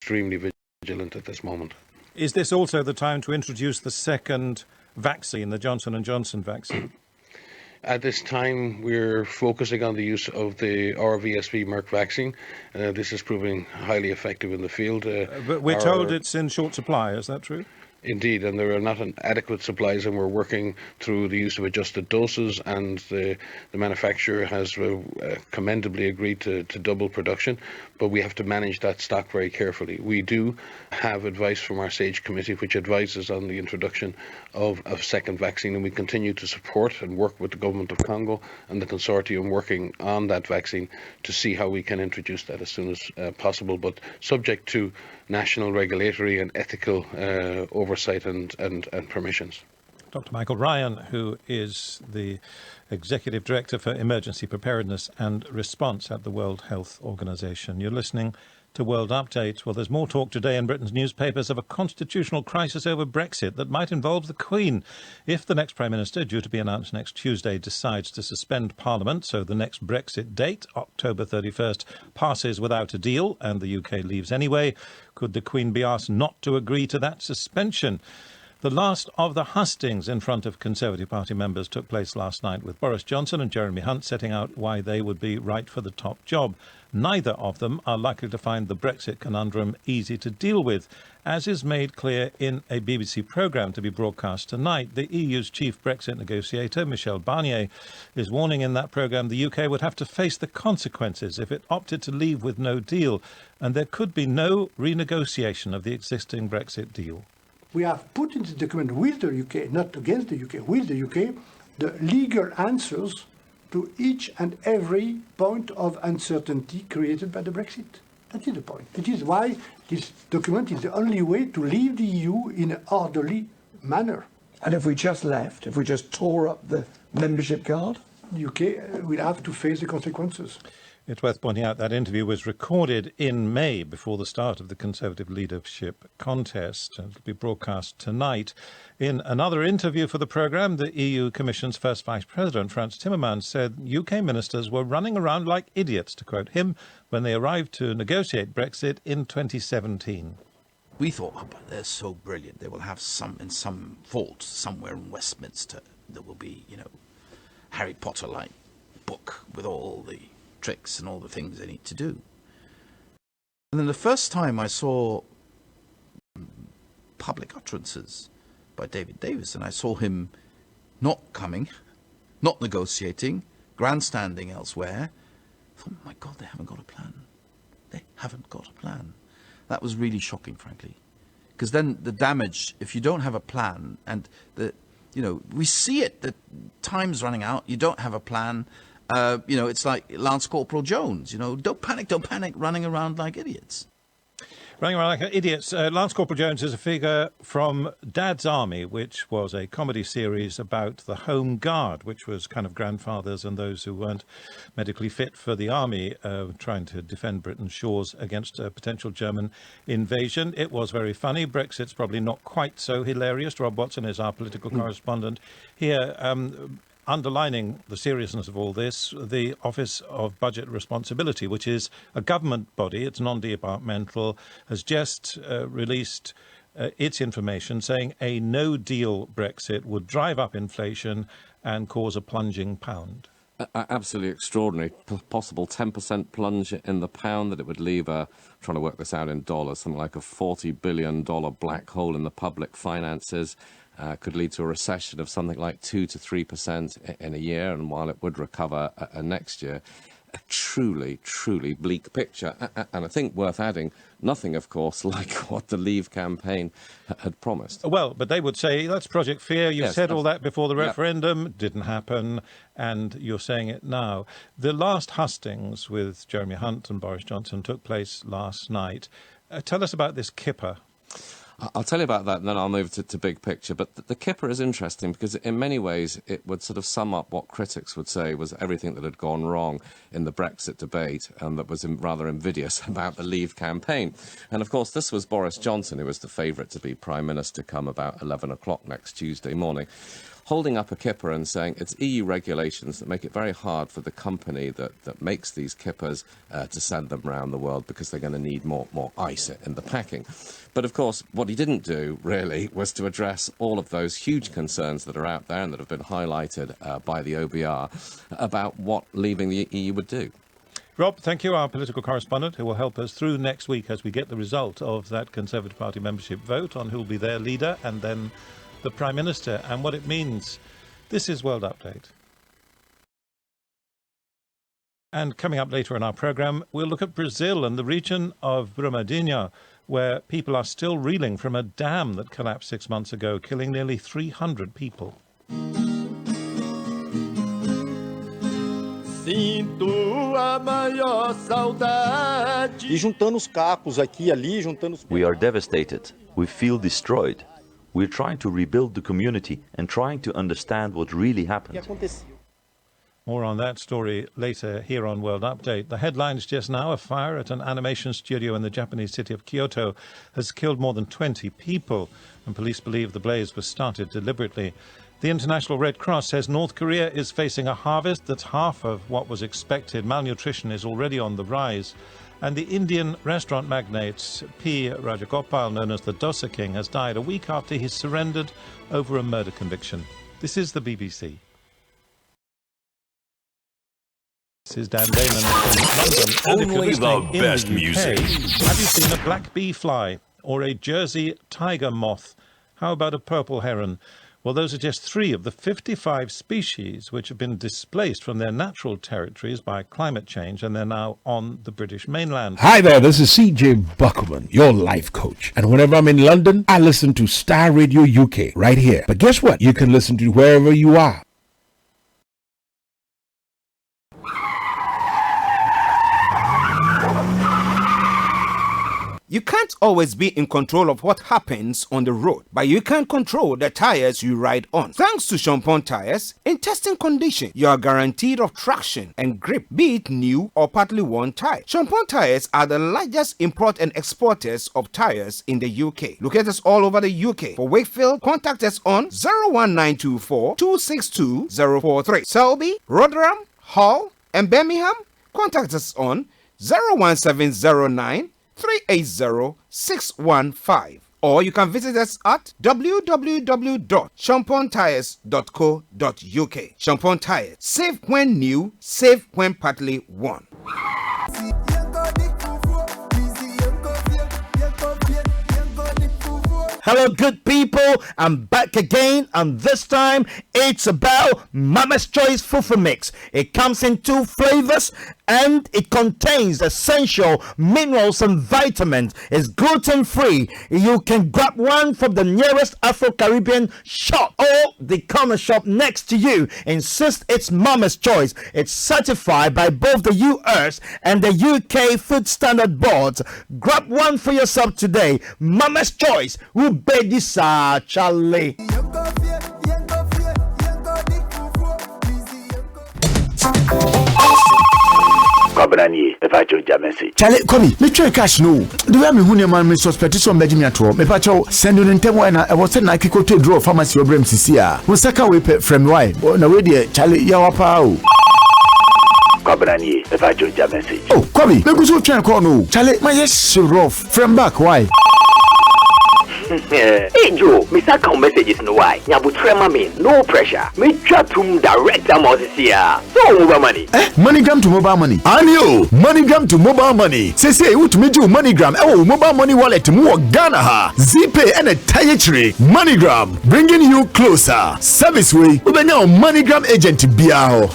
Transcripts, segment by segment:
extremely vigilant at this moment. Is this also the time to introduce the second vaccine, the Johnson & Johnson vaccine? At this time, we're focusing on the use of the RVSV Merck vaccine. This is proving highly effective in the field. But we're told it's in short supply, is that true? Indeed, and there are not adequate supplies, and we're working through the use of adjusted doses, and the manufacturer has commendably agreed to double production, but we have to manage that stock very carefully. We do have advice from our SAGE committee, which advises on the introduction of a second vaccine, and we continue to support and work with the government of Congo and the consortium working on that vaccine to see how we can introduce that as soon as possible, but subject to national regulatory and ethical oversight and permissions. Dr. Michael Ryan, who is the Executive Director for Emergency Preparedness and Response at the World Health Organization. You're listening to World Update. Well, there's more talk today in Britain's newspapers of a constitutional crisis over Brexit that might involve the Queen. If the next Prime Minister, due to be announced next Tuesday, decides to suspend Parliament, so the next Brexit date, October 31st, passes without a deal and the UK leaves anyway, could the Queen be asked not to agree to that suspension? The last of the hustings in front of Conservative Party members took place last night, with Boris Johnson and Jeremy Hunt setting out why they would be right for the top job. Neither of them are likely to find the Brexit conundrum easy to deal with, as is made clear in a BBC programme to be broadcast tonight. The EU's chief Brexit negotiator, Michel Barnier, is warning in that programme the UK would have to face the consequences if it opted to leave with no deal, and there could be no renegotiation of the existing Brexit deal. We have put in the document with the UK, not against the UK, with the UK, the legal answers to each and every point of uncertainty created by the Brexit. That is the point. That is why this document is the only way to leave the EU in an orderly manner. And if we just left, if we just tore up the membership card? The UK will have to face the consequences. It's worth pointing out that interview was recorded in May before the start of the Conservative leadership contest, and it'll be broadcast tonight. In another interview for the programme, the EU Commission's first Vice President, Frans Timmermans, said UK ministers were running around like idiots, to quote him, when they arrived to negotiate Brexit in 2017. We thought, oh, but they're so brilliant. They will have in some vault somewhere in Westminster, there will be, Harry Potter-like book with all the tricks and all the things they need to do. And then the first time I saw public utterances by David Davis, and I saw him not coming, not negotiating, grandstanding elsewhere, I thought, my God, they haven't got a plan. They haven't got a plan. That was really shocking, frankly. Because then the damage, if you don't have a plan, and we see it, the time's running out, you don't have a plan. It's like Lance Corporal Jones, don't panic, running around like idiots. Running around like idiots. Lance Corporal Jones is a figure from Dad's Army, which was a comedy series about the Home Guard, which was kind of grandfathers and those who weren't medically fit for the army, trying to defend Britain's shores against a potential German invasion. It was very funny. Brexit's probably not quite so hilarious. Rob Watson is our political correspondent here. Underlining the seriousness of all this, the Office of Budget Responsibility, which is a government body, it's non-departmental, has just released its information saying a no-deal Brexit would drive up inflation and cause a plunging pound. Absolutely extraordinary. Possible 10% plunge in the pound, that it would leave trying to work this out in dollars, something like a $40 billion black hole in the public finances. Could lead to a recession of something like 2 to 3% in a year, and while it would recover next year, a truly, truly bleak picture. And I think worth adding, nothing, of course, like what the Leave campaign had promised. Well, but they would say, that's Project Fear. You said all that before the referendum, didn't happen, and you're saying it now. The last hustings with Jeremy Hunt and Boris Johnson took place last night. Tell us about this kipper. I'll tell you about that, and then I'll move to big picture. But the kipper is interesting because in many ways it would sort of sum up what critics would say was everything that had gone wrong in the Brexit debate and that was rather invidious about the Leave campaign. And, of course, this was Boris Johnson, who was the favourite to be Prime Minister come about 11 o'clock next Tuesday morning. holding up a kipper and saying it's EU regulations that make it very hard for the company that makes these kippers to send them around the world because they're going to need more ice in the packing. But of course, what he didn't do really was to address all of those huge concerns that are out there and that have been highlighted by the OBR about what leaving the EU would do. Rob, thank you, our political correspondent, who will help us through next week as we get the result of that Conservative Party membership vote on who will be their leader and then the Prime Minister and what it means. This is World Update. And coming up later in our programme, we'll look at Brazil and the region of Brumadinho, where people are still reeling from a dam that collapsed 6 months ago, killing nearly 300 people. We are devastated. We feel destroyed. We're trying to rebuild the community and trying to understand what really happened. More on that story later here on World Update. The headlines just now: a fire at an animation studio in the Japanese city of Kyoto has killed more than 20 people, and police believe the blaze was started deliberately. The International Red Cross says North Korea is facing a harvest that's half of what was expected. Malnutrition is already on the rise. And the Indian restaurant magnate P. Rajagopal, known as the Dosa King, has died a week after he surrendered over a murder conviction. This is the BBC. This is Dan Damon from London. Only the best music. Have you seen a black bee fly or a Jersey tiger moth? How about a purple heron? Well, those are just 3 of the 55 species which have been displaced from their natural territories by climate change, and they're now on the British mainland. Hi there, this is CJ Buckman, your life coach. And whenever I'm in London, I listen to Starr Radio UK right here. But guess what? You can listen to wherever you are. You can't always be in control of what happens on the road, but you can control the tires you ride on. Thanks to Champon tires, in testing condition, you are guaranteed of traction and grip, be it new or partly worn tire. Champon tires are the largest import and exporters of tires in the UK. Locate us all over the UK. For Wakefield, contact us on 01924 262 043. Selby, Rotherham, Hull, and Birmingham, contact us on 01709 380-615, or you can visit us at www.champontires.co.uk. Champon Tires, safe when new, safe when partly worn. Hello, good people. I'm back again, and this time it's about Mama's Choice Fufu Mix. It comes in 2 flavors, and it contains essential minerals and vitamins. It's gluten-free. You can grab one from the nearest Afro-Caribbean shop or the corner shop next to you. Insist it's Mama's Choice. It's certified by both the US and the UK Food Standard Boards. Grab one for yourself today. Mama's Choice. Ubedi sa Charlie. Charlie, come me try cash no. The way me hu man me suspect so mbedi me ato. Me pa cho send on ntem na e was na kiko to draw pharmacy obrem sisi a. Wo saka we from why? Na we dey Charlie ya wapa o. Oh, come me go so try call no. Charlie, my yes rough from back why? Hey Joe, me start count messages no why. Nyabu trema me, no pressure. Me chat to direct amount here. So mobile money. MoneyGram to mobile money. Anio, MoneyGram to mobile money. Say what me do MoneyGram. Oh, mobile money wallet mo Ghana ha. Zipay and a territory. MoneyGram bringing you closer. Service way. We now MoneyGram agent biao.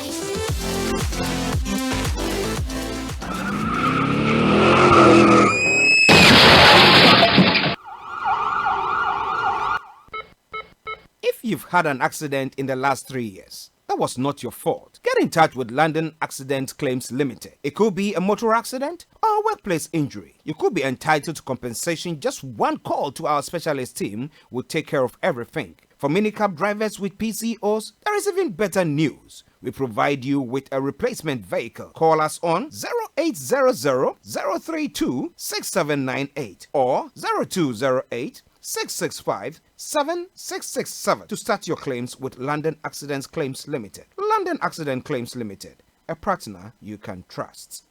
You've had an accident in the last 3 years. That was not your fault. Get in touch with London Accident Claims Limited. It could be a motor accident or a workplace injury. You could be entitled to compensation. Just one call to our specialist team will take care of everything. For minicab drivers with PCOs, there is even better news. We provide you with a replacement vehicle. Call us on 0800 032 6798 or 0208 665-7667 to start your claims with London Accidents Claims Limited. London Accident Claims Limited, a partner you can trust.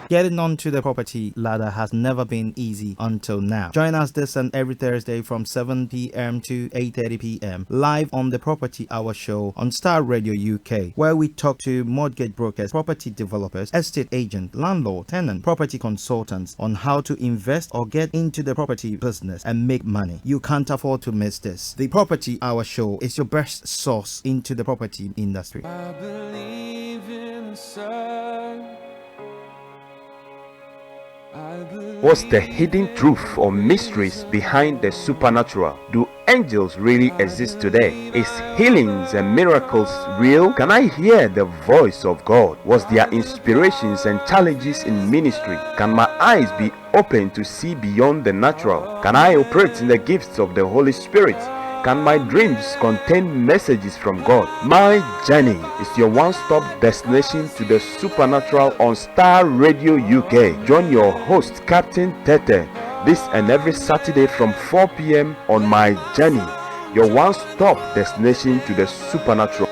Getting onto the property ladder has never been easy until now. Join us this and every Thursday from 7 p.m. to 8:30 p.m. live on the Property Hour Show on Starr Radio UK, where we talk to mortgage brokers, property developers, estate agents, landlord, tenant, property consultants on how to invest or get into the property business and make money. You can't afford to miss this. The Property Hour Show is your best source into the property industry. I believe in the sun. What's the hidden truth or mysteries behind the supernatural? Do angels really exist today? Is healings and miracles real? Can I hear the voice of God? Was there inspirations and challenges in ministry? Can my eyes be open to see beyond the natural? Can I operate in the gifts of the Holy Spirit? Can my dreams contain messages from God? My Journey is your one-stop destination to the supernatural on Starr Radio UK. Join your host, Captain Tete, this and every Saturday from 4 p.m. on My Journey, your one-stop destination to the supernatural.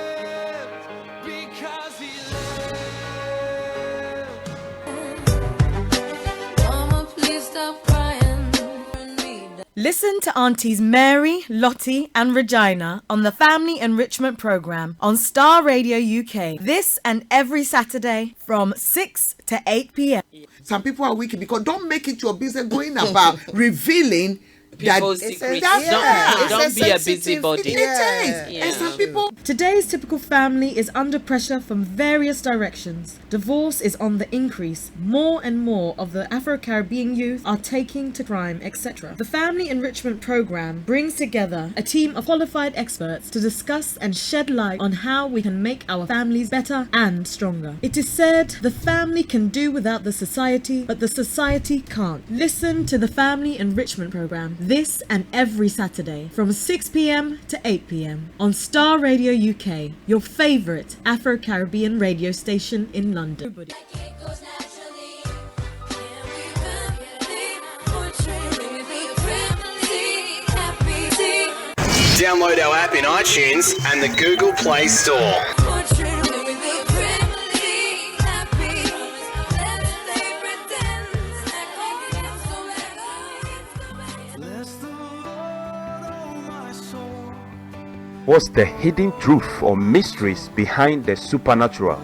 Listen to Aunties Mary, Lottie and Regina on the Family Enrichment Programme on Starr Radio UK. This and every Saturday from 6 to 8 p.m. Some people are wicked because don't make it your business going about revealing people's secrets. Don't be a busybody. It is. And some people. Today's typical family is under pressure from various directions. Divorce is on the increase. More and more of the Afro-Caribbean youth are taking to crime, etc. The Family Enrichment Programme brings together a team of qualified experts to discuss and shed light on how we can make our families better and stronger. It is said the family can do without the society, but the society can't. Listen to the Family Enrichment Programme this and every Saturday from 6 p.m. to 8 p.m. on Starr Radio UK, your favourite Afro-Caribbean radio station in London. Download our app in iTunes and the Google Play Store. What's the hidden truth or mysteries behind the supernatural?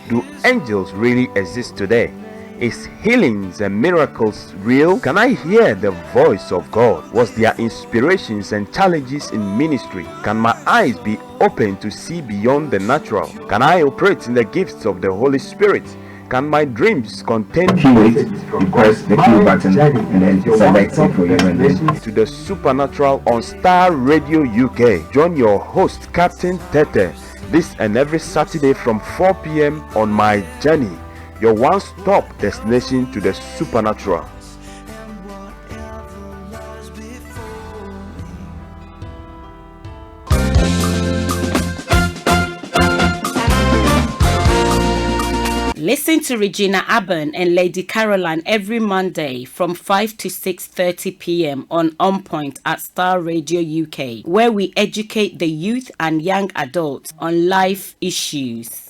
Do angels really exist today? Is healings and miracles real? Can I hear the voice of God? Was there inspirations and challenges in ministry? Can my eyes be open to see beyond the natural? Can I operate in the gifts of the Holy Spirit? Can my dreams contain messages from God? The Q button and then select it for you and then to the supernatural on Starr Radio UK. Join your host, Captain Tete, this and every Saturday from 4 p.m. on My Journey, your one-stop destination to the supernatural. Listen to Regina Abban and Lady Caroline every Monday from 5 to 6:30 p.m. on Point at Starr Radio UK, where we educate the youth and young adults on life issues.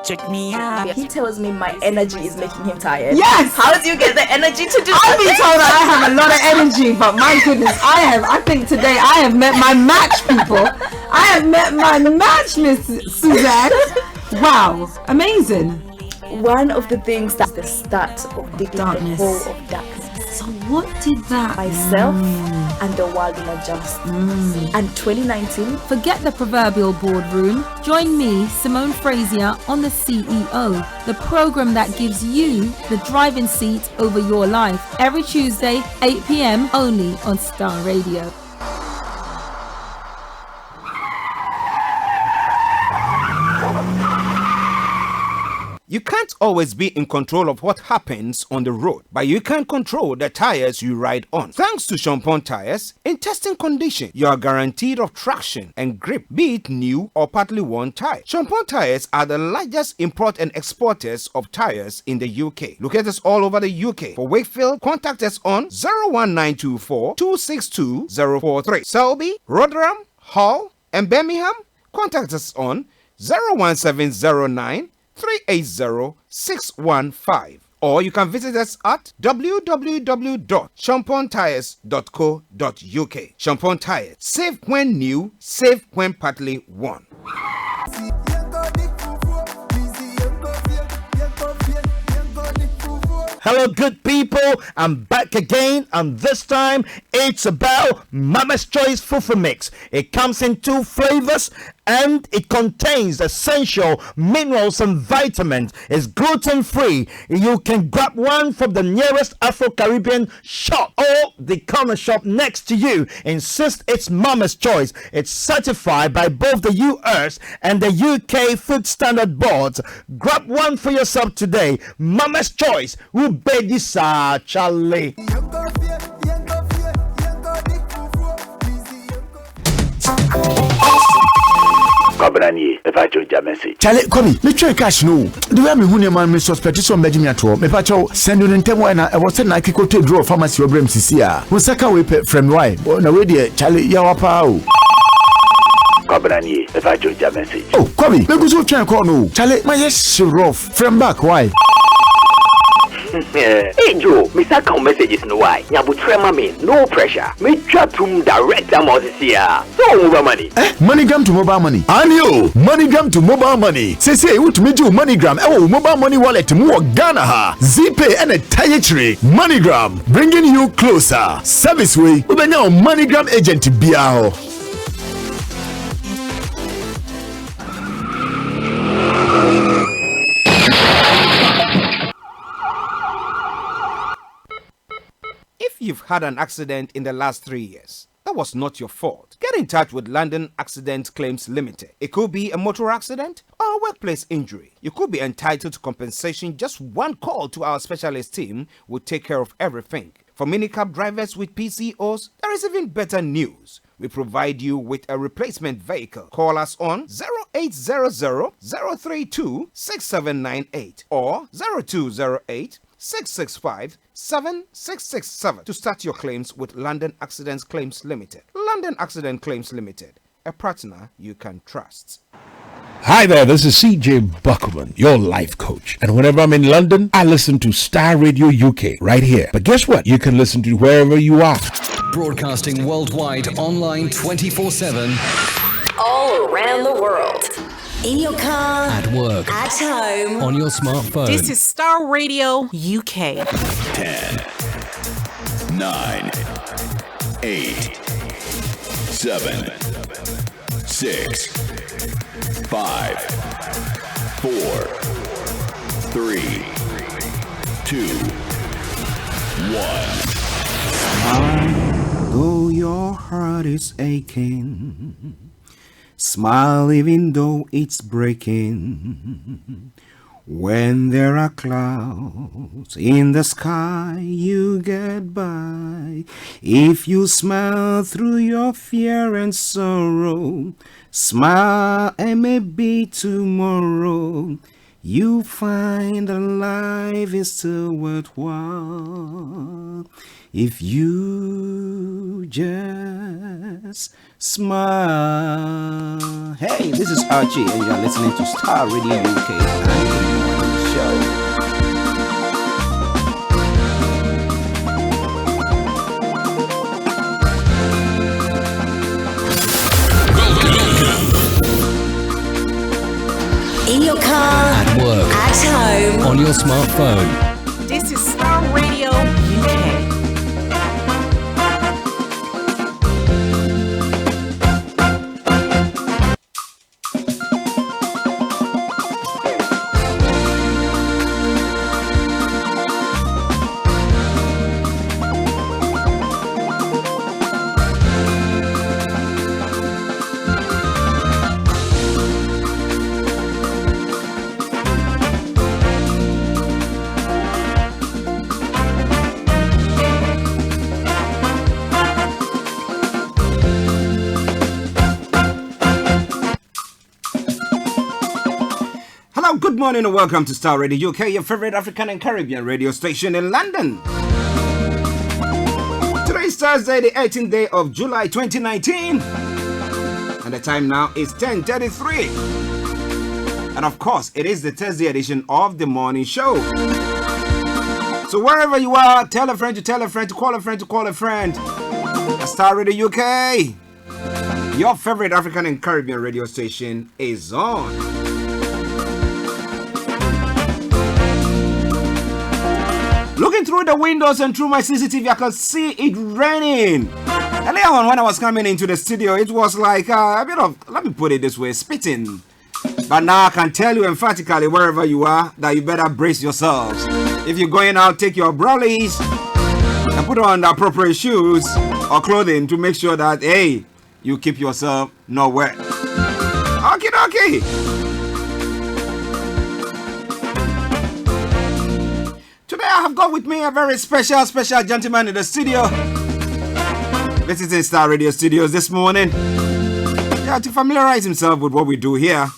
Check me out. He tells me my energy is making him tired. Yes! How do you get the energy to do I've been told that I have a lot of energy, but my goodness, I think today I have met my match, people. I have met my match, Miss Suzanne. Wow, amazing. One of the things that's the start of the darkness. The whole of darkness. So what did that? Myself and the world will adjust. And 2019. Forget the proverbial boardroom. Join me, Simone Frazier, on the CEO, the program that gives you the driving seat over your life. Every Tuesday, 8 p.m. only on Starr Radio. You can't always be in control of what happens on the road, but you can control the tires you ride on. Thanks to Champon Tires, in testing condition, you are guaranteed of traction and grip, be it new or partly worn tire. Champon Tires are the largest import and exporters of tires in the UK. Locate us all over the UK. For Wakefield, contact us on 01924 262 043. Selby, Rotherham, Hull, and Birmingham, contact us on 01709 380 615. Or you can visit us at www.champontires.co.uk. Champon Tires. Safe when new, safe when partly worn. Hello, good people. I'm back again, and this time it's about Mama's Choice Fufu Mix. It comes in 2 flavors, and it contains essential minerals and vitamins. It's gluten-free. You can grab one from the nearest Afro-Caribbean shop or the corner shop next to you. Insist it's Mama's Choice. It's certified by both the US and the UK Food Standard Boards. Grab one for yourself today. Mama's Choice. Ubedisa Charlie. Charlie, come me try cash no. The way me hune man me suspect so mbedi me ato. Me pa chow send you ntem na e was na kiko to draw pharmacy obrem sisi a. Wo saka we from why? Na we dey Charlie ya wapa o. Kwabrani, if I join your message. Oh, come me go so try call no. Charlie, my yes rough from back why? Hey Joe, me send messages no why. Nyabu trema me, no pressure. Me chat to direct them all this year. So mobile money. MoneyGram to mobile money. Anio, MoneyGram to mobile money. Say what me do MoneyGram. Mobile money wallet mo Ghana ha. ZPay and a tire MoneyGram, bringing you closer. Service way. Ubenya MoneyGram agent biao. If you've had an accident in the last 3 years, that was not your fault. Get in touch with London Accident Claims Limited. It could be a motor accident or a workplace injury. You could be entitled to compensation. Just one call to our specialist team will take care of everything. For minicab drivers with PCOs, there is even better news. We provide you with a replacement vehicle. Call us on 0800 032 6798 or 0208 665 7667 to start your claims with London Accident Claims Limited. London Accident Claims Limited, a partner you can trust. Hi there, this is CJ Buckman, your life coach. And whenever I'm in London, I listen to Starr Radio UK right here. But guess what? You can listen to wherever you are. Broadcasting worldwide, online 24/7. All around the world. In your car, at work, at home, on your smartphone. This is Starr Radio UK. 10, 9, 8, 7, 6, 5, 4, 3, 2, 1. Though your heart is aching, smile even though it's breaking. When there are clouds in the sky, you get by. If you smile through your fear and sorrow, smile and maybe tomorrow you find that life is still worthwhile. If you just smile. Hey, this is Archie, and you're listening to Starr Radio UK and the morning show. in your car, at work, at home, on your smartphone. This is Starr Radio UK. good morning and welcome to Star Radio UK, your favorite African and Caribbean radio station in London. Today is Thursday, the 18th day of July 2019, and the time now is 10:33. And of course, it is the Thursday edition of the morning show. So wherever you are, tell a friend to tell a friend to call a friend to call a friend. Star Radio UK, your favorite African and Caribbean radio station, is on. Looking through the windows and through my CCTV, I could see it raining. Earlier on, when I was coming into the studio, it was like a bit of, let me put it this way, spitting. But now I can tell you emphatically, wherever you are, that you better brace yourselves. If you're going out, take your brollies and put on the appropriate shoes or clothing to make sure that, hey, you keep yourself not wet. Okay. Today I have got with me a very special gentleman in the studio. Visiting Star Radio Studios this morning. Yeah, to familiarize himself with what we do here.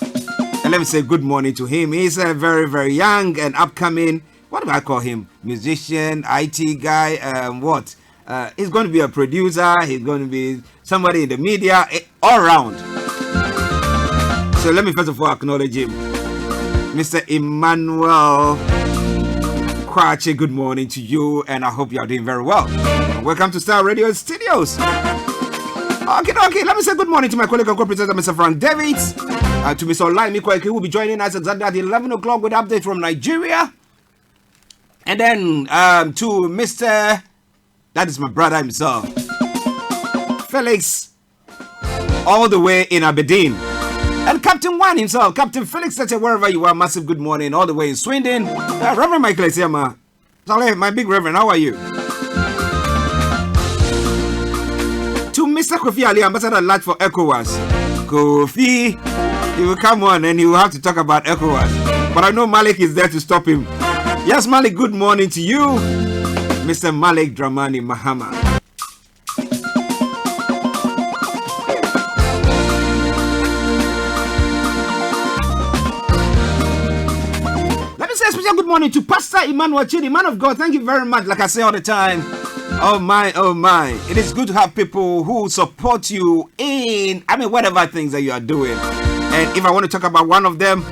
And let me say good morning to him. He's a very, very young and upcoming, what do I call him? Musician, IT guy, what? He's going to be a producer. He's going to be somebody in the media, all around. So let me first of all acknowledge him. Mr. Emmanuel ARCHIE, good morning to you, and I hope you are doing very well. Welcome to Star Radio Studios. Okay, let me say good morning to my colleague and co-presenter, Mr. Frank Davids, to Mr. Olaimi Kweke, who will be joining us exactly at 11 o'clock with update from Nigeria. And then to Mr. That is my brother himself, Felix, all the way in Aberdeen. And Captain One himself, Captain Felix, wherever you are, massive good morning, all the way in Swindon. Reverend Michael Esiama, sorry, my big reverend, how are you? To Mr. Kofi Ali, Ambassador at Large for ECOWAS. Kofi, he will come on and he will have to talk about ECOWAS. But I know Malik is there to stop him. Yes, Malik, good morning to you. Mr. Malik Dramani Mahama. Let me say a special good morning to Pastor Emmanuel Chidi, man of God. Thank you very much. Like I say all the time, oh my. It is good to have people who support you in, whatever things that you are doing. And if I want to talk about one of them,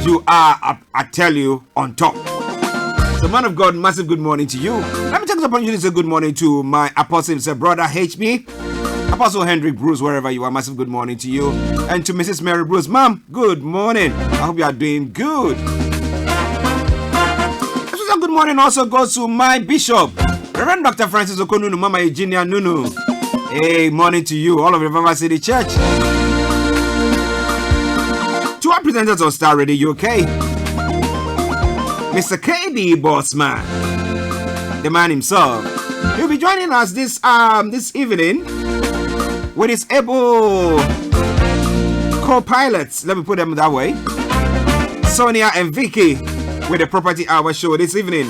you are, I tell you, on top. So, man of God, massive good morning to you. Let me take this opportunity to say good morning to my apostle himself, brother HB, Apostle Hendrik Bruce, wherever you are, massive good morning to you. And to Mrs. Mary Bruce, Mom, good morning. I hope you are doing good. A good morning also goes to my bishop, Reverend Dr. Francis Okonunu, Mama Eugenia Nunu. Hey, morning to you, all of River City Church. To our presenters of Star Radio UK, Mr. KD Bossman, the man himself. He'll be joining us this evening with his able co-pilots, let me put them that way, Sonia and Vicky, with the Property Hour show this evening.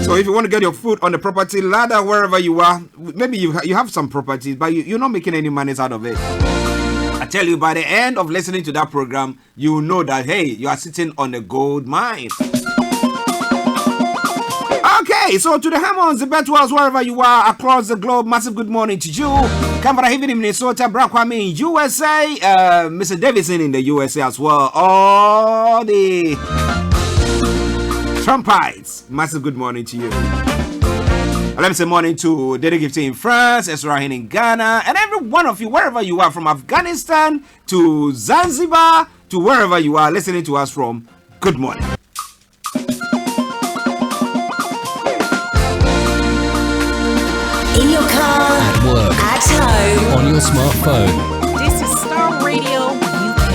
So if you want to get your foot on the property ladder wherever you are, maybe you have some properties, but you're not making any money out of it. I tell you, by the end of listening to that program, you know that, hey, you are sitting on a gold mine. Okay, so to the Hammonds, the Betwells, wherever you are across the globe, massive good morning to you. Canberra Haven in Minnesota, Brakwame in USA, Mr. Davidson in the USA as well. All the Trumpites, massive good morning to you. Let me say morning to Dede Gifty in France, Esrahin in Ghana, and every one of you, wherever you are, from Afghanistan to Zanzibar to wherever you are listening to us from, good morning. In your car, At work, at home, on your smartphone. this is Star Radio UK.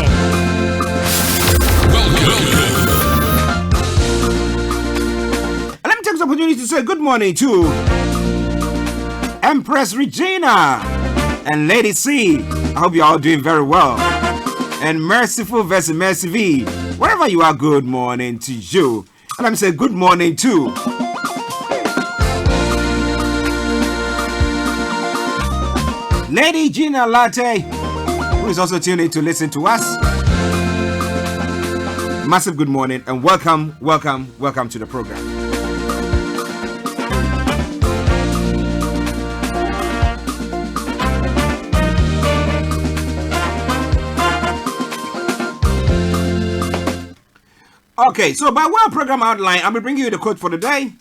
And let me take this opportunity to say good morning to Empress Regina and Lady C. I hope you're all doing very well. And Merciful vs. Mercy V, wherever you are, good morning to you. And let me say good morning to Lady Gina Latte, who is also tuning to listen to us. Massive good morning and welcome to the program. Okay, so by way of program outline, I'll be bringing you the quote for the day.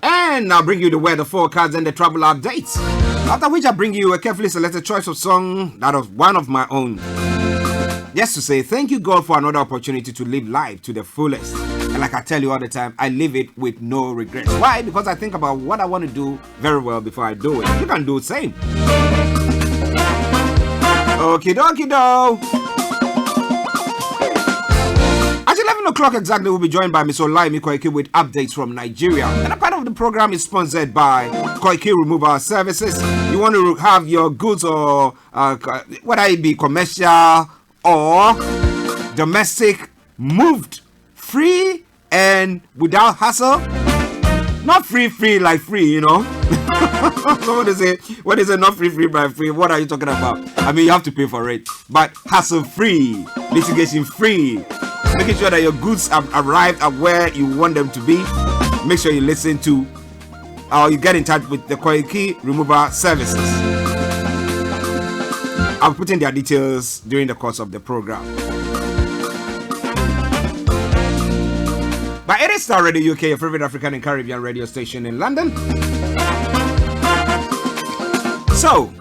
And I'll bring you the weather forecast and the travel updates. After which I'll bring you a carefully selected choice of song that was one of my own. Just to say thank you, God, for another opportunity to live life to the fullest. And like I tell you all the time, I live it with no regrets. Why? Because I think about what I want to do very well before I do it. You can do the same. Okie dokie do. At 11 o'clock exactly, we'll be joined by Ms. Olaimi Koiki with updates from Nigeria. And a part of the program is sponsored by Koiki Removal Services. You want to have your goods or whether it be commercial or domestic moved free and without hassle. Not free like free, you know. So what is it not free by free? What are you talking about? I mean, you have to pay for it. But hassle free, litigation free. Making sure that your goods have arrived at where you want them to be. Make sure you listen to or you get in touch with the Koiki Removal Services. I'll put in their details during the course of the program. But it is Starr Radio UK, your favorite African and Caribbean radio station in London. So,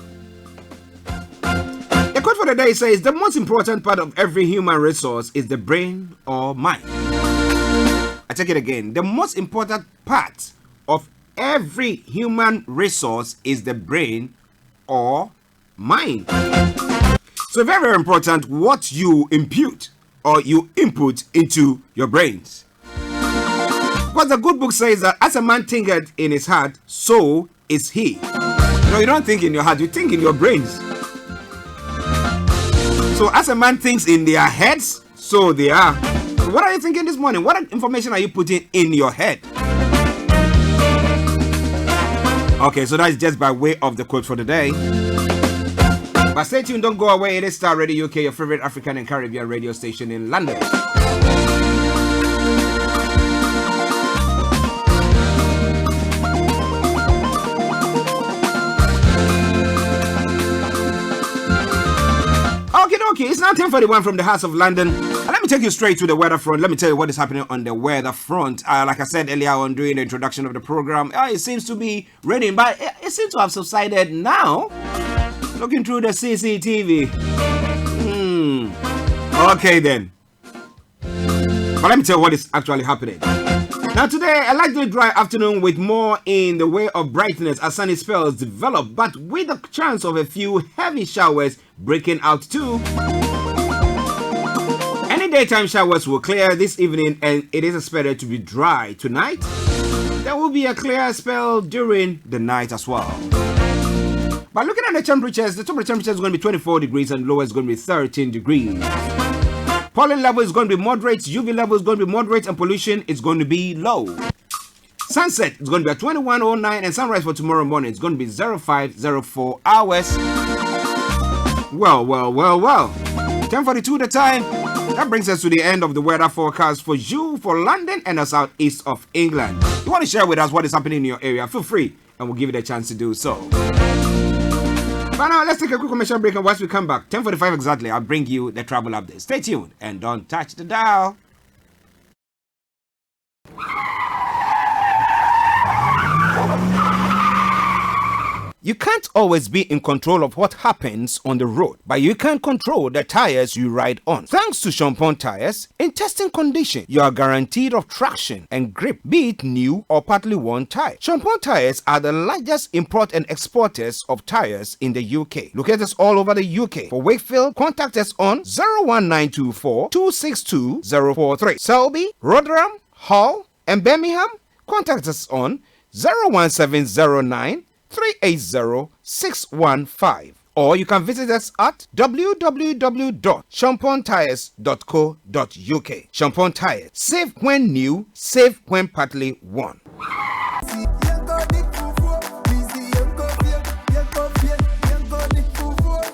the quote for the day says, the most important part of every human resource is the brain or mind. I take it again. The most important part of every human resource is the brain or mind. So very, very important what you impute or you input into your brains. Because the good book says that as a man thinketh in his heart, so is he. No, you don't think in your heart, you think in your brains. So as a man thinks in their heads, so they are. So what are you thinking this morning? What information are you putting in your head? Okay, so that's just by way of the quote for the day. But stay tuned, don't go away. It is Starr Radio UK, your favorite African and Caribbean radio station in London. Okay, it's now 10:41 from the House of London. And let me take you straight to the weather front. Let me tell you what is happening on the weather front. Like I said earlier on during the introduction of the program, it seems to be raining, but it seems to have subsided now. Looking through the CCTV. Okay then. But let me tell you what is actually happening. Now today, a likely dry afternoon with more in the way of brightness as sunny spells develop, but with a chance of a few heavy showers breaking out too. Any daytime showers will clear this evening and it is expected to be dry tonight. There will be a clear spell during the night as well. But looking at the temperatures, the top of the temperature is going to be 24 degrees and lower is going to be 13 degrees. Pollen level is going to be moderate, UV level is going to be moderate, and pollution is going to be low. Sunset is going to be at 21:09, and sunrise for tomorrow morning is going to be 05:04 hours. Well. 10:42 the time. That brings us to the end of the weather forecast for you, for London and the southeast of England. You want to share with us what is happening in your area? Feel free, and we'll give you the chance to do so. But now, let's take a quick commercial break, and once we come back, 10:45 exactly, I'll bring you the travel update. Stay tuned, and don't touch the dial. You can't always be in control of what happens on the road, but you can control the tires you ride on. Thanks to Champon Tires, in testing condition, you are guaranteed of traction and grip, be it new or partly worn tire. Champon Tires are the largest import and exporters of tires in the UK. Locate us all over the UK. For Wakefield, contact us on 01924 262 043. Selby, Rotherham, Hull, and Birmingham, contact us on 01709 380-615, or you can visit us at www.champontires.co.uk. Champon Tires, safe when new, safe when partly worn.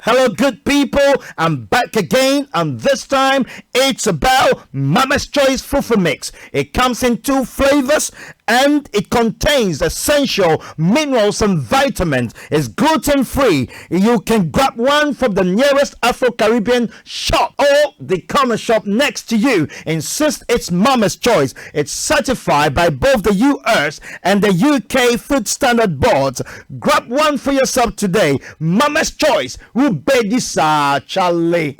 Hello, good people. I'm back again, and this time it's about Mama's Choice Fufu Mix. It comes in 2 flavors and it contains essential minerals and vitamins. It's gluten free. You can grab one from the nearest Afro-Caribbean shop or the common shop next to you. Insist it's Mama's Choice. It's certified by both the US and the UK Food Standard Boards. Grab one for yourself today. Mama's Choice. Ubedisa Charlie.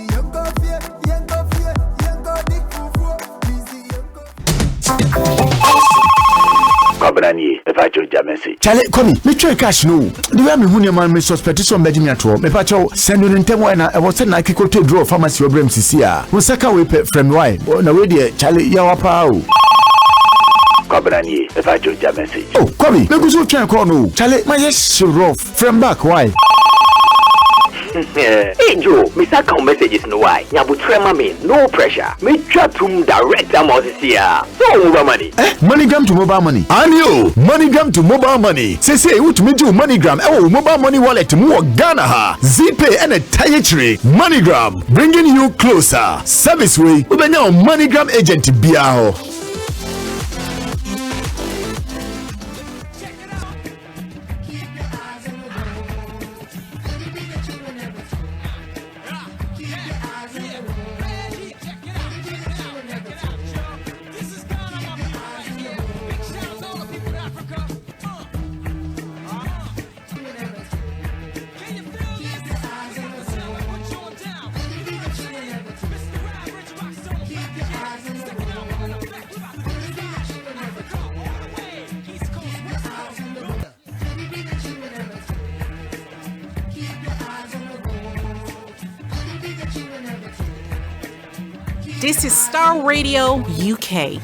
Chale, Komi, me try cash no. The way me hu man me suspect so mbedi me ato. Me pa cho send you ntem na e was na kiko to draw pharmacy obrem sisi a. Wo saka we from why? Na we dey chale ya wa pa o. Kwabrani, if I join your message. Oh, Komi, me go so try call no. Chale, my yes rough from back why? Hey Joe, Mr. Count messages no why. Nyabu trema me, no pressure. Me chat to direct amount here. So mobile money. MoneyGram to mobile money. And you, MoneyGram to mobile money. Say what me do MoneyGram. Oh, mobile money wallet more Ghana ha. ZPay and a tire MoneyGram, bringing you closer. Service way. We now MoneyGram agent biaho. This is Starr Radio UK.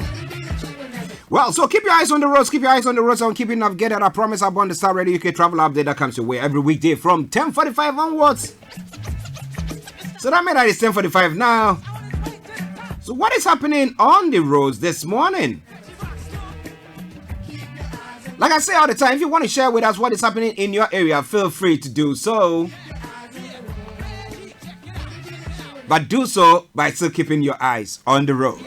Well, so keep your eyes on the roads, keep your eyes on the roads, and keep it navigated. I promise I'm on the Starr Radio UK travel update that comes your way every weekday from 10:45 onwards. So that means that it's 10:45 now. So what is happening on the roads this morning? Like I say all the time, if you want to share with us what is happening in your area, feel free to do so. But do so by still keeping your eyes on the road.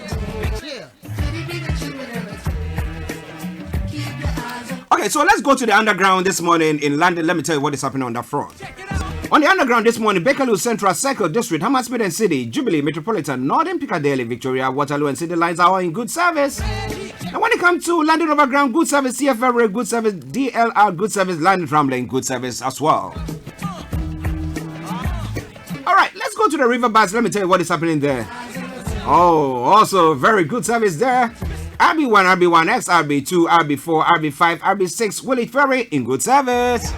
Okay, so let's go to the underground this morning in London. Let me tell you what is happening on that front. On the underground this morning, Bakerloo Central Circle District, Hammersmith and City, Jubilee, Metropolitan, Northern Piccadilly, Victoria, Waterloo and City lines are all in good service. And when it comes to London Overground, good service, CFL Rail, good service, DLR, good service, London Tramlane, good service as well. Alright, let's go to the river bus. Let me tell you what is happening there. Oh, also very good service there. RB1, RB1X, RB2, RB4, RB5, RB6, Woolwich Ferry in good service.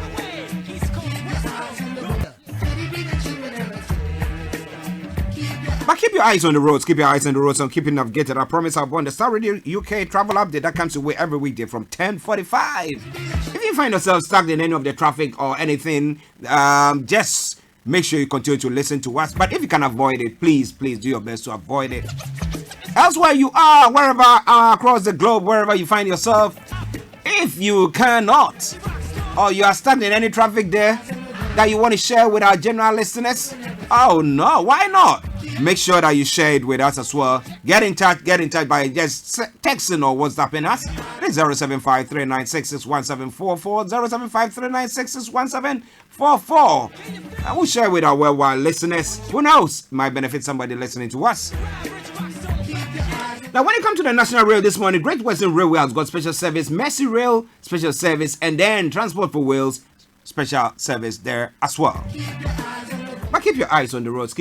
But keep your eyes on the roads, keep your eyes on the roads and keep it navigated. I promise I'll go on the Starr Radio UK travel update that comes your way every weekday from 10:45. If you find yourself stuck in any of the traffic or anything, just make sure you continue to listen to us. But if you can avoid it, please do your best to avoid it. Elsewhere you are, wherever across the globe, wherever you find yourself, if you cannot, or you are stuck in any traffic there that you want to share with our general listeners, oh no, why not? Make sure that you share it with us as well. Get in touch by just texting or WhatsApping us. It's 07539661744, 07539661744. And we'll share with our worldwide listeners. Who knows? Might benefit somebody listening to us. Now, when it comes to the National Rail this morning, Great Western Railway has got special service, Mercy Rail, special service, and then Transport for Wales, special service there as well. But keep your eyes on the roads,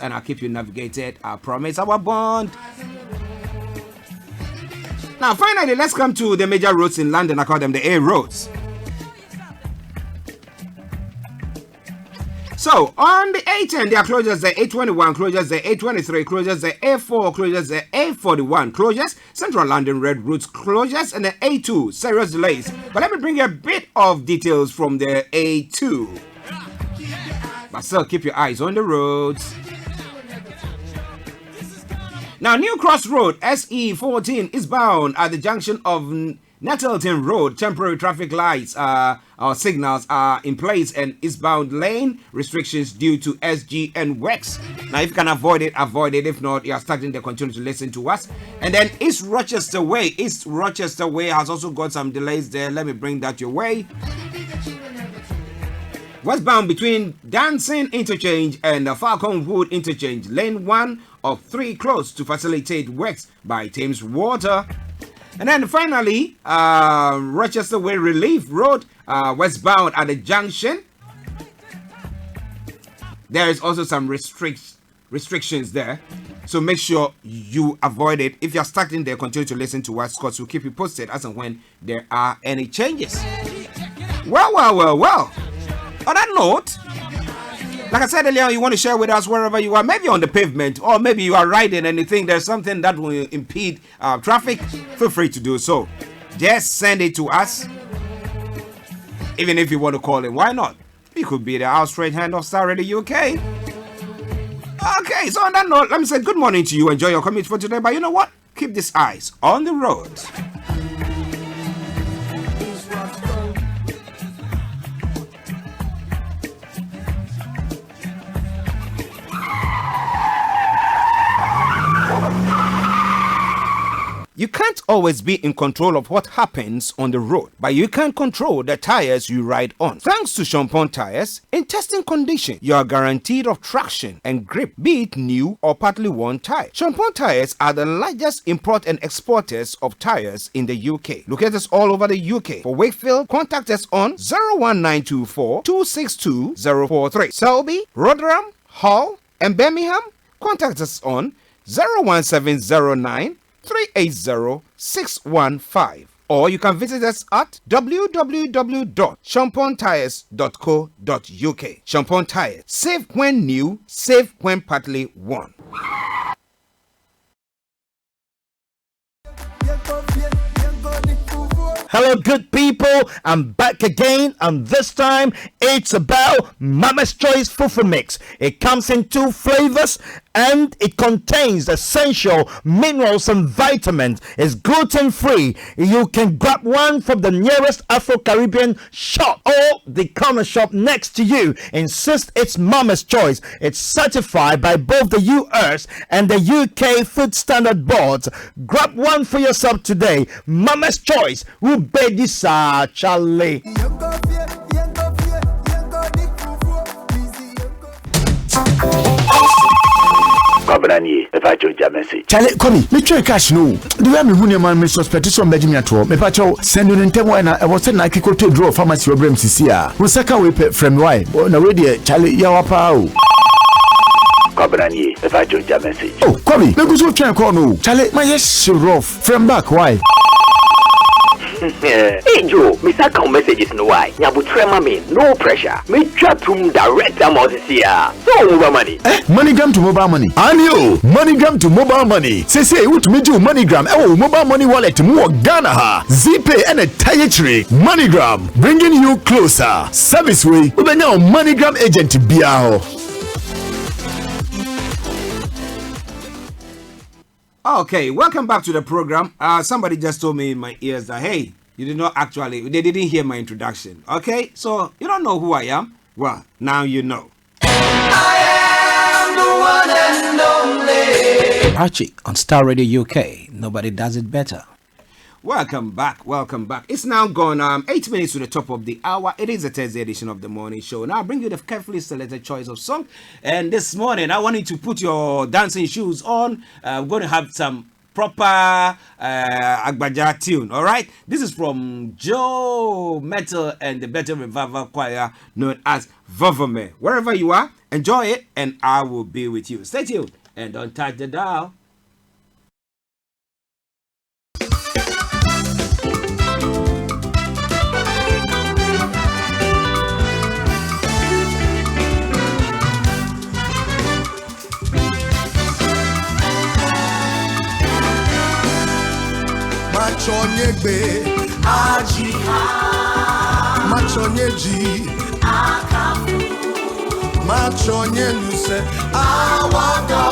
and I'll keep you navigated. I promise, our bond. Now, finally, let's come to the major roads in London. I call them the A roads. So, on the A10, there are closures, the A21 closures, the A23 closures, the A4 closures, the A41 closures, Central London Red Routes closures, and the A2 serious delays. But let me bring you a bit of details from the A2. But still, keep your eyes on the roads. Now, New Cross Road, SE14 is bound at the junction of Nettleton Road, temporary traffic lights or signals are in place and eastbound lane restrictions due to SGN works. Now, if you can avoid it, avoid it. If not, you are starting to continue to listen to us. And then East Rochester Way has also got some delays there. Let me bring that your way. Westbound between Dancing Interchange and Falcon Wood Interchange, lane 1 of 3 closed to facilitate works by Thames Water. And then finally, Rochester Way Relief Road, westbound at the junction. There is also some restrictions there. So make sure you avoid it. If you're stuck in there, continue to listen to us, because we'll keep you posted as and when there are any changes. Well. On that note, like I said earlier, you want to share with us wherever you are, maybe on the pavement, or maybe you are riding and you think there's something that will impede traffic, feel free to do so. Just send it to us. Even if you want to call in, why not? You could be the outstretched hand of Starr Radio UK. Okay, so on that note, let me say good morning to you. Enjoy your commute for today, but you know what? Keep these eyes on the road. You can't always be in control of what happens on the road, but you can control the tires you ride on. Thanks to Champon Tires, in testing condition, you are guaranteed of traction and grip, be it new or partly worn tire. Champon Tires are the largest import and exporters of tires in the UK. Located all over the UK. For Wakefield, contact us on 01924 262 043. Selby, Rotherham, Hull, and Birmingham, contact us on 01709 380-615, or you can visit us at www.champontires.co.uk. Champon Tires, safe when new, safe when partly worn. Hello, good people. I'm back again, and this time it's about Mama's Choice Fufu Mix. It comes in 2 flavors, and it contains essential minerals and vitamins. It's gluten-free. You can grab one from the nearest Afro-Caribbean shop or the corner shop next to you. Insist it's Mama's Choice. It's certified by both the US and the UK Food Standard Boards. Grab one for yourself today. Mama's Choice. Ubedi sa Charlie. Charlie, come me try cash no. The way me hu man me suspect so Benjamin ato. Me pa chow send no ntem why na e was na kiko to draw pharmacy obrem sisi a. We saka we from why. Na we dey Charlie ya wa pa o. Oh, come me go so try call no. Charlie, my yes rough from back why? Hey Joe, me send come messages no why. Nyabu trema me, no pressure. Me chat to direct amount here. So mobile money. MoneyGram to mobile money. And you, MoneyGram to mobile money. Say what me do MoneyGram. Oh, mobile money wallet more Ghana ha. ZPay and a tire tree. MoneyGram bringing you closer. Service way. We now MoneyGram agent biao. Okay, welcome back to the program. Somebody just told me in my ears that, hey, they didn't hear my introduction. Okay, so you don't know who I am? Well, now you know. I am the one and only Archie on Starr Radio UK. Nobody does it better. Welcome back. It's now gone 8 minutes to the top of the hour. It is a Thursday edition of the morning show. Now I bring you the carefully selected choice of song. And this morning I want you to put your dancing shoes on. We're going to have some proper Agbaja tune. All right. This is from Joe Metal and the Better Revival Choir known as Vavame. Wherever you are, enjoy it, and I will be with you. Stay tuned and don't touch the dial. Machonyegbe Aji Machonyeji Akafu Machonyeluse Awado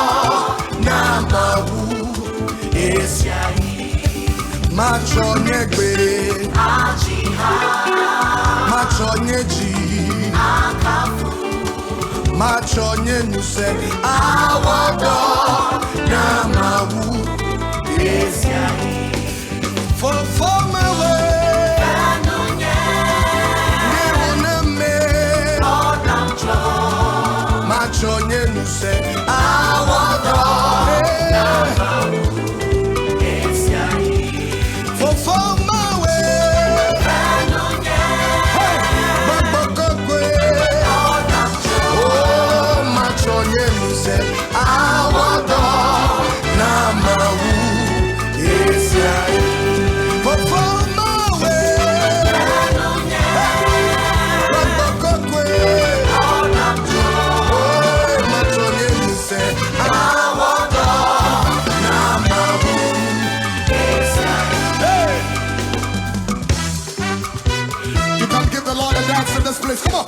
Namawu Esiayi macho nyegbe macho nyeji macho nyenuse awodo na mawu esiahi for my way neuname macho nyenuse awodo na mawu for my way oh macho nyenuse awodo na mawu esiahi for my way oh macho nyenuse awodo na mawu esiahi. You can give the Lord a dance in this place. Come on.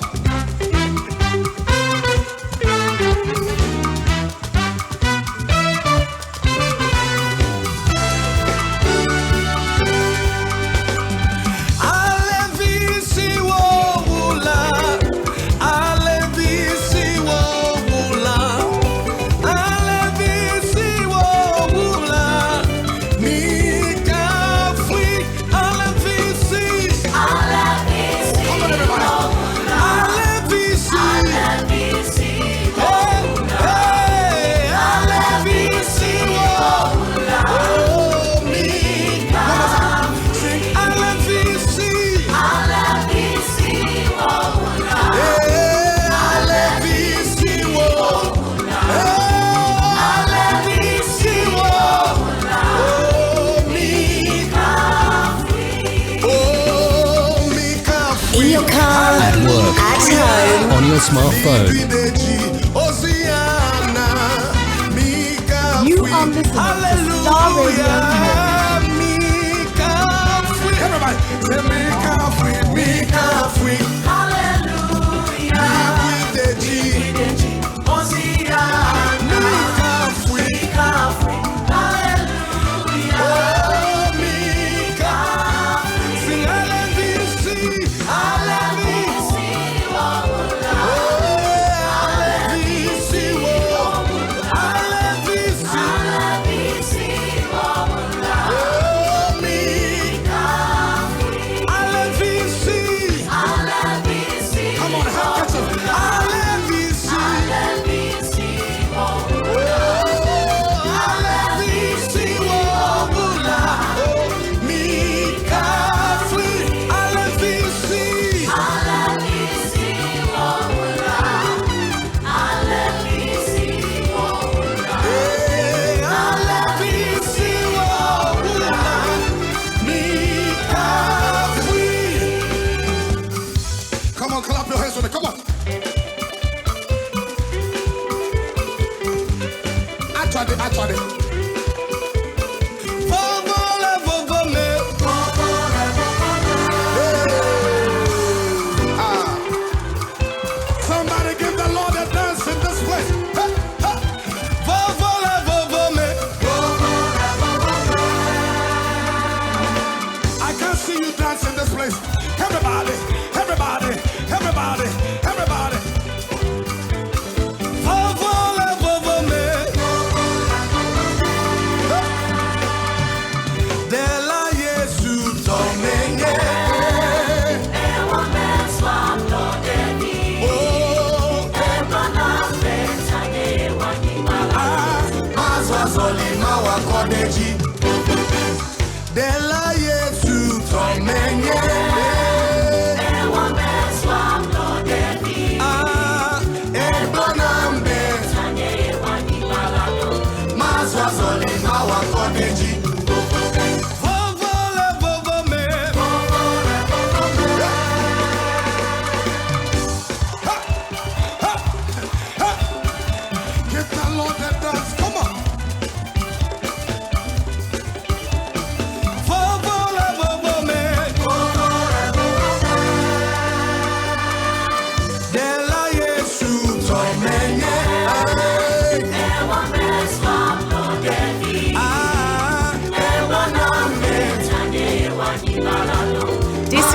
In your car, at work, at home, on your smartphone. You are listening to Starr Radio. Everybody, say make a free. Come on, clap your hands for me. Come on. I tried it. Somebody give the Lord a dance in this place. I can see you dance in this place. Everybody. Dela Yesu tomenye ewa meswa mlodeni ebonambe tanye wani malado maswa zoli mawa kodeji Give the Lord that dance, come on.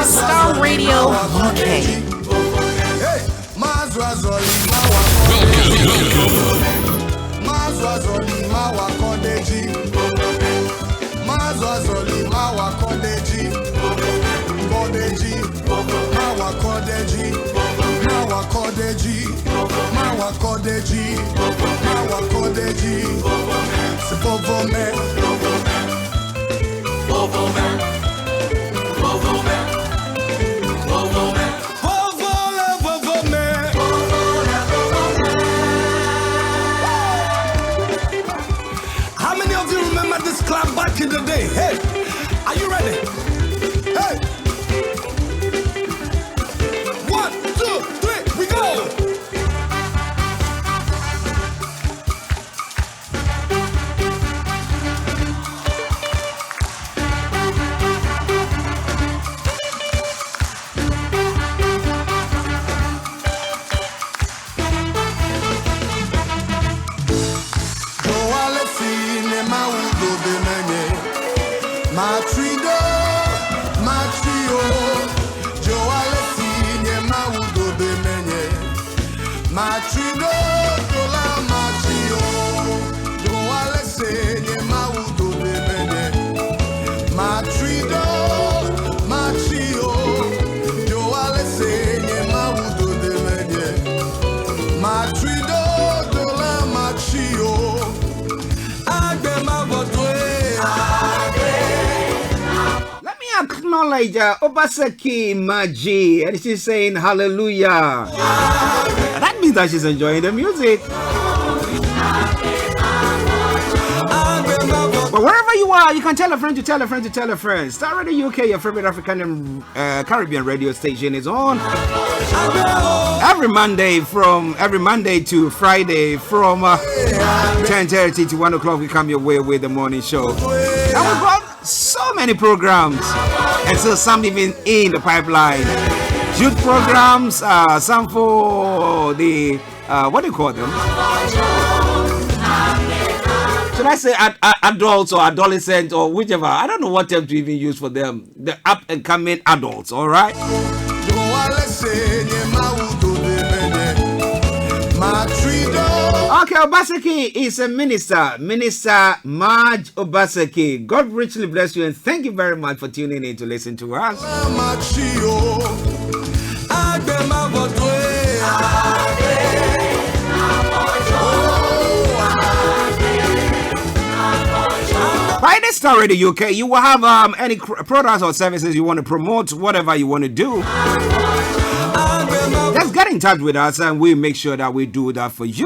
Starr Radio UK. How many of you remember this club back in the day? Hey, are you ready? Hey, 1, 2, 3, we go! Acknowledge Obaseki Maji, and she's saying hallelujah. That means that she's enjoying the music. But wherever you are, you can tell a friend to tell a friend to tell a friend. Starr Radio UK, your favorite African and Caribbean radio station, is on every Monday to Friday from 10:30 to 1 o'clock. We come your way with the morning show. And we've got so many programs, and so some even in the pipeline. Youth programs, some for the what do you call them? Should I say adults or adolescents or whichever? I don't know what term to even use for them. The up and coming adults, all right? Okay, Obaseki is a minister. Minister Marge Obaseki. God richly bless you and thank you very much for tuning in to listen to us. By the Starr Radio UK, you will have any products or services you want to promote, whatever you want to do. Just get in touch with us and we'll make sure that we do that for you.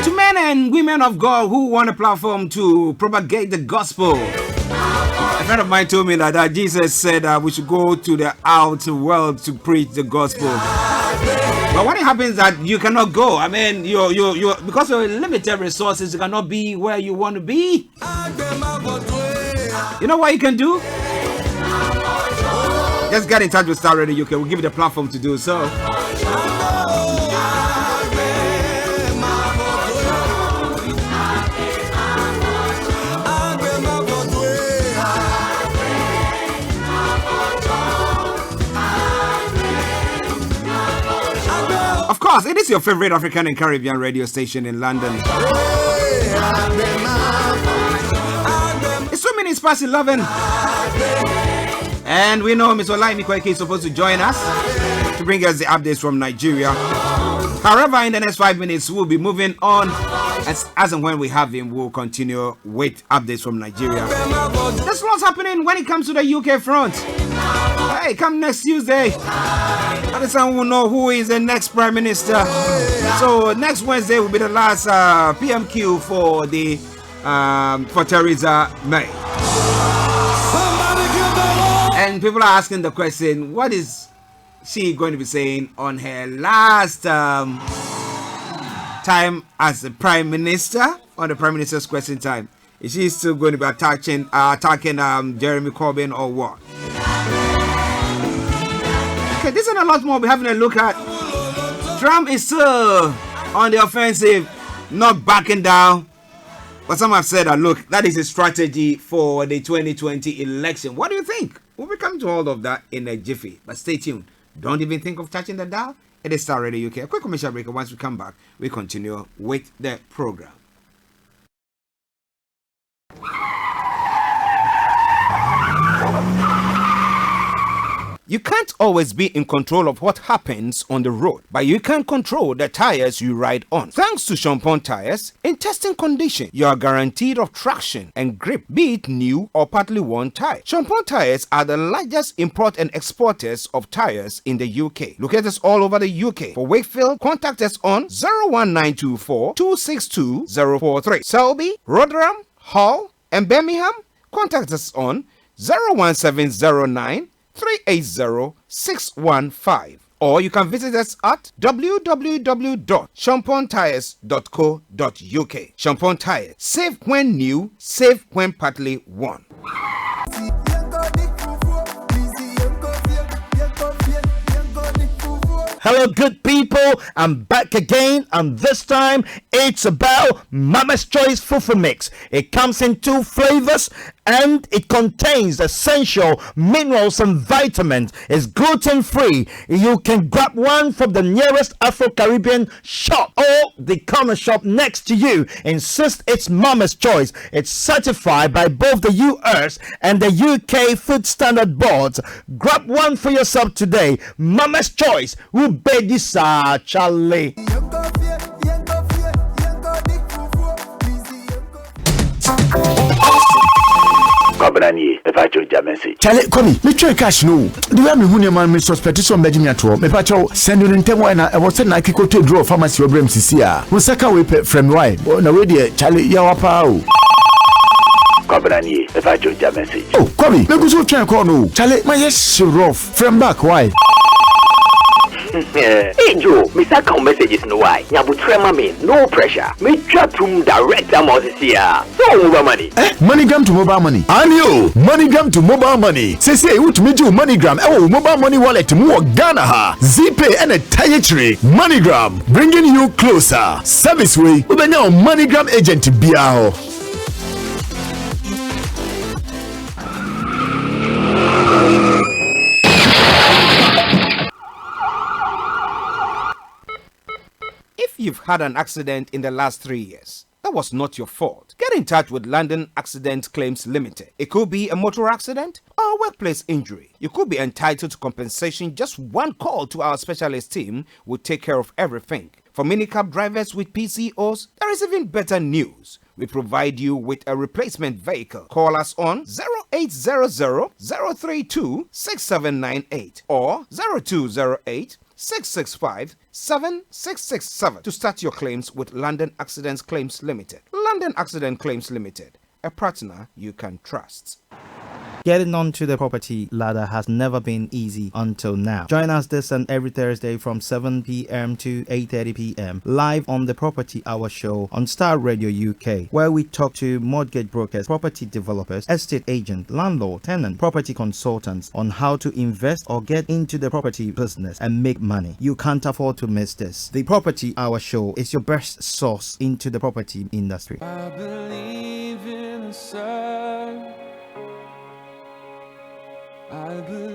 To men and women of God who want a platform to propagate the gospel. A friend of mine told me that Jesus said we should go to the outer world to preach the gospel. But when it happens that you cannot go, I mean, you because of limited resources, you cannot be where you want to be. You know what you can do? Just get in touch with Starr Radio UK. We'll give you the platform to do so. Of course, it is your favorite African and Caribbean radio station in London. It's 2 minutes past 11. And we know Ms. Olai Mikweke is supposed to join us to bring us the updates from Nigeria. However, in the next 5 minutes, we'll be moving on. As and when we have him, we'll continue with updates from Nigeria. There's lots happening when it comes to the UK front. Hey, come next Tuesday. By the time we'll know who is the next Prime Minister. So next Wednesday will be the last PMQ for the for Theresa May. And people are asking the question, what is she going to be saying on her last time as the Prime Minister, on the Prime Minister's question time? Is she still going to be attacking Jeremy Corbyn or what? Okay, this and a lot more we're having a look at. Trump is still on the offensive, not backing down. But some have said that, look, that is a strategy for the 2020 election. What do you think? We'll be coming to all of that in a jiffy. But stay tuned. Don't even think of touching the dial. It is Starr Radio UK. A quick commercial break. Once we come back, we continue with the program. You can't always be in control of what happens on the road, but you can control the tires you ride on. Thanks to Champon Tires, in testing condition, you are guaranteed of traction and grip, be it new or partly worn tire. Champon Tires are the largest import and exporters of tires in the UK. Locate us all over the UK. For Wakefield, contact us on 01924 262 043. Selby, Rotherham, Hull, and Birmingham, contact us on 01709 380-615, or you can visit us at www.champontires.co.uk. Champon Tires, safe when new, safe when partly worn. Hello, good people. I'm back again, and this time it's about Mama's Choice Fufu Mix. It comes in 2 flavors, and it contains essential minerals and vitamins. It's gluten-free. You can grab one from the nearest Afro-Caribbean shop or the corner shop next to you. Insist it's Mama's Choice. It's certified by both the US and the UK Food Standard Boards. Grab one for yourself today. Mama's Choice. Ubedi sa Charlie. Charlie, come me try cash no. The way me hu man me suspect so mbedi me to. Me pa chow send you ntem why na e was na kiko to draw pharmacy obrem sisi a. Wo saka we from why. Na we dey Charlie ya wapa o. Oh, come me go so try call no. Charlie, my yes rough from back why? Hey Joe, me send come messages no why. Nyabu trema me, no pressure. Me chat to direct amount here. So mobile money. MoneyGram to mobile money. Anyo, MoneyGram to mobile money. Say what me do MoneyGram. Mobile money wallet mo Ghana ha. ZPay and a tire MoneyGram, bringing you closer. Service way. We now MoneyGram agent biao. If you've had an accident in the last 3 years, that was not your fault. Get in touch with London Accident Claims Limited. It could be a motor accident or a workplace injury. You could be entitled to compensation. Just one call to our specialist team will take care of everything. For minicab drivers with PCOs, there is even better news. We provide you with a replacement vehicle. Call us on 0800 032 6798 or 0208 665 7667 to start your claims with London Accident Claims Limited. London Accident Claims Limited, a partner you can trust. Getting onto the property ladder has never been easy until now. Join us this and every Thursday from 7 p.m. to 8:30 p.m. live on the Property Hour Show on Starr Radio UK, where we talk to mortgage brokers, property developers, estate agents, landlord, tenant, property consultants on how to invest or get into the property business and make money. You can't afford to miss this. The Property Hour Show is your best source into the property industry. I believe in the sun.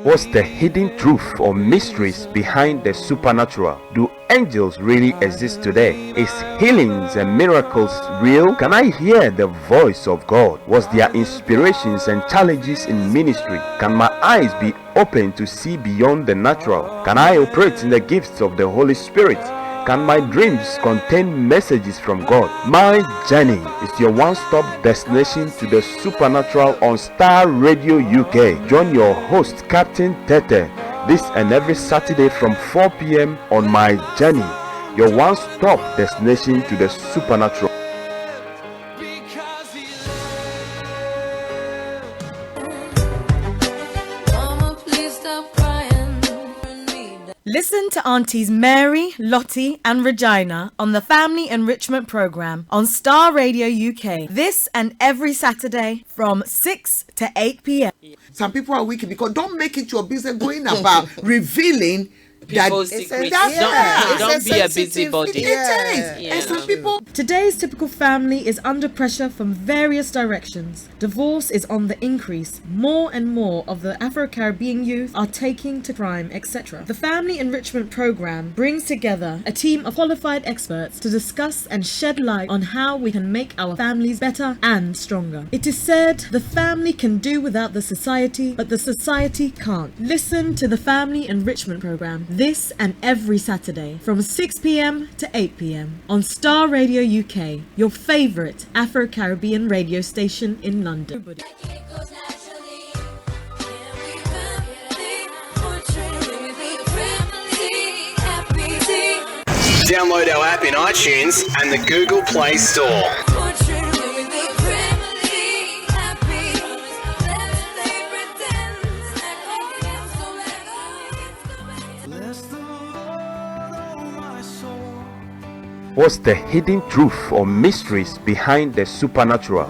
What's the hidden truth or mysteries behind the supernatural? Do angels really exist today? Is healings and miracles real? Can I hear the voice of God? What's their inspirations and challenges in ministry? Can my eyes be open to see beyond the natural? Can I operate in the gifts of the Holy Spirit? Can my dreams contain messages from God? My Journey is your one-stop destination to the supernatural on Starr Radio UK. Join your host, Captain Tete, this and every Saturday from 4 p.m. on My Journey, your one-stop destination to the supernatural. Listen to Aunties Mary, Lottie and Regina on the Family Enrichment Programme on Starr Radio UK. This and every Saturday from 6 to 8 p.m. Some people are wicked because don't make it your business going about revealing people's secrets. Don't be a busybody. And some people. Today's typical family is under pressure from various directions. Divorce is on the increase. More and more of the Afro-Caribbean youth are taking to crime, etc. The Family Enrichment Program brings together a team of qualified experts to discuss and shed light on how we can make our families better and stronger. It is said the family can do without the society, but the society can't. Listen to the Family Enrichment Program this and every Saturday from 6 p.m. to 8 p.m. on Starr Radio UK, your favourite Afro-Caribbean radio station in London. Download our app in iTunes and the Google Play Store. What's the hidden truth or mysteries behind the supernatural?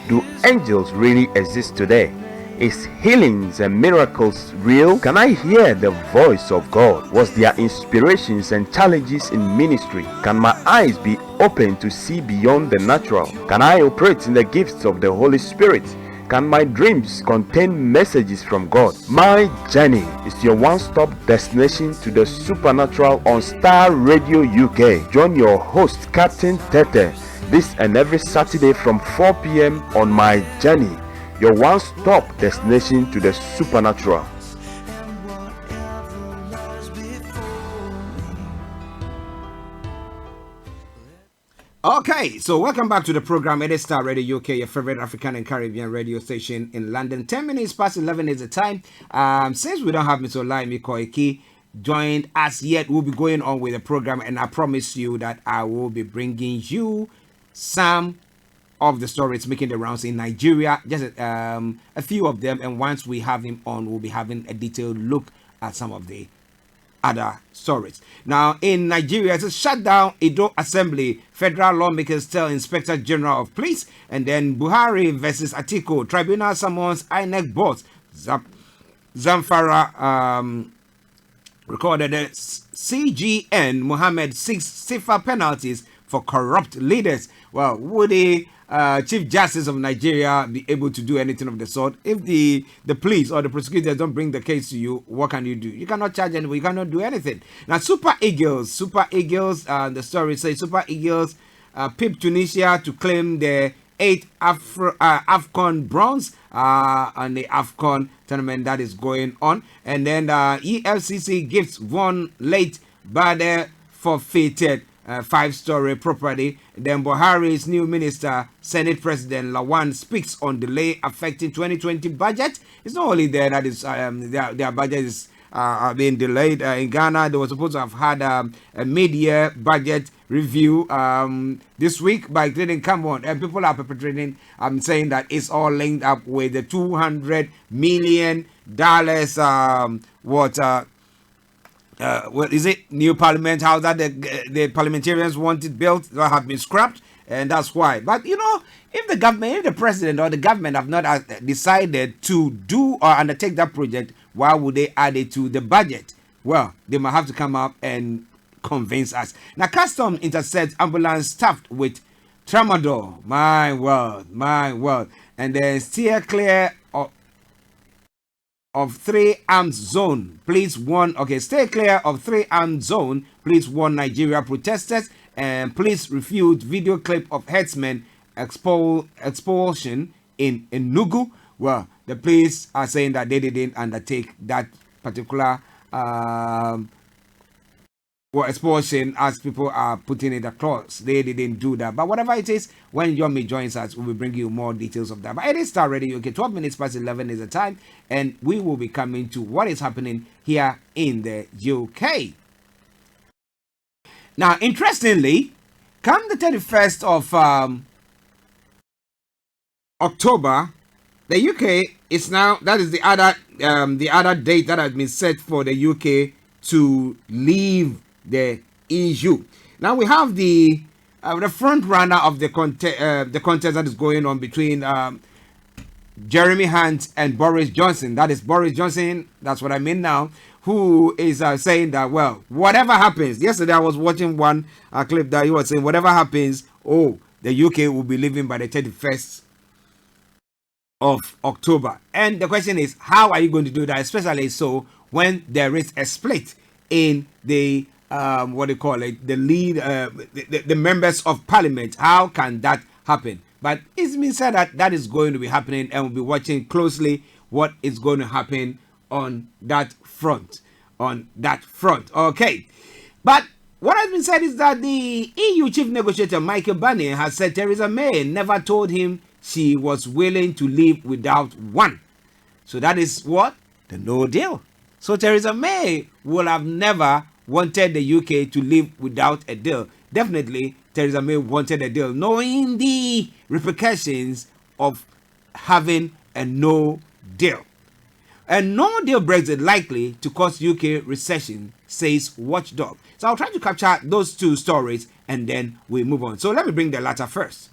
Do angels really exist today? Is healings and miracles real? Can I hear the voice of God? Was there inspirations and challenges in ministry? Can my eyes be open to see beyond the natural? Can I operate in the gifts of the Holy Spirit? Can my dreams contain messages from God? My Journey is your one-stop destination to the supernatural on Starr Radio UK. Join your host, Captain Tete, this and every Saturday from 4 p.m. on My Journey, your one-stop destination to the supernatural. Okay, so welcome back to the program. It is Starr Radio UK, your favorite African and Caribbean radio station in London. 10 minutes past 11 is the time. Since we don't have Mr. Olaimi Koiki joined us yet, we'll be going on with the program, and I promise you that I will be bringing you some of the stories making the rounds in Nigeria, just a few of them, and once we have him on, we'll be having a detailed look at some of the other stories. Now, in Nigeria, it's a shutdown Edo Assembly. Federal lawmakers tell Inspector General of Police. And then Buhari versus Atiku. Tribunal summons INEC boss. Zamfara recorded that CGN Mohammed seeks safer penalties for corrupt leaders. Well, would the Chief Justice of Nigeria be able to do anything of the sort? If the police or the prosecutors don't bring the case to you, what can you do? You cannot charge anyone. You cannot do anything. Now, Super Eagles, the story says Super Eagles pipped Tunisia to claim the 8th AFCON bronze on the AFCON tournament that is going on. And then EFCC gives one late but forfeited 5-story property. Then Buhari's new minister, Senate President Lawan, speaks on delay affecting 2020 budget. It's not only there that is their budget is being delayed. In Ghana, they were supposed to have had a mid-year budget review this week, but it didn't come on. And people are perpetrating, saying that it's all linked up with the $200 million what is it? New Parliament House that the parliamentarians wanted built that have been scrapped, and that's why. But you know, if the government, if the president or the government have not decided to do or undertake that project, why would they add it to the budget? Well, they might have to come up and convince us. Now, Custom intercepts ambulance stuffed with tramadol. My word. And then steer clear of 3-armed zone. Please warn. Okay, stay clear of 3-armed zone. Please warn Nigeria protesters. And please refute video clip of herdsmen expulsion in Nugu. Well, the police are saying that they didn't undertake that particular expulsion, as people are putting it across. They didn't do that. But whatever it is, when Yomi joins us, we will bring you more details of that. But it is Starr Radio UK. 12 minutes past 11 is the time, and we will be coming to what is happening here in the UK. Now, interestingly, come the 31st of October, the UK is now, that is the other date that has been set for the UK to leave the EU. Now we have the front runner of the contest that is going on between Jeremy Hunt and Boris Johnson. That is Boris Johnson. That's what I mean now. who is saying that, well, whatever happens. Yesterday I was watching one clip that he was saying, whatever happens, the UK will be leaving by the 31st of October. And the question is, how are you going to do that? Especially so when there is a split in the what do you call it, the lead, the members of parliament. How can that happen? But it's been said that that is going to be happening, and we'll be watching closely what is going to happen on that front. Okay. But what has been said is that the EU chief negotiator Michael Barnier has said Theresa May never told him she was willing to leave without one. So that is what? The no deal. So Theresa May will have never wanted the UK to leave without a deal. Definitely, Theresa May wanted a deal, knowing the repercussions of having a no deal. A no deal Brexit likely to cause UK recession, says Watchdog. So I'll try to capture those two stories and then we move on. So let me bring the latter first.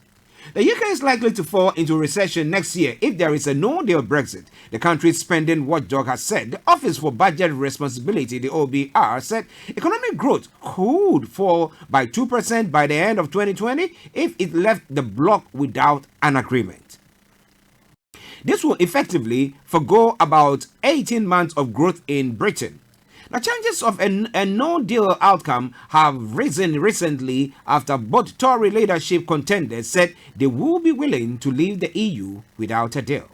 The UK is likely to fall into recession next year if there is a no-deal Brexit. The country's spending watchdog has said. The Office for Budget Responsibility, the OBR, said economic growth could fall by 2% by the end of 2020 if it left the bloc without an agreement. This will effectively forgo about 18 months of growth in Britain. The chances of a no-deal outcome have risen recently after both Tory leadership contenders said they will be willing to leave the EU without a deal.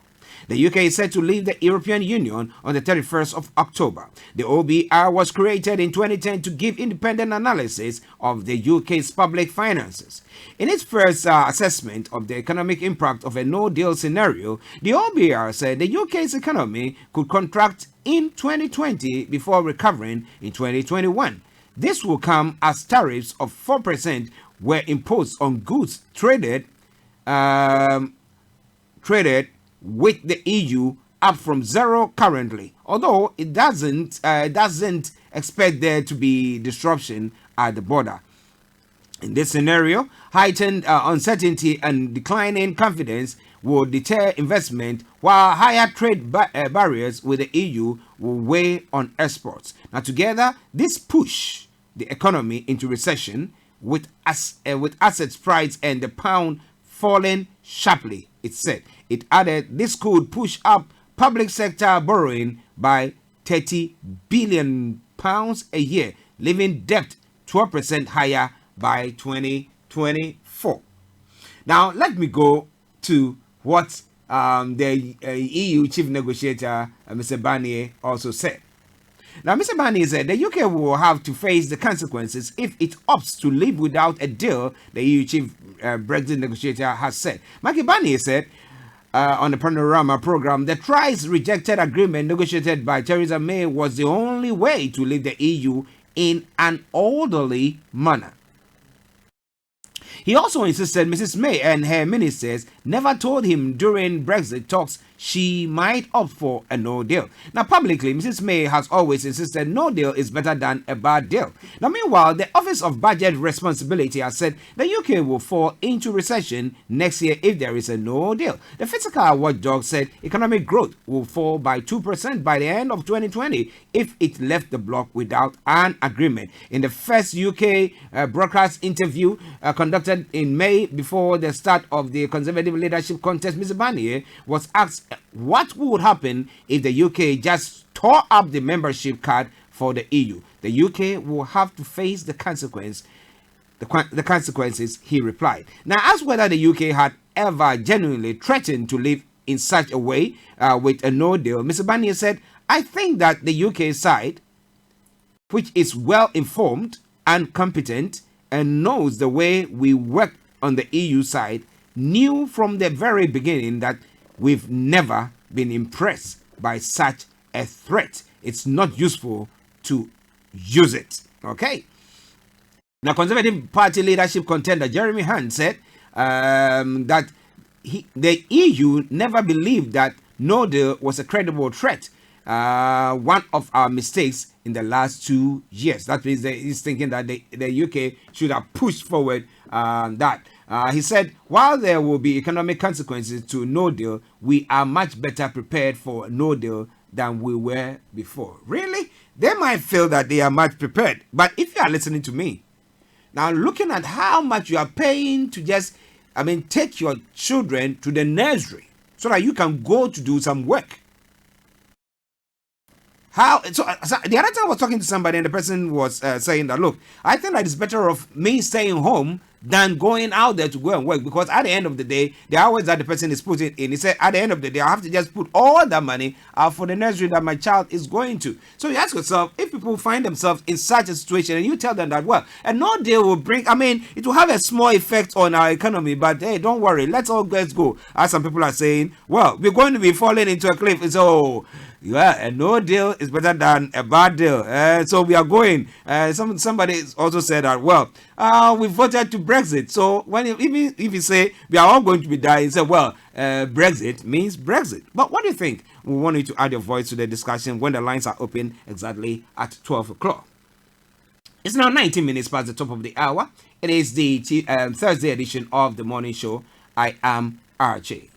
The UK is set to leave the European Union on the 31st of October. The OBR was created in 2010 to give independent analysis of the UK's public finances. In its first assessment of the economic impact of a no-deal scenario, the OBR said the UK's economy could contract in 2020 before recovering in 2021. This will come as tariffs of 4% were imposed on goods traded with the EU, up from zero currently, although it doesn't expect there to be disruption at the border. In this scenario, heightened uncertainty and declining confidence will deter investment, while higher trade barriers with the EU will weigh on exports. Now together, this push the economy into recession with assets price and the pound falling sharply, it said. It added this could push up public sector borrowing by £30 billion a year, leaving debt 12% higher by 2024. Now, let me go to what the EU chief negotiator, Mr. Barnier, also said. Now, Mr. Barnier said the UK will have to face the consequences if it opts to leave without a deal, the EU chief Brexit negotiator has said. Michael Barnier said on the Panorama program, the thrice-rejected agreement negotiated by Theresa May was the only way to leave the EU in an orderly manner. He also insisted Mrs. May and her ministers never told him during Brexit talks she might opt for a no deal. Now, publicly, Mrs. May has always insisted no deal is better than a bad deal. Now, meanwhile, the Office of Budget Responsibility has said the UK will fall into recession next year if there is a no deal. The fiscal watchdog said economic growth will fall by 2% by the end of 2020 if it left the bloc without an agreement. In the first UK broadcast interview conducted in May before the start of the Conservative leadership contest, Mr. Barnier was asked what would happen if the UK just tore up the membership card for the EU. The UK will have to face the consequences, he replied. Now, asked whether the UK had ever genuinely threatened to leave in such a way with a no deal, Mr. Barnier said, I think that the UK side, which is well informed and competent and knows the way we work on the EU side, knew from the very beginning that we've never been impressed by such a threat. It's not useful to use it. Okay. Now, Conservative Party leadership contender Jeremy Hunt said that the EU never believed that no deal was a credible threat. One of our mistakes in the last 2 years. That means he's thinking that the UK should have pushed forward that. He said, while there will be economic consequences to no deal, we are much better prepared for no deal than we were before. Really? they might feel that they are much prepared. But if you are listening to me, now looking at how much you are paying to just, take your children to the nursery so that you can go to do some work. So the other time I was talking to somebody and the person was saying that, look, I think that it's better of me staying home than going out there to go and work, because at the end of the day, the hours that the person is putting in, he said, at the end of the day, I have to just put all that money out for the nursery that my child is going to. So you ask yourself, if people find themselves in such a situation and you tell them that, well, and no deal will bring, it will have a small effect on our economy, but hey, don't worry, let's go. As some people are saying, well, we're going to be falling into a cliff. So yeah, a no deal is better than a bad deal. So we are going. Somebody also said that, well, we voted to Brexit. So even if you say we are all going to be dying, say, well, Brexit means Brexit. But what do you think? We want you to add your voice to the discussion when the lines are open exactly at 12 o'clock. It's now 19 minutes past the top of the hour. It is the Thursday edition of the morning show. I am Archie.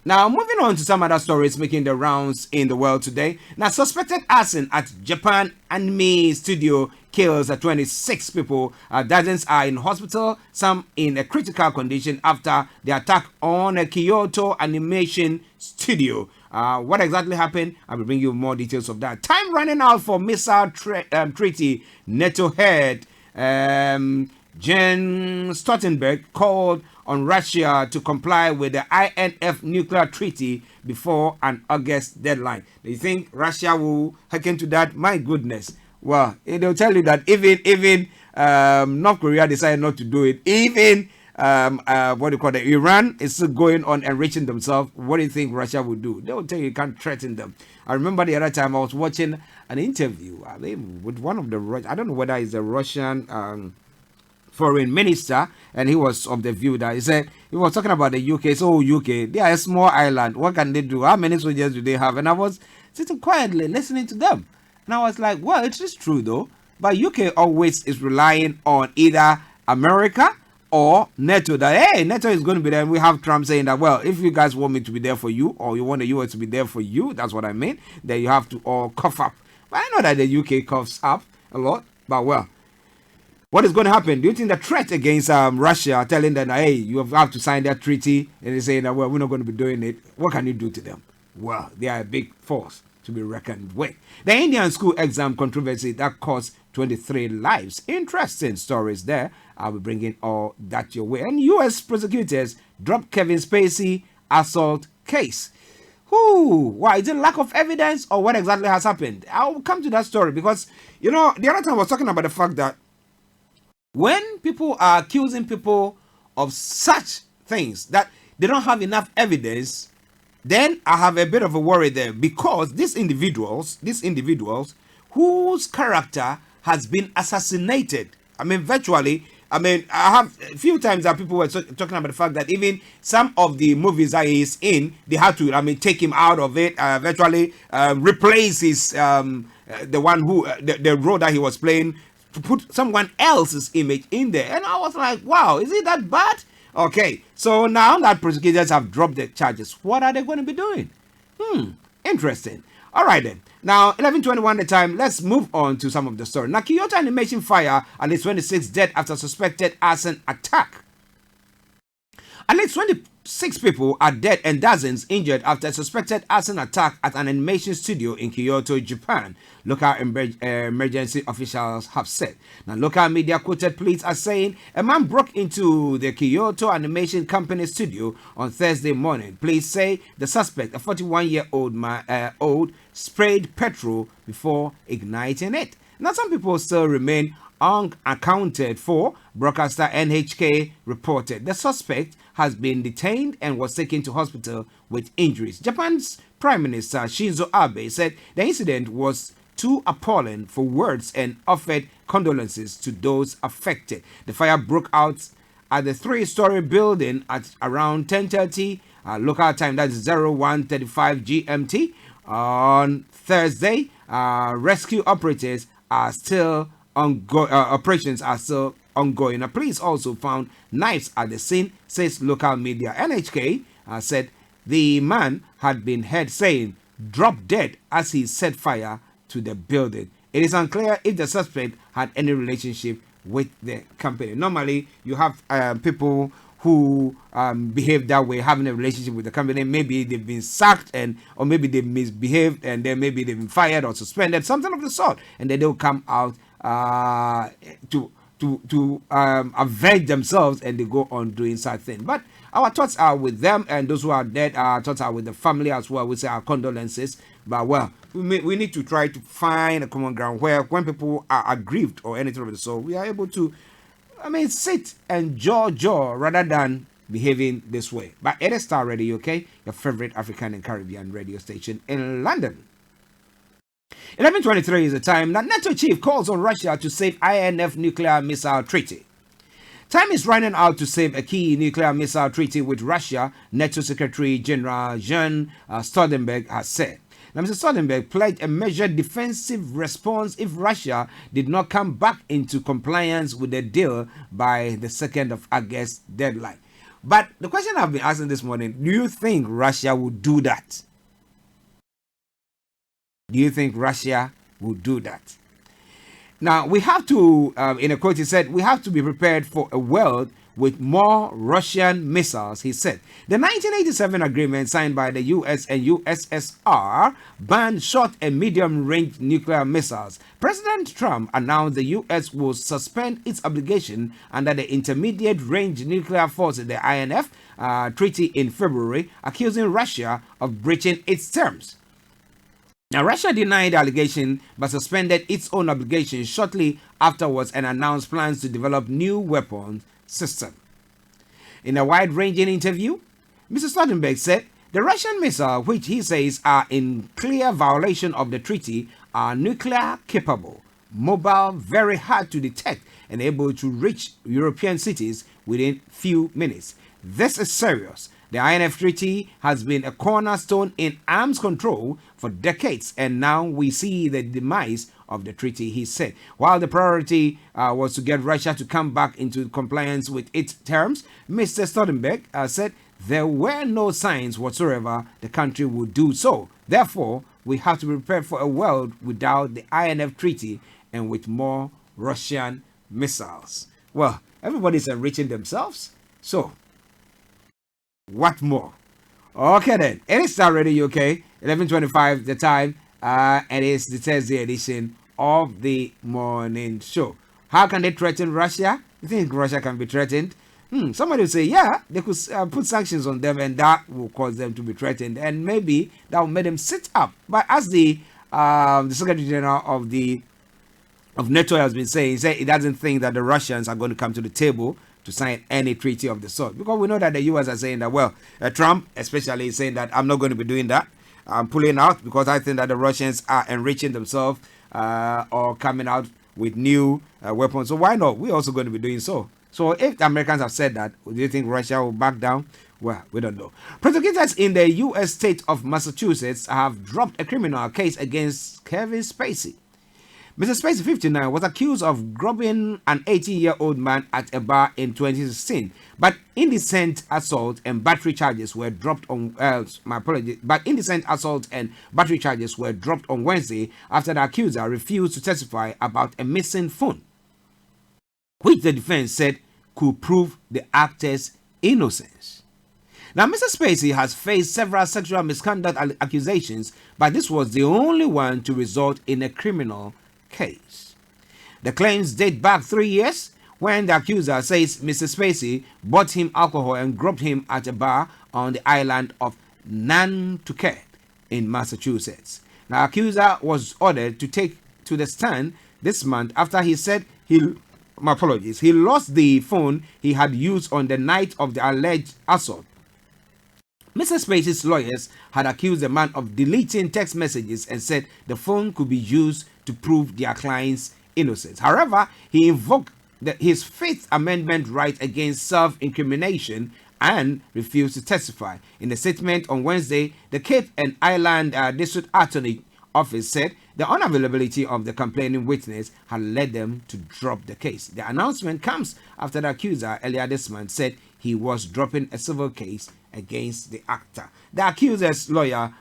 Now, moving on to some other stories making the rounds in the world today. Now, suspected arson at Japan anime studio kills 26 people. Dozens are in hospital, some in a critical condition after the attack on a Kyoto animation studio. What exactly happened? I will bring you more details of that. Time running out for missile treaty. NATO head Jens Stoltenberg called on Russia to comply with the INF nuclear treaty before an August deadline. Do you think Russia will hearken to that? My goodness. Well, they'll tell you that even North Korea decided not to do it. Even Iran is still going on enriching themselves. What do you think Russia will do? They will tell you you can't threaten them. I remember the other time I was watching an interview with one of the I don't know whether it's a Russian foreign minister, and he was of the view that he was talking about the UK. So UK, they are a small island. What can they do? How many soldiers do they have? And I was sitting quietly listening to them, and I was like, well, it is true though, but UK always is relying on either America or NATO, that hey, NATO is going to be there. And we have Trump saying that, well, if you guys want me to be there for you, or you want the US to be there for you, that's what I mean, then you have to all cough up. But I know that the UK coughs up a lot, but well, what is going to happen? Do you think the threat against Russia, telling them, hey, you have to sign that treaty, and they say that, well, we're not going to be doing it, what can you do to them? Well, they are a big force to be reckoned with. The Indian school exam controversy that cost 23 lives. Interesting stories there. I'll be bringing all that your way. And U.S. prosecutors dropped Kevin Spacey assault case. Why? Is it lack of evidence, or what exactly has happened? I'll come to that story because, the other time I was talking about the fact that when people are accusing people of such things that they don't have enough evidence, then I have a bit of a worry there, because these individuals whose character has been assassinated. Virtually. I have a few times that people were talking about the fact that even some of the movies that he's in, they had to, take him out of it, virtually replace his, the one who, the role that he was playing, to put someone else's image in there. And I was like, wow, is it that bad? Okay, so now that prosecutors have dropped the charges, what are they going to be doing? Interesting. All right then. Now, 11:21 the time. Let's move on to some of the story. Now, Kyoto animation fire, at least 26 dead after suspected arson attack. At least 26 people are dead and dozens injured after a suspected arson attack at an animation studio in Kyoto, Japan, local emergency officials have said. Now, local media quoted police as saying a man broke into the Kyoto Animation Company studio on Thursday morning. Police say the suspect, a 41-year-old sprayed petrol before igniting it. Now, some people still remain unaccounted for, broadcaster NHK reported. The suspect has been detained and was taken to hospital with injuries. Japan's Prime Minister Shinzo Abe said the incident was too appalling for words and offered condolences to those affected. The fire broke out at the 3-story building at around 10:30 local time, that is 01:35 GMT on Thursday. Rescue operators are still operations are still ongoing. The police also found knives at the scene, says local media. NHK said the man had been heard saying, dropped dead as he set fire to the building. It is unclear if the suspect had any relationship with the company. Normally, you have people who behave that way, having a relationship with the company. Maybe they've been sacked, or maybe they misbehaved, and then maybe they've been fired or suspended, something of the sort, and then they'll come out to avenge themselves, and they go on doing such things. But our thoughts are with them, and those who are dead, our thoughts are with the family as well. We say our condolences. But well, we need to try to find a common ground where when people are aggrieved or anything of the sort, we are able to, sit and jaw rather than behaving this way. But it is Starr Radio UK, your favorite African and Caribbean radio station in London. 11:23 is the time that NATO chief calls on Russia to save INF nuclear missile treaty. Time is running out to save a key nuclear missile treaty with Russia, NATO Secretary General Jens Stoltenberg has said. Now, Mr. Stoltenberg pledged a measured defensive response if Russia did not come back into compliance with the deal by the 2nd of August deadline. But the question I've been asking this morning, do you think Russia would do that? Do you think Russia would do that? Now, we have to, in a quote he said, we have to be prepared for a world with more Russian missiles, he said. The 1987 agreement signed by the US and USSR banned short and medium-range nuclear missiles. President Trump announced the US will suspend its obligation under the Intermediate-Range Nuclear Force, the INF, treaty in February, accusing Russia of breaching its terms. Now, Russia denied the allegation but suspended its own obligation shortly afterwards and announced plans to develop new weapons system. In a wide-ranging interview, Mr. Stoltenberg said the Russian missiles, which he says are in clear violation of the treaty, are nuclear capable, mobile, very hard to detect, and able to reach European cities within few minutes. This is serious. The INF Treaty has been a cornerstone in arms control for decades, and now we see the demise of the treaty, he said. While the priority was to get Russia to come back into compliance with its terms, Mr. Stoltenberg said there were no signs whatsoever the country would do so. Therefore, we have to prepare for a world without the INF Treaty and with more Russian missiles. Well, everybody's enriching themselves, so what more? Okay then, it is Starr Radio UK, 11:25 the time, and it's the Thursday edition of the morning show. How can they threaten Russia? You think Russia can be threatened? Somebody will say, yeah, they could put sanctions on them and that will cause them to be threatened, and maybe that will make them sit up. But as the Secretary General of NATO has been saying, he said he doesn't think that the Russians are going to come to the table to sign any treaty of the sort, because we know that the US are saying that, well, Trump especially is saying that I'm not going to be doing that. I'm pulling out because I think that the Russians are enriching themselves or coming out with new weapons. So why not? We're also going to be doing so. So if the Americans have said that, do you think Russia will back down? Well, we don't know. Prosecutors in the U.S. state of Massachusetts have dropped a criminal case against Kevin Spacey. Mr. Spacey, 59, was accused of grabbing an 18-year-old man at a bar in 2016, but indecent assault and battery charges were dropped on. Indecent assault and battery charges were dropped on Wednesday after the accuser refused to testify about a missing phone, which the defense said could prove the actor's innocence. Now, Mr. Spacey has faced several sexual misconduct accusations, but this was the only one to result in a criminal case. The claims date back 3 years when the accuser says Mr. Spacey bought him alcohol and grabbed him at a bar on the island of Nantucket in Massachusetts. The accuser was ordered to take to the stand this month after he said he lost the phone he had used on the night of the alleged assault. Mr. Spacey's lawyers had accused the man of deleting text messages and said the phone could be used to prove their client's innocence. However, he invoked his Fifth Amendment right against self-incrimination and refused to testify. In a statement on Wednesday, the Cape and Island District Attorney Office said the unavailability of the complaining witness had led them to drop the case. The announcement comes after the accuser earlier this month said he was dropping a civil case against the actor. The accuser's lawyer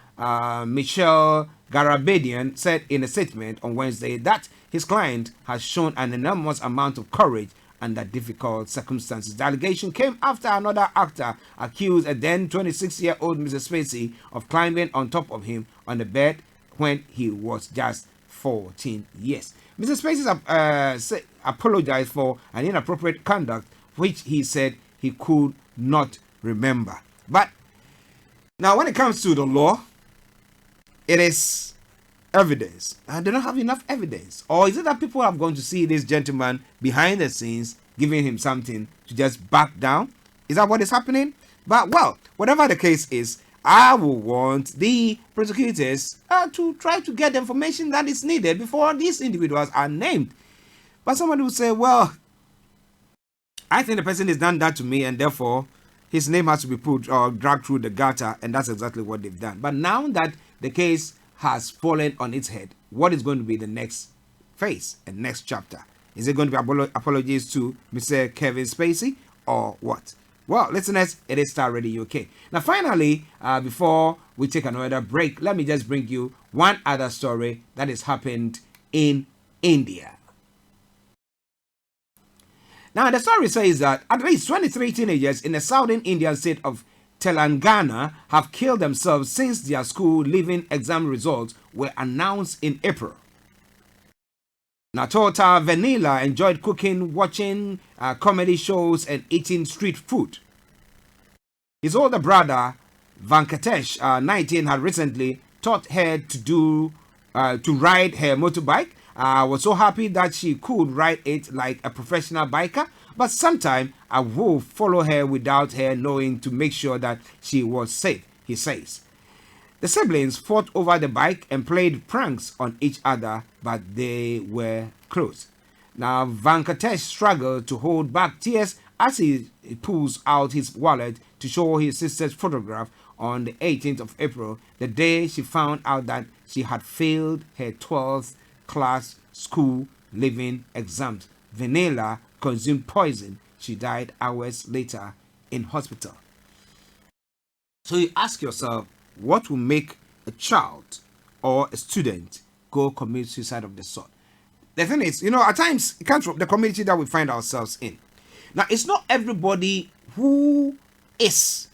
Michel Garabedian, said in a statement on Wednesday that his client has shown an enormous amount of courage under difficult circumstances. The allegation came after another actor accused a then 26-year-old Mr. Spacey of climbing on top of him on the bed when he was just 14 years. Mr. Spacey apologized for an inappropriate conduct which he said he could not remember. But now when it comes to the law, it is evidence. And they don't have enough evidence. Or is it that people have gone to see this gentleman behind the scenes giving him something to just back down? Is that what is happening? But well, whatever the case is, I will want the prosecutors to try to get the information that is needed before these individuals are named. But somebody will say, well, I think the person has done that to me and therefore his name has to be put or dragged through the gutter, and that's exactly what they've done. But now that the case has fallen on its head, what is going to be the next phase and next chapter? Is it going to be apologies to Mr. Kevin Spacey or what? Well, listeners, it is Starr Radio UK. Now, finally, before we take another break, let me just bring you one other story that has happened in India. Now, the story says that at least 23 teenagers in the southern Indian state of Telangana have killed themselves since their school leaving exam results were announced in April. Now, Tota Vanilla enjoyed cooking, watching comedy shows, and eating street food. His older brother, Vankatesh, 19, had recently taught her to ride her motorbike. Was so happy that she could ride it like a professional biker, but sometimes I will follow her without her knowing to make sure that she was safe, he says. The siblings fought over the bike and played pranks on each other, but they were close. Now, Vankatesh struggled to hold back tears as he pulls out his wallet to show his sister's photograph on the 18th of April, the day she found out that she had failed her 12th class school leaving exams. Vanilla consumed poison. She died hours later in hospital. So you ask yourself, what will make a child or a student go commit suicide of the sort? The thing is, at times it comes from the community that we find ourselves in. Now, it's not everybody who is,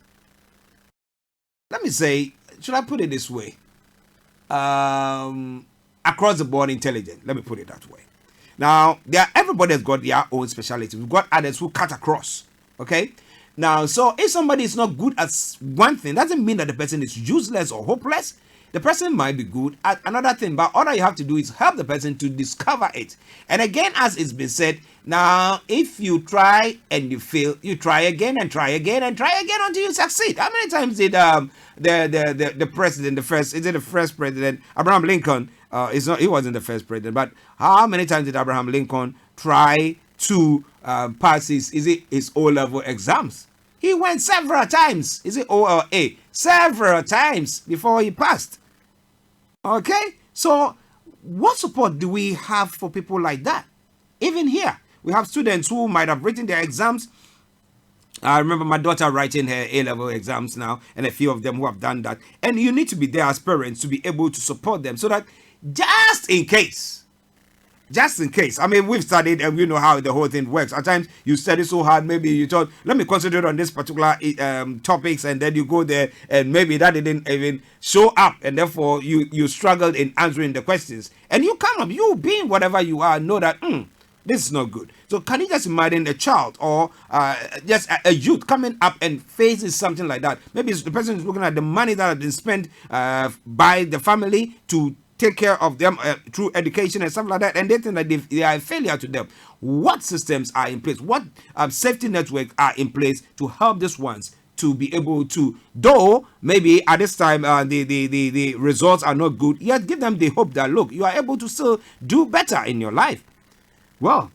let me say, should I put it this way? Across the board intelligent. Let me put it that way. Now, everybody has got their own specialty. We've got others who cut across. Okay? Now, so if somebody is not good at one thing, doesn't mean that the person is useless or hopeless. The person might be good at another thing, but all that you have to do is help the person to discover it. And again, as it's been said, now, if you try and you fail, you try again and try again and try again until you succeed. How many times did the president, the first president, Abraham Lincoln, he wasn't the first president, but how many times did Abraham Lincoln try to pass his O-level exams? He went several times. Is it O or A? Several times before he passed. Okay? So, what support do we have for people like that? Even here, we have students who might have written their exams. I remember my daughter writing her A-level exams now, and a few of them who have done that. And you need to be there as parents to be able to support them so that just in case, I mean, we've studied and we know how the whole thing works. At times, you study so hard, maybe you thought, let me concentrate on this particular topics, and then you go there, and maybe that didn't even show up, and therefore you struggled in answering the questions. And you come up, you being whatever you are, know that, this is not good. So can you just imagine a child or just a youth coming up and facing something like that? Maybe the person is looking at the money that has been spent by the family to take care of them through education and stuff like that, and they think that they are a failure to them. What systems are in place? What safety networks are in place to help these ones to be able to, though maybe at this time the results are not good, yet give them the hope that, look, you are able to still do better in your life. Well,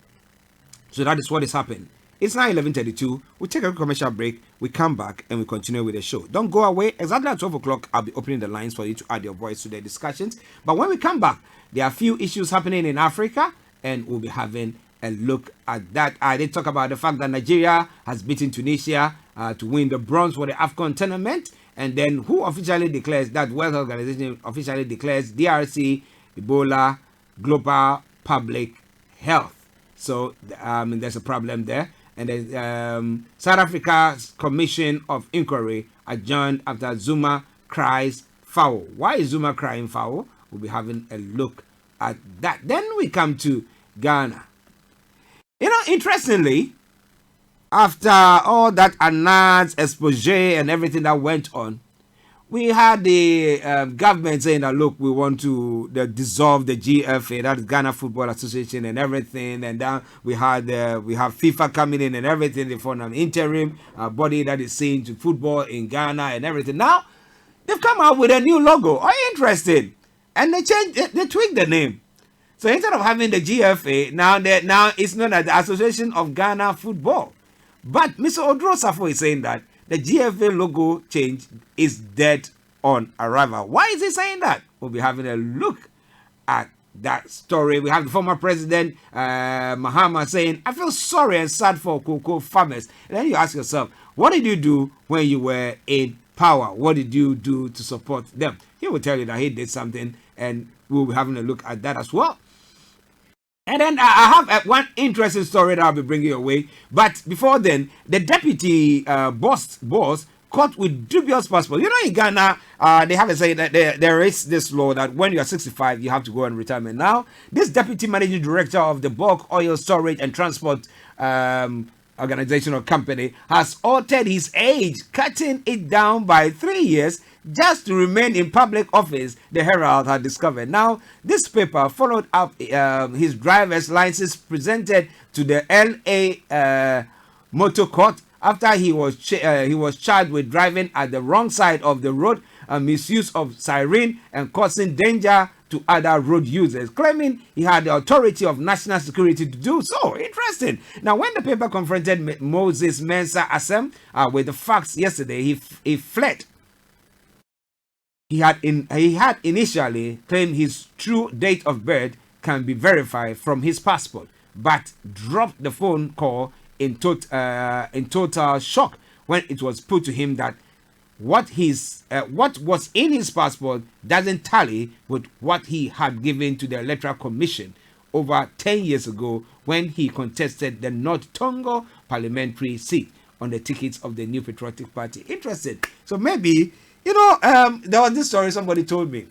so that is what is happening. It's now 11:32. We take a commercial break. We come back and we continue with the show. Don't go away. Exactly at 12 o'clock, I'll be opening the lines for you to add your voice to the discussions. But when we come back, there are a few issues happening in Africa, and we'll be having a look at that. I did talk about the fact that Nigeria has beaten Tunisia to win the bronze for the AFCON tournament. And then who officially declares that World Health Organization officially declares DRC, Ebola, global public health. So there's a problem there. And then South Africa's Commission of Inquiry adjourned after Zuma cries foul. Why is Zuma crying foul? We'll be having a look at that. Then we come to Ghana. Interestingly, after all that announced expose and everything that went on, we had the government saying that, look, we want to dissolve the GFA, that is Ghana Football Association, and everything. And then we have FIFA coming in and everything. They formed an interim body that is seeing to football in Ghana and everything. Now they've come out with a new logo. Are you interested? And they tweaked the name. So instead of having the GFA, now it's known as the Association of Ghana Football. But Mr. Odro Safo is saying that the GFA logo change is dead on arrival. Why is he saying that? We'll be having a look at that story. We have the former president, Mahama, saying, I feel sorry and sad for cocoa farmers. And then you ask yourself, what did you do when you were in power? What did you do to support them? He will tell you that he did something, and we'll be having a look at that as well. And then I have one interesting story that I'll be bringing your way. But before then, the deputy boss caught with dubious passport. In Ghana, they have a say that there is this law that when you are 65, you have to go on retirement. Now, this deputy managing director of the bulk oil storage and transport organization or company has altered his age, cutting it down by 3 years just to remain in public office, the Herald had discovered. Now, this paper followed up his driver's license presented to the LA Motor Court after he was charged with driving at the wrong side of the road, misuse of siren, and causing danger to other road users, claiming he had the authority of national security to do so. Interesting. Now, when the paper confronted Moses Mensah Assem with the facts yesterday, he fled. He had initially claimed his true date of birth can be verified from his passport, but dropped the phone call in total shock when it was put to him that what was in his passport doesn't tally with what he had given to the Electoral Commission over 10 years ago when he contested the North Tongo parliamentary seat on the tickets of the New Patriotic Party. Interesting. So maybe, there was this story somebody told me.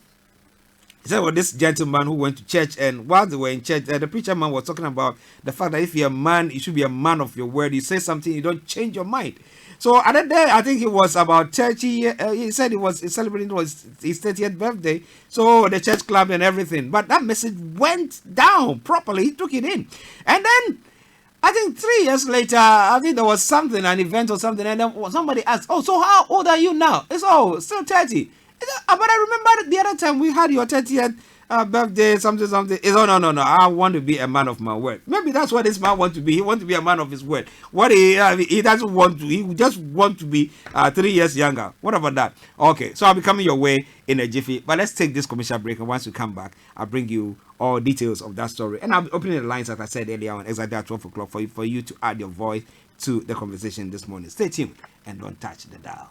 He said, well, this gentleman who went to church, and while they were in church, the preacher man was talking about the fact that if you're a man, you should be a man of your word. You say something, you don't change your mind. So at that day, I think he was about 30. He said he was celebrating his 30th birthday. So the church club and everything. But that message went down properly. He took it in. And then I think 3 years later, I think there was something, an event or something. And then somebody asked, oh, so how old are you now? It's still 30. But I remember the other time we had your 30th birthday, something. No. I want to be a man of my word. Maybe that's what this man wants to be. He wants to be a man of his word. What he doesn't want to. He just wants to be 3 years younger. What about that? Okay, so I'll be coming your way in a jiffy. But let's take this commercial break, and once we come back, I'll bring you all details of that story. And I'll be opening the lines, as I said earlier on, exactly at 12 o'clock for you to add your voice to the conversation this morning. Stay tuned and don't touch the dial.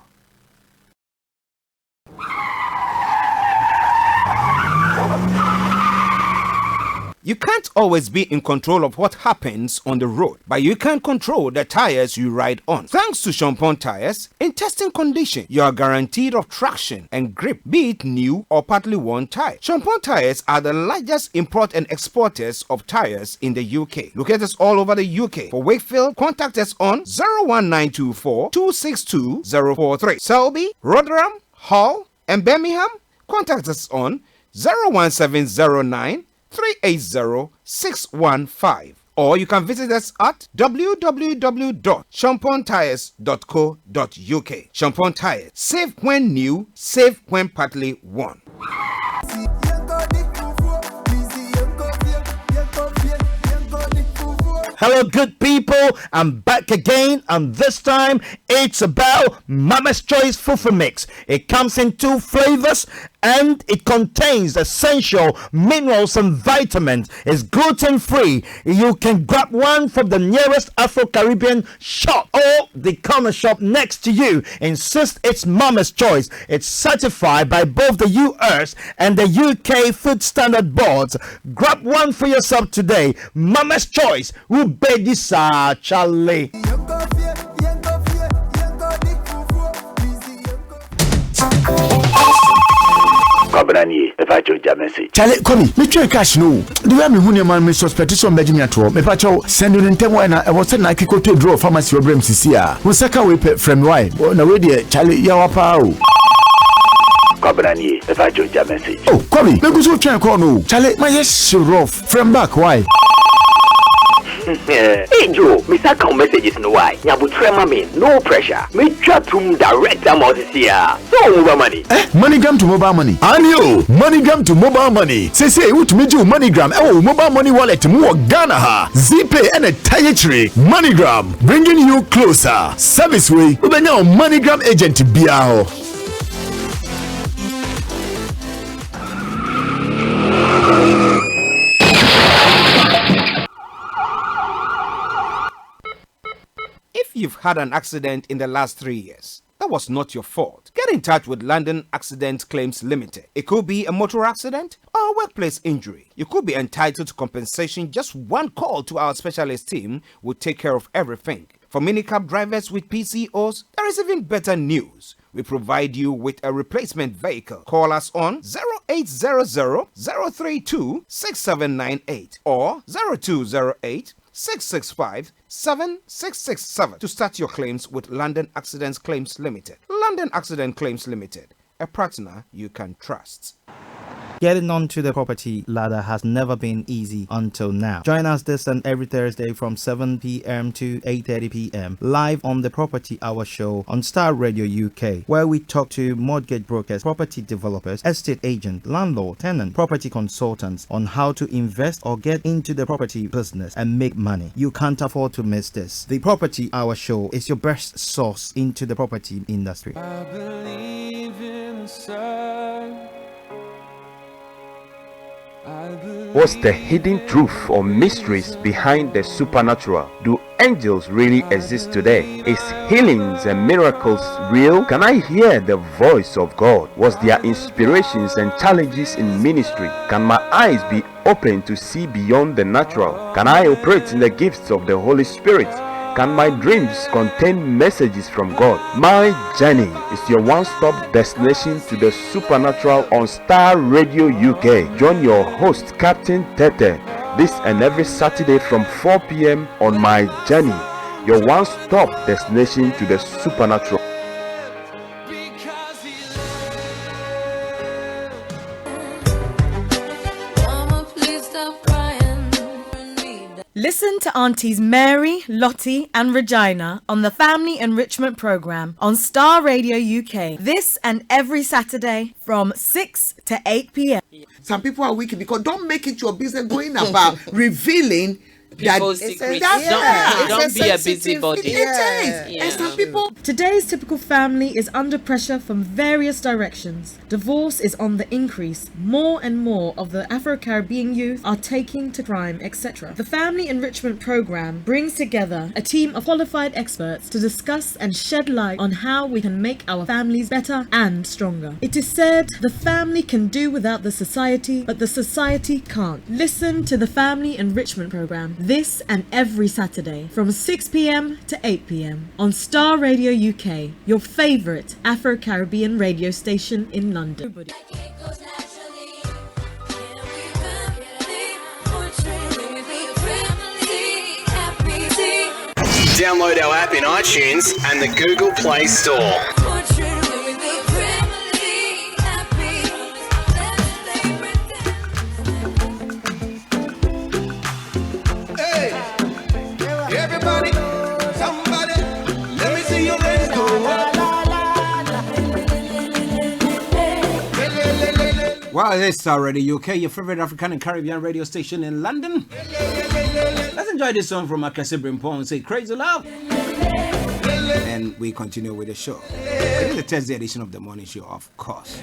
You can't always be in control of what happens on the road, but you can control the tires you ride on. Thanks to Champon Tires, in testing condition, you are guaranteed of traction and grip, be it new or partly worn tire. Champon Tires are the largest import and exporters of tires in the UK. Locate us all over the UK. For Wakefield, contact us on 01924 262 043. Selby, Rotherham, Hull, and Birmingham, contact us on 01709 380-615, or you can visit us at www.champontires.co.uk. Champon Tires, safe when new, safe when partly worn. Hello, good people. I'm back again, and this time it's about Mama's Choice Fufu Mix. It comes in 2 flavors, and it contains essential minerals and vitamins. It's gluten-free. You can grab one from the nearest Afro-Caribbean shop or the corner shop next to you. Insist it's Mama's Choice. It's certified by both the US and the UK Food Standard Boards. Grab one for yourself today. Mama's Choice. Ubedisa Charlie. Charlie, come me try cash no. The way me hunia man me suspect some Benjamin to me pacho send you ntem na e was na kiko to draw pharmacy obrem sisi a. Wo saka we from why? Na we dey Charlie ya wapa o. Kwabrani, if I join your message. Oh, come me go so try call no. Charlie, my yes rough from back why? Hey Joe, Mr. Come messages no why. Nyabu trema me, no pressure. Me chat to direct amount this year. So mobile money. MoneyGram to mobile money. Anio, MoneyGram to mobile money. Say what me do MoneyGram. Oh, mobile money wallet mo Ghana ha. Zipe and a tire MoneyGram bringing you closer. Service way. We be now MoneyGram agent biao. If you've had an accident in the last 3 years, that was not your fault. Get in touch with London Accident Claims Limited. It could be a motor accident or a workplace injury. You could be entitled to compensation. Just one call to our specialist team will take care of everything. For minicab drivers with PCOs, there is even better news. We provide you with a replacement vehicle. Call us on 0800-032-6798 or 0208-665-7667 to start your claims with London Accident Claims Limited. London Accident Claims Limited, a partner you can trust. Getting onto the property ladder has never been easy until now. Join us this and every Thursday from 7 p.m. to 8:30 p.m. live on the Property Hour Show on Starr Radio UK, where we talk to mortgage brokers, property developers, estate agents, landlord, tenant, property consultants on how to invest or get into the property business and make money. You can't afford to miss this. The Property Hour Show is your best source into the property industry. I believe in the sun. What's the hidden truth or mysteries behind the supernatural? Do angels really exist today? Is healings and miracles real? Can I hear the voice of God? Was there inspirations and challenges in ministry? Can my eyes be open to see beyond the natural? Can I operate in the gifts of the Holy Spirit? Can my dreams contain messages from God? My Journey is your one-stop destination to the supernatural on Starr Radio UK. Join your host, Captain Tete, this and every Saturday from 4 p.m. on My Journey, your one-stop destination to the supernatural. Listen to Aunties Mary, Lottie and Regina on the Family Enrichment Programme on Starr Radio UK. This and every Saturday from 6 to 8 p.m. Some people are wicked because don't make it your business going about revealing people's secrets. Don't be a busybody. And some people. Today's typical family is under pressure from various directions. Divorce is on the increase. More and more of the Afro-Caribbean youth are taking to crime, etc. The Family Enrichment Programme brings together a team of qualified experts to discuss and shed light on how we can make our families better and stronger. It is said the family can do without the society, but the society can't. Listen to the Family Enrichment Programme this and every Saturday from 6 p.m. to 8 p.m. on Starr Radio UK, your favourite Afro-Caribbean radio station in London. Download our app in iTunes and the Google Play Store. Wow, it's already UK, your favorite African and Caribbean radio station in London. Let's enjoy this song from Akase Brimpong, say Crazy Love. and we continue with the show. It is the Thursday edition of the morning show, of course.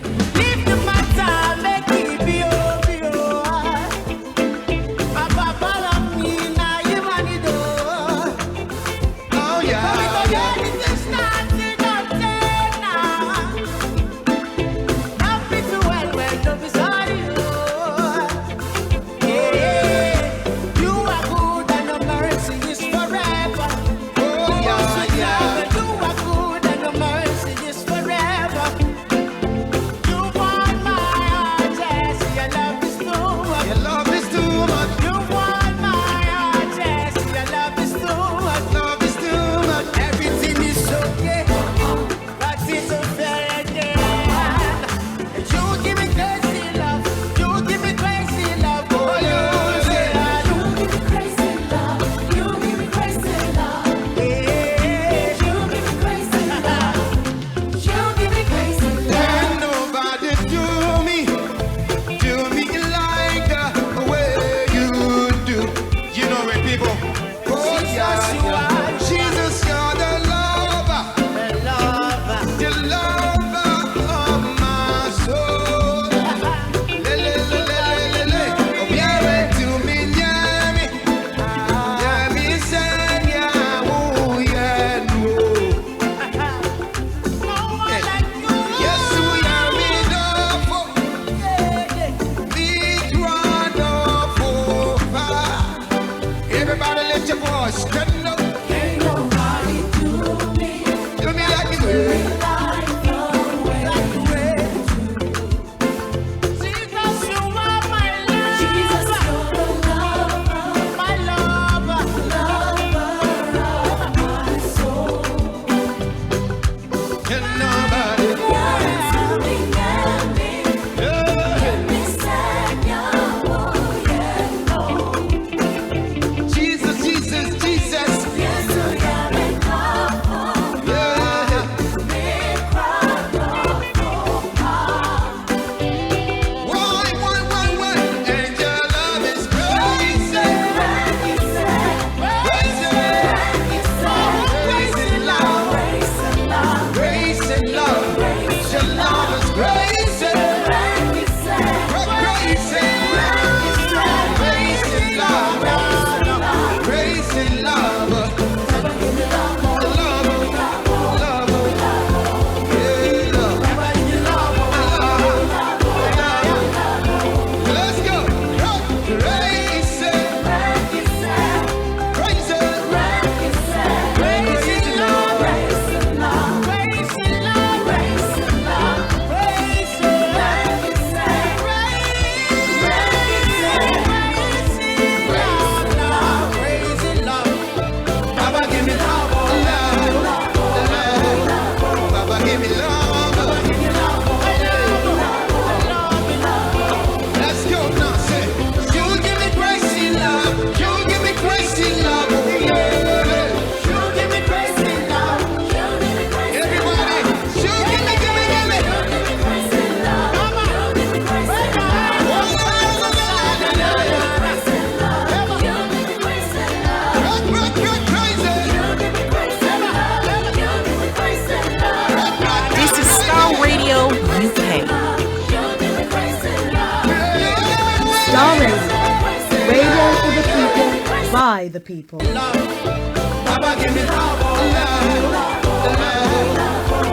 Radio for the people, by the people. Baba, give me love,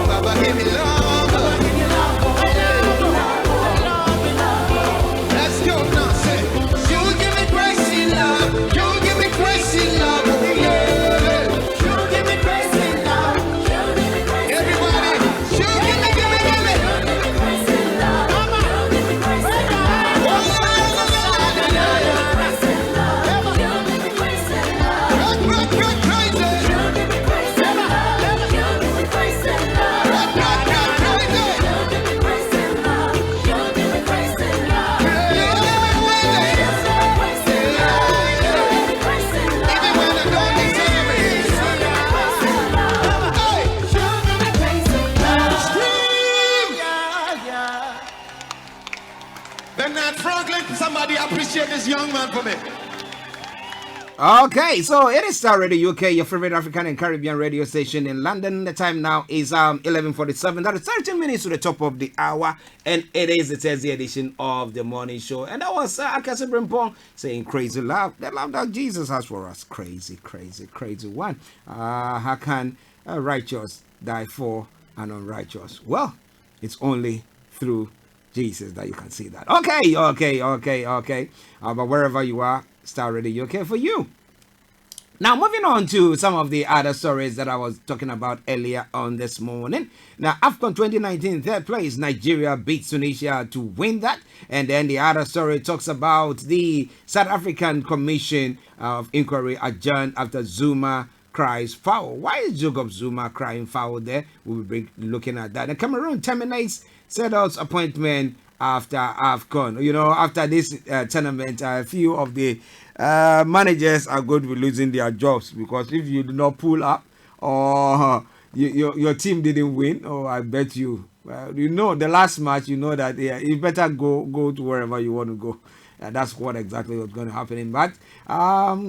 Baba, give me love. Let's go now, say, you give me crazy love, you give me crazy love, you give me crazy love, everybody, you give me crazy love, come on, give me crazy love, Bernard Franklin, somebody appreciate this young man for me. Okay, so it is Star Radio UK, your favorite African and Caribbean radio station in London. The time now is 11:47. That is 13 minutes to the top of the hour, and it is the Thursday edition of the morning show. And that was Akase Brimpong saying crazy love, the love that Jesus has for us. Crazy, crazy, crazy one. How can a righteous die for an unrighteous? Well, it's only through Jesus that you can see that. Okay. But wherever you are, Star Radio UK for you. Now, moving on to some of the other stories that I was talking about earlier on this morning. Now, AFCON 2019, third place, Nigeria beats Tunisia to win that. And then the other story talks about the South African Commission of Inquiry adjourned after Zuma cries foul. Why is Jacob Zuma crying foul there? We'll be looking at that. And Cameroon terminates Sedol's appointment after AFCON. You know, after this tournament, a few of the managers are going to be losing their jobs, because if you do not pull up or your team didn't win, I bet you, you know, the last match, you know that you better go to wherever you want to go. That's what exactly was going to happen. But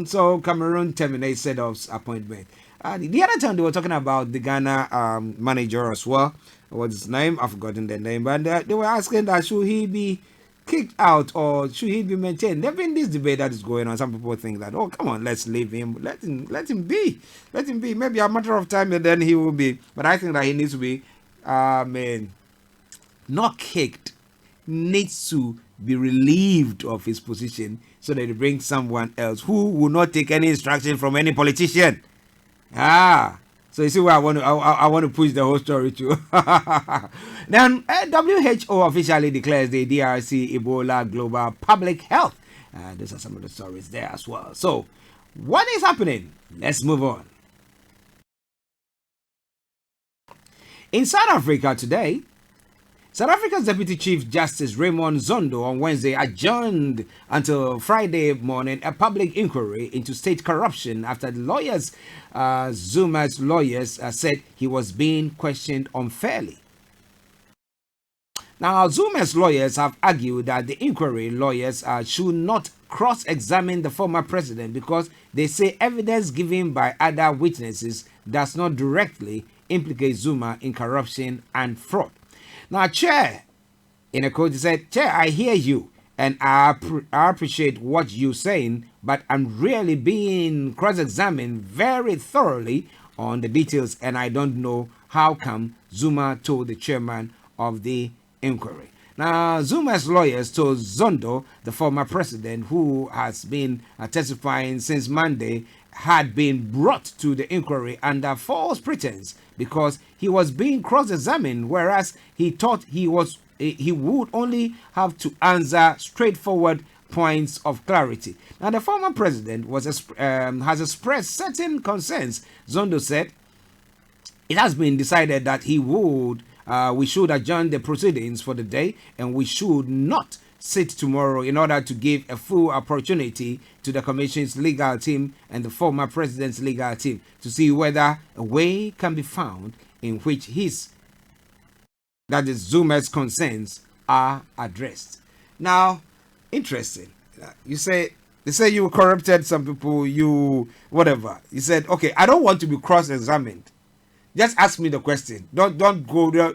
so Cameroon terminates Sedol's appointment. The other time they were talking about the Ghana manager as well. What's his name? I've forgotten the name. But they were asking that should he be kicked out or should he be maintained? There's been this debate that is going on. Some people think that, oh, come on, let's leave him. Let him be. Let him be. Maybe a matter of time and then he will be. But I think that he needs to be, not kicked. Needs to be relieved of his position so that they bring someone else who will not take any instruction from any politician. So you see where I want to push the whole story to. Then WHO officially declares the DRC Ebola global public health. These are some of the stories there as well. So what is happening? Let's move on. In South Africa today, South Africa's Deputy Chief Justice Raymond Zondo on Wednesday adjourned until Friday morning a public inquiry into state corruption after the lawyers, Zuma's lawyers, said he was being questioned unfairly. Now, Zuma's lawyers have argued that the inquiry lawyers should not cross-examine the former president because they say evidence given by other witnesses does not directly implicate Zuma in corruption and fraud. Now, Chair, in a quote, he said, Chair, I hear you and I appreciate what you're saying, but I'm really being cross-examined very thoroughly on the details, and I don't know how come Zuma told the chairman of the inquiry. Now, Zuma's lawyers told Zondo, the former president, who has been testifying since Monday, had been brought to the inquiry under false pretense because he was being cross-examined, whereas he thought he would only have to answer straightforward points of clarity. Now, the former president has expressed certain concerns. Zondo said it has been decided that we should adjourn the proceedings for the day, and we should not sit tomorrow in order to give a full opportunity to the commission's legal team and the former president's legal team to see whether a way can be found in which Zuma's concerns are addressed. Now, interesting. They say you corrupted some people, you whatever. You said, okay, I don't want to be cross-examined. Just ask me the question. Don't go there.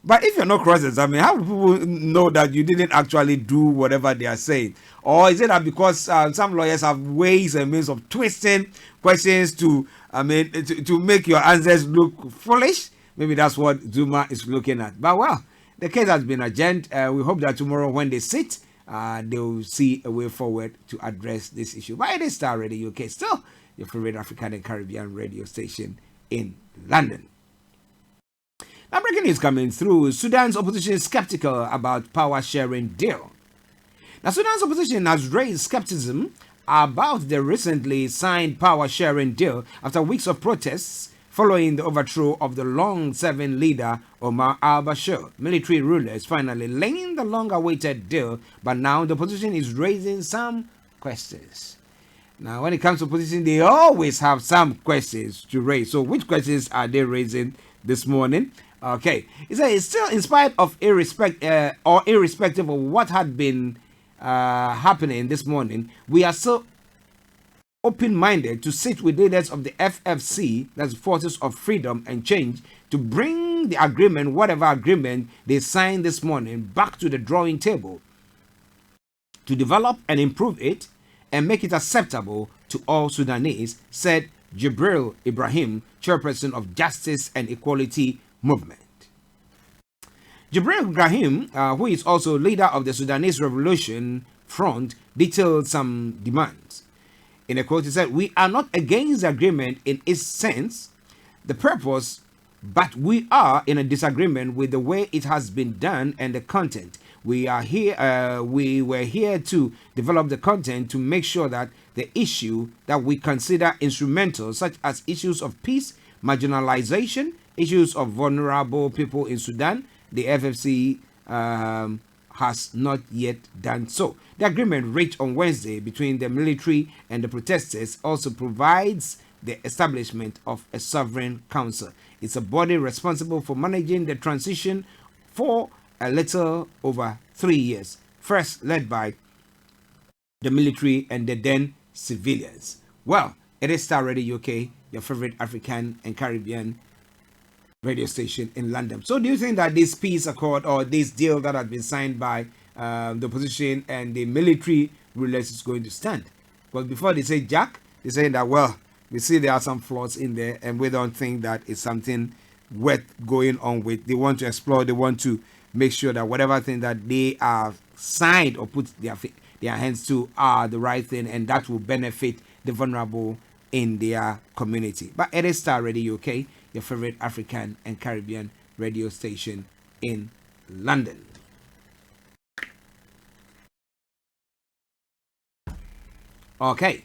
But if you're not cross-examined, how do people know that you didn't actually do whatever they are saying? Or is it that because some lawyers have ways and means of twisting questions to make your answers look foolish? Maybe that's what Zuma is looking at. But well, the case has been adjourned. We hope that tomorrow when they sit, they will see a way forward to address this issue. But it is Star Radio UK, still your favorite African and Caribbean radio station in London. Now, breaking news coming through. Sudan's opposition is skeptical about power sharing deal. Now, Sudan's opposition has raised skepticism about the recently signed power sharing deal after weeks of protests following the overthrow of the long-serving leader Omar al-Bashir. Military rulers finally laying the long-awaited deal, but now the opposition is raising some questions. Now, when it comes to opposition, they always have some questions to raise. So, which questions are they raising this morning? Okay, he said it's still in spite of irrespective of what had been happening this morning, we are still open-minded to sit with leaders of the FFC, that's Forces of Freedom and Change, to bring the agreement, whatever agreement they signed this morning, back to the drawing table to develop and improve it and make it acceptable to all Sudanese, said Jibril Ibrahim, chairperson of Justice and Equality Movement. Jibril Ibrahim, who is also leader of the Sudanese Revolution Front, detailed some demands. In a quote, he said, "We are not against the agreement in its sense, the purpose, but we are in a disagreement with the way it has been done and the content. We were here to develop the content to make sure that the issue that we consider instrumental, such as issues of peace, marginalization, issues of vulnerable people in Sudan, the FFC has not yet done so." The agreement reached on Wednesday between the military and the protesters also provides the establishment of a sovereign council. It's a body responsible for managing the transition for a little over 3 years, first led by the military and then civilians. Well, it is Starr Radio UK, your favorite African and Caribbean radio station in London. So do you think that this peace accord or this deal that has been signed by the opposition and the military rulers is going to stand? Well, before they say Jack, they say that, well, we see there are some flaws in there and we don't think that it's something worth going on with. They want to explore, they want to make sure that whatever thing that they are signed or put their hands to are the right thing, and that will benefit the vulnerable in their community. But it is Starr Radio UK, your favorite African and Caribbean radio station in London. Okay,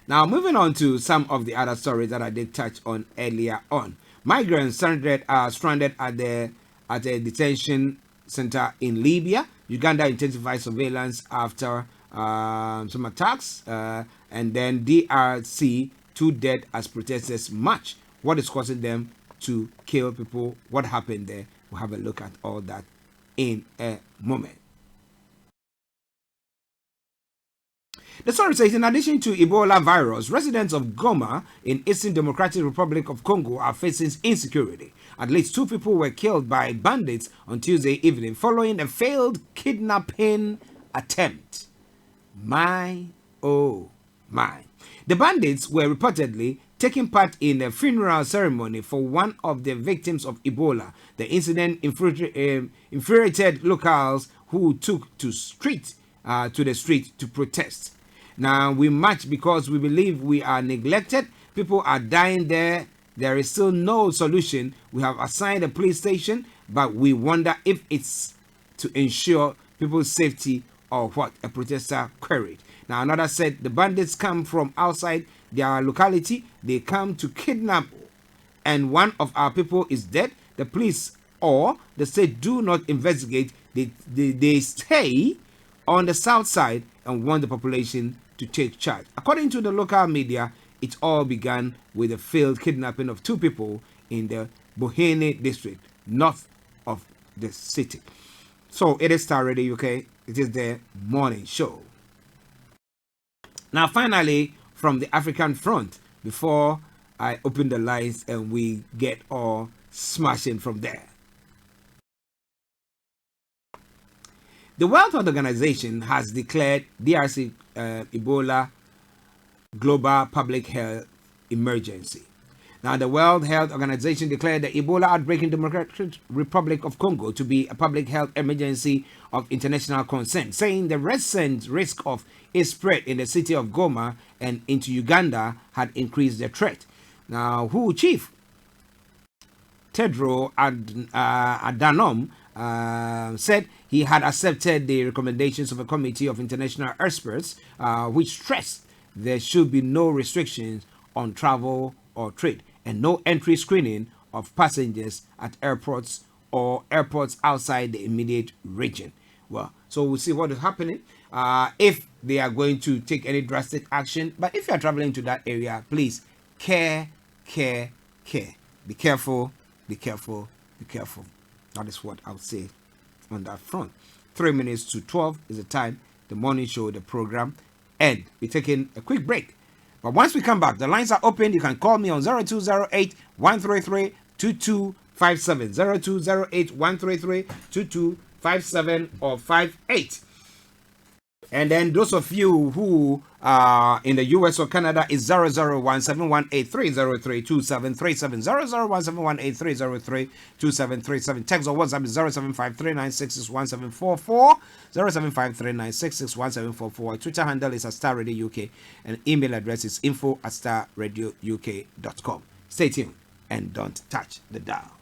now moving on to some of the other stories that I did touch on earlier on. Migrants stranded at a detention center in Libya. Uganda intensified surveillance after some attacks, and then DRC, 2 dead as protesters march. What is causing them to kill people? What happened there? We'll have a look at all that in a moment. The story says, in addition to Ebola virus, residents of Goma in Eastern Democratic Republic of Congo are facing insecurity. At least 2 people were killed by bandits on Tuesday evening following a failed kidnapping attempt. My, oh my. The bandits were reportedly taking part in a funeral ceremony for one of the victims of Ebola. The incident infuriated locals who took to the street to protest. Now, we march because we believe we are neglected. People are dying there. There is still no solution. We have assigned a police station, but we wonder if it's to ensure people's safety or what, a protester queried. Now, another said the bandits come from outside their locality. They come to kidnap, and one of our people is dead. The police or the state do not investigate. They stay on the south side and want the population to take charge. According to the local media, it all began with a failed kidnapping of 2 people in the Bohene district, north of the city. So it is Starr Radio UK. It is the morning show. Now, finally, from the African front, before I open the lines and we get all smashing from there. The World Health Organization has declared DRC Ebola global public health emergency. Now, the World Health Organization declared the Ebola outbreak in the Democratic Republic of Congo to be a public health emergency of international concern, saying the recent risk of its spread in the city of Goma and into Uganda had increased the threat. Now, WHO Chief Tedros Adhanom said he had accepted the recommendations of a committee of international experts, which stressed there should be no restrictions on travel or trade and no entry screening of passengers at airports or airports outside the immediate region. Well, so we'll see what is happening, if they are going to take any drastic action. But if you are traveling to that area, please care. Be careful. That is what I would say on that front. 3 minutes to 12 is the time, the morning show, the program, and we're taking a quick break. But once we come back, the lines are open. You can call me on 0208 133 2257, 0208 133 2257 or 58. And then those of you who are in the US or Canada is 0017183032737, 0017183032737. Text or WhatsApp is 0753966144, 0753966144. Twitter handle is @Starr Radio UK and email address is info@starradiouk.com. Stay tuned and don't touch the dial.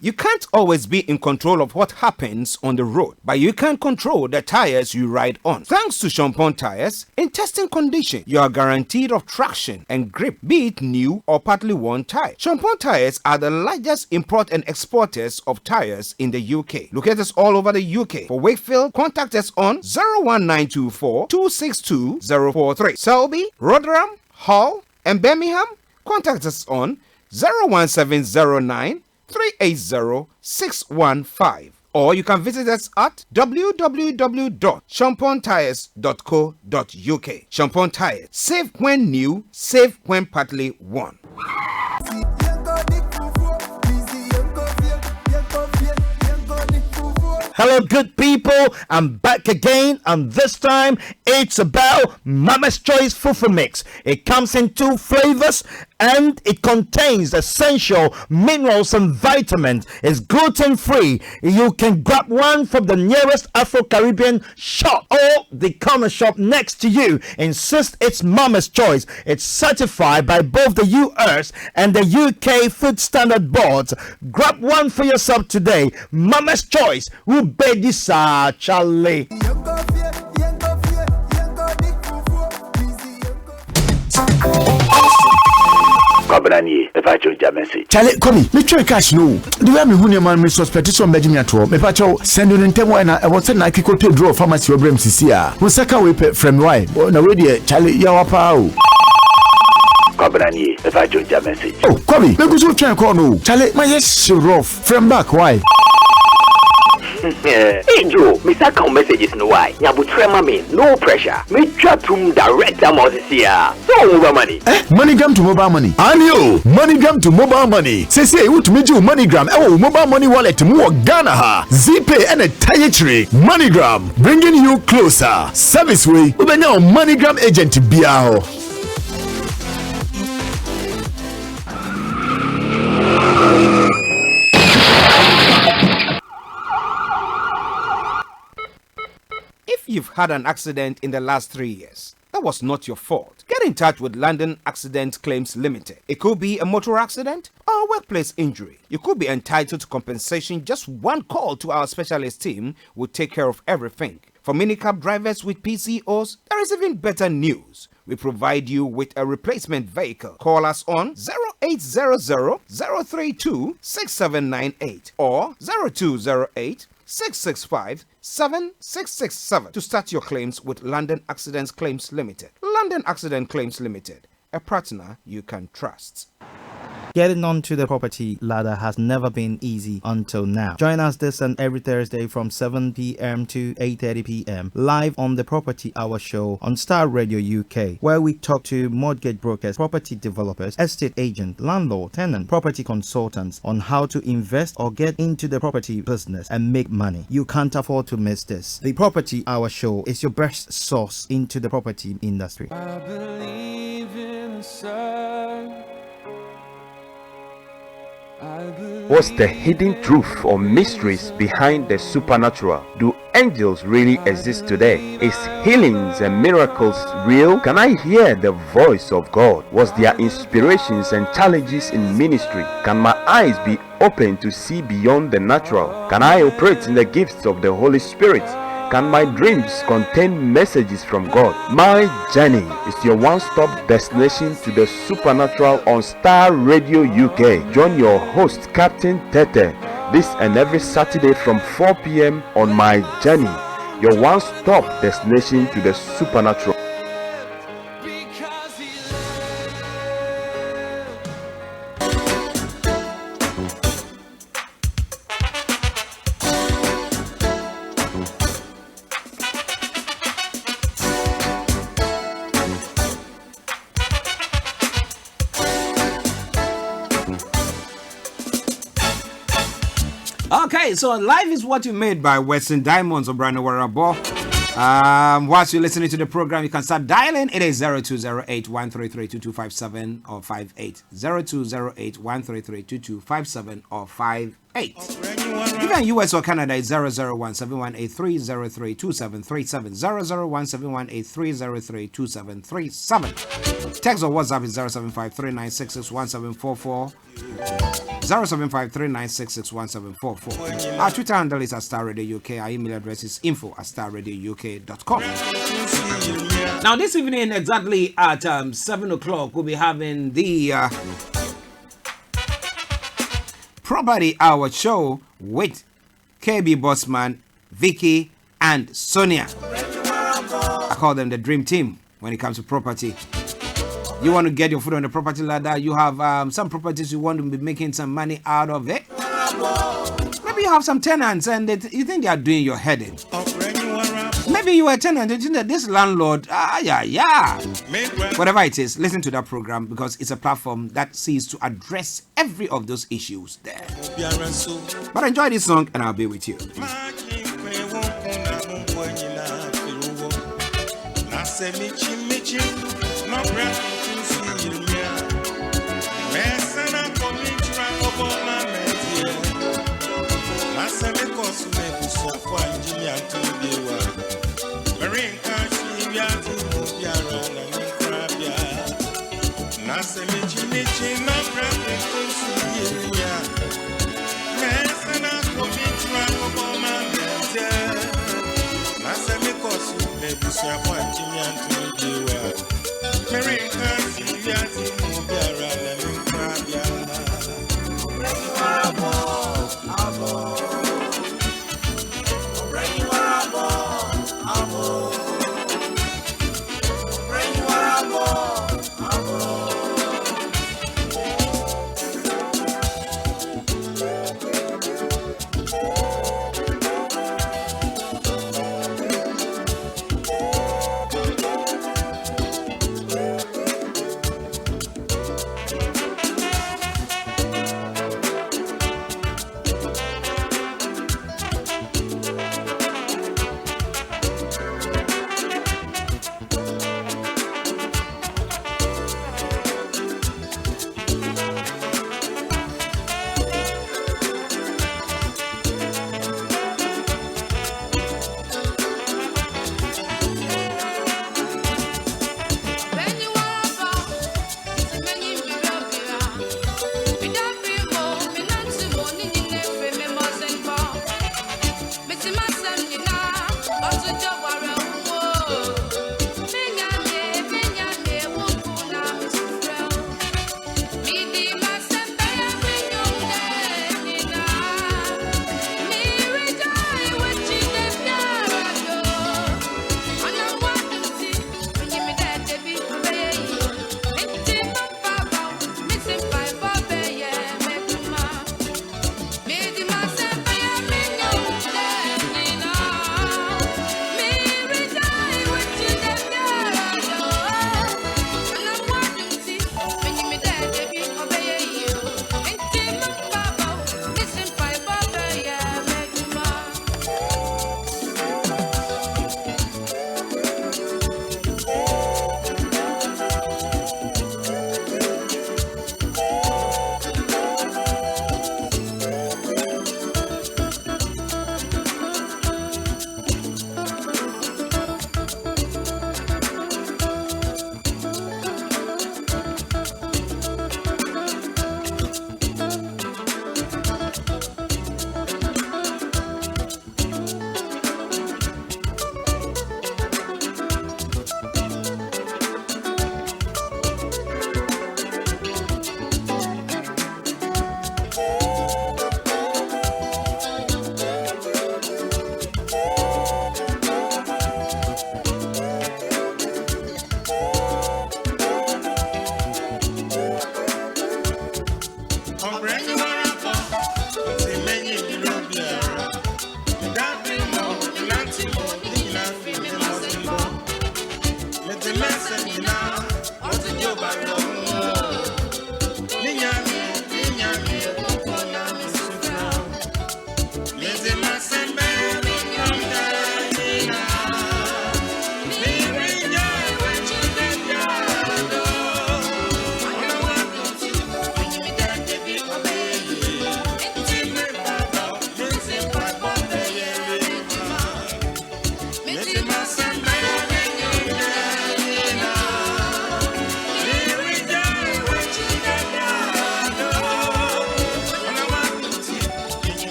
You can't always be in control of what happens on the road, but you can control the tires you ride on. Thanks to Champon Tires, in testing condition, you are guaranteed of traction and grip, be it new or partly worn tire. Champon Tires are the largest import and exporters of tires in the UK. Locate us all over the UK. For Wakefield, contact us on 01924 262 043. Selby, Rotherham, Hull, and Birmingham, contact us on 01709 380-615, or you can visit us at www.champontires.co.uk. Champon Tires, safe when new, safe when partly worn. Hello, good people. I'm back again, and this time it's about Mama's Choice Fufu Mix. It comes in 2 flavors, and it contains essential minerals and vitamins. It's gluten-free. You can grab one from the nearest Afro-Caribbean shop or the corner shop next to you. Insist it's Mama's Choice. It's certified by both the US and the UK Food Standard Boards. Grab one for yourself today. Mama's Choice. Ubedisa Charlie. Chale, Kobi, me try cash no. The way me hu ne man me suspect so mbedi me ato. Me pa cho send you ntem why na e won say na kiko to draw pharmacy obrem sisi a. Wo saka we pe from why. Na we dey chale ya wa pa o. Kobrani, if I join your message. Oh, Kobi, me go so try call no. Chale, my yes rough from back why. Hey Joe, me send come messages no why. Nyabu trema me, no pressure. Me chat to direct amount here. So mobile money. MoneyGram to mobile money. Anio, MoneyGram to mobile money. Say who to me do MoneyGram. Mobile money wallet mo Ghana ha. ZPay and a tire MoneyGram, bringing you closer. Service way. We now MoneyGram agent biao. You've had an accident in the last 3 years. That was not your fault. Get in touch with London Accident Claims Limited. It could be a motor accident or a workplace injury. You could be entitled to compensation. Just one call to our specialist team will take care of everything. For minicab drivers with PCOs, there is even better news. We provide you with a replacement vehicle. Call us on 0800 032 6798 or 0208 665-7667 to start your claims with London Accident Claims Limited. London Accident Claims Limited, a partner you can trust. Getting onto the property ladder has never been easy until now. Join us this and every Thursday from 7 p.m. to 8:30 p.m. live on the Property Hour Show on Starr Radio UK, where we talk to mortgage brokers, property developers, estate agents, landlord, tenant, property consultants on how to invest or get into the property business and make money. You can't afford to miss this. The Property Hour Show is your best source into the property industry. I believe in the sun. What's the hidden truth or mysteries behind the supernatural? Do angels really exist today? Is healings and miracles real? Can I hear the voice of God? Was there inspirations and challenges in ministry? Can my eyes be open to see beyond the natural? Can I operate in the gifts of the Holy Spirit? Can my dreams contain messages from God? My Journey is your one-stop destination to the supernatural on Starr Radio UK. Join your host, Captain Tete, this and every Saturday from 4 p.m. on My Journey, your one-stop destination to the supernatural. Okay, so life is what you made by Western Diamonds or Brandon Warabo. Whilst you're listening to the program, you can start dialing. It is 0208-133-2257 or 58. 0208-133-2257 or 58. Even US or Canada is 001-718-303-2737. 001-718-303-2737. Text or WhatsApp is 075-3966-1744. 075-3966-1744. Our Twitter handle is @Starr Radio UK. Our email address is info@starradiouk.com. Now this evening exactly at 7 o'clock we'll be having the Property Hour show with KB Bossman, Vicky and Sonia. I call them the dream team when it comes to property. You want to get your foot on the property ladder, you have some properties you want to be making some money out of it. Maybe you have some tenants and you think they are doing your head in. Maybe you are a tenant and you think that this landlord, whatever it is, listen to that program because it's a platform that sees to address every of those issues there. But enjoy this song and I'll be with you.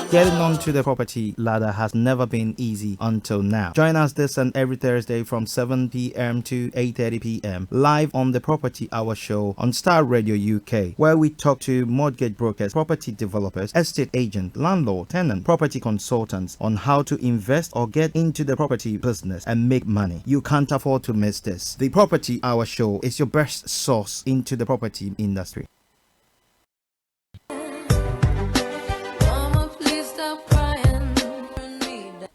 Getting onto the property ladder has never been easy until now. Join us this and every Thursday from 7 p.m. to 8:30 p.m. live on the Property Hour Show on Star Radio UK, where we talk to mortgage brokers, property developers, estate agents, landlord, tenant, property consultants on how to invest or get into the property business and make money. You can't afford to miss this. The Property Hour Show is your best source into the property industry.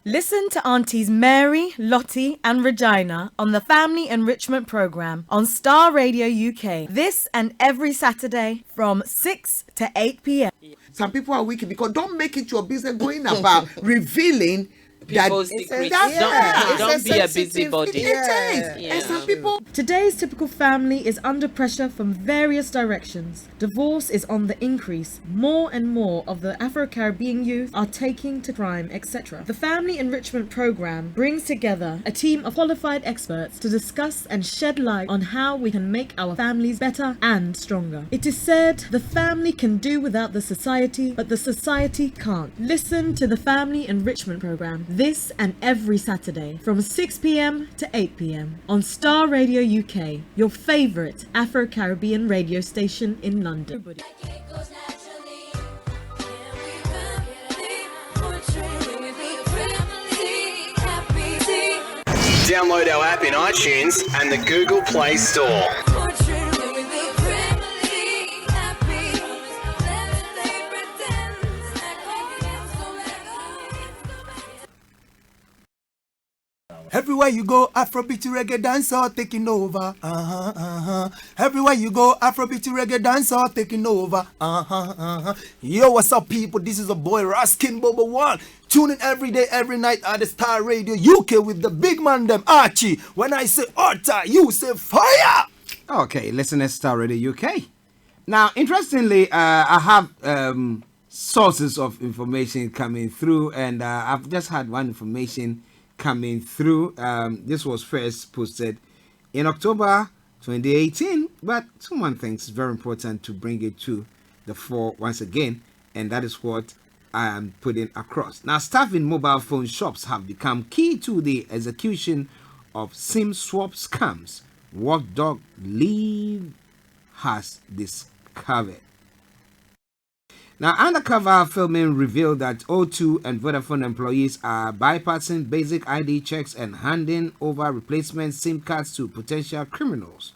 Listen to Aunties Mary, Lottie, and Regina on the Family Enrichment Program on Star Radio UK. This and every Saturday from 6 to 8 p.m. Some people are wicked because don't make it your business going about revealing people's secrets. Don't be a busybody. And some people. Today's typical family is under pressure from various directions. Divorce is on the increase. More and more of the Afro-Caribbean youth are taking to crime, etc. The Family Enrichment Program brings together a team of qualified experts to discuss and shed light on how we can make our families better and stronger. It is said the family can do without the society, but the society can't. Listen to the Family Enrichment Program this and every Saturday from 6 p.m. to 8 p.m. on Star Radio UK, your favorite Afro-Caribbean radio station in London. Download our app in iTunes and the Google Play Store. Everywhere you go, Afrobeat reggae dancehall taking over. Everywhere you go, Afrobeat reggae dancehall taking over. Yo, what's up, people? This is a boy Raskin Bobo One. Tune in every day, every night at the Star Radio UK with the big man them Archie. When I say order, you say fire. Okay, listen to Star Radio UK. Now, interestingly, I have sources of information coming through, and I've just had one information coming through. This was first posted in October 2018, but someone thinks it's very important to bring it to the fore once again, and that is what I am putting across. Now, staff in mobile phone shops have become key to the execution of SIM swap scams. Watchdog Lead has discovered. Now, undercover filming revealed that O2 and Vodafone employees are bypassing basic ID checks and handing over replacement SIM cards to potential criminals.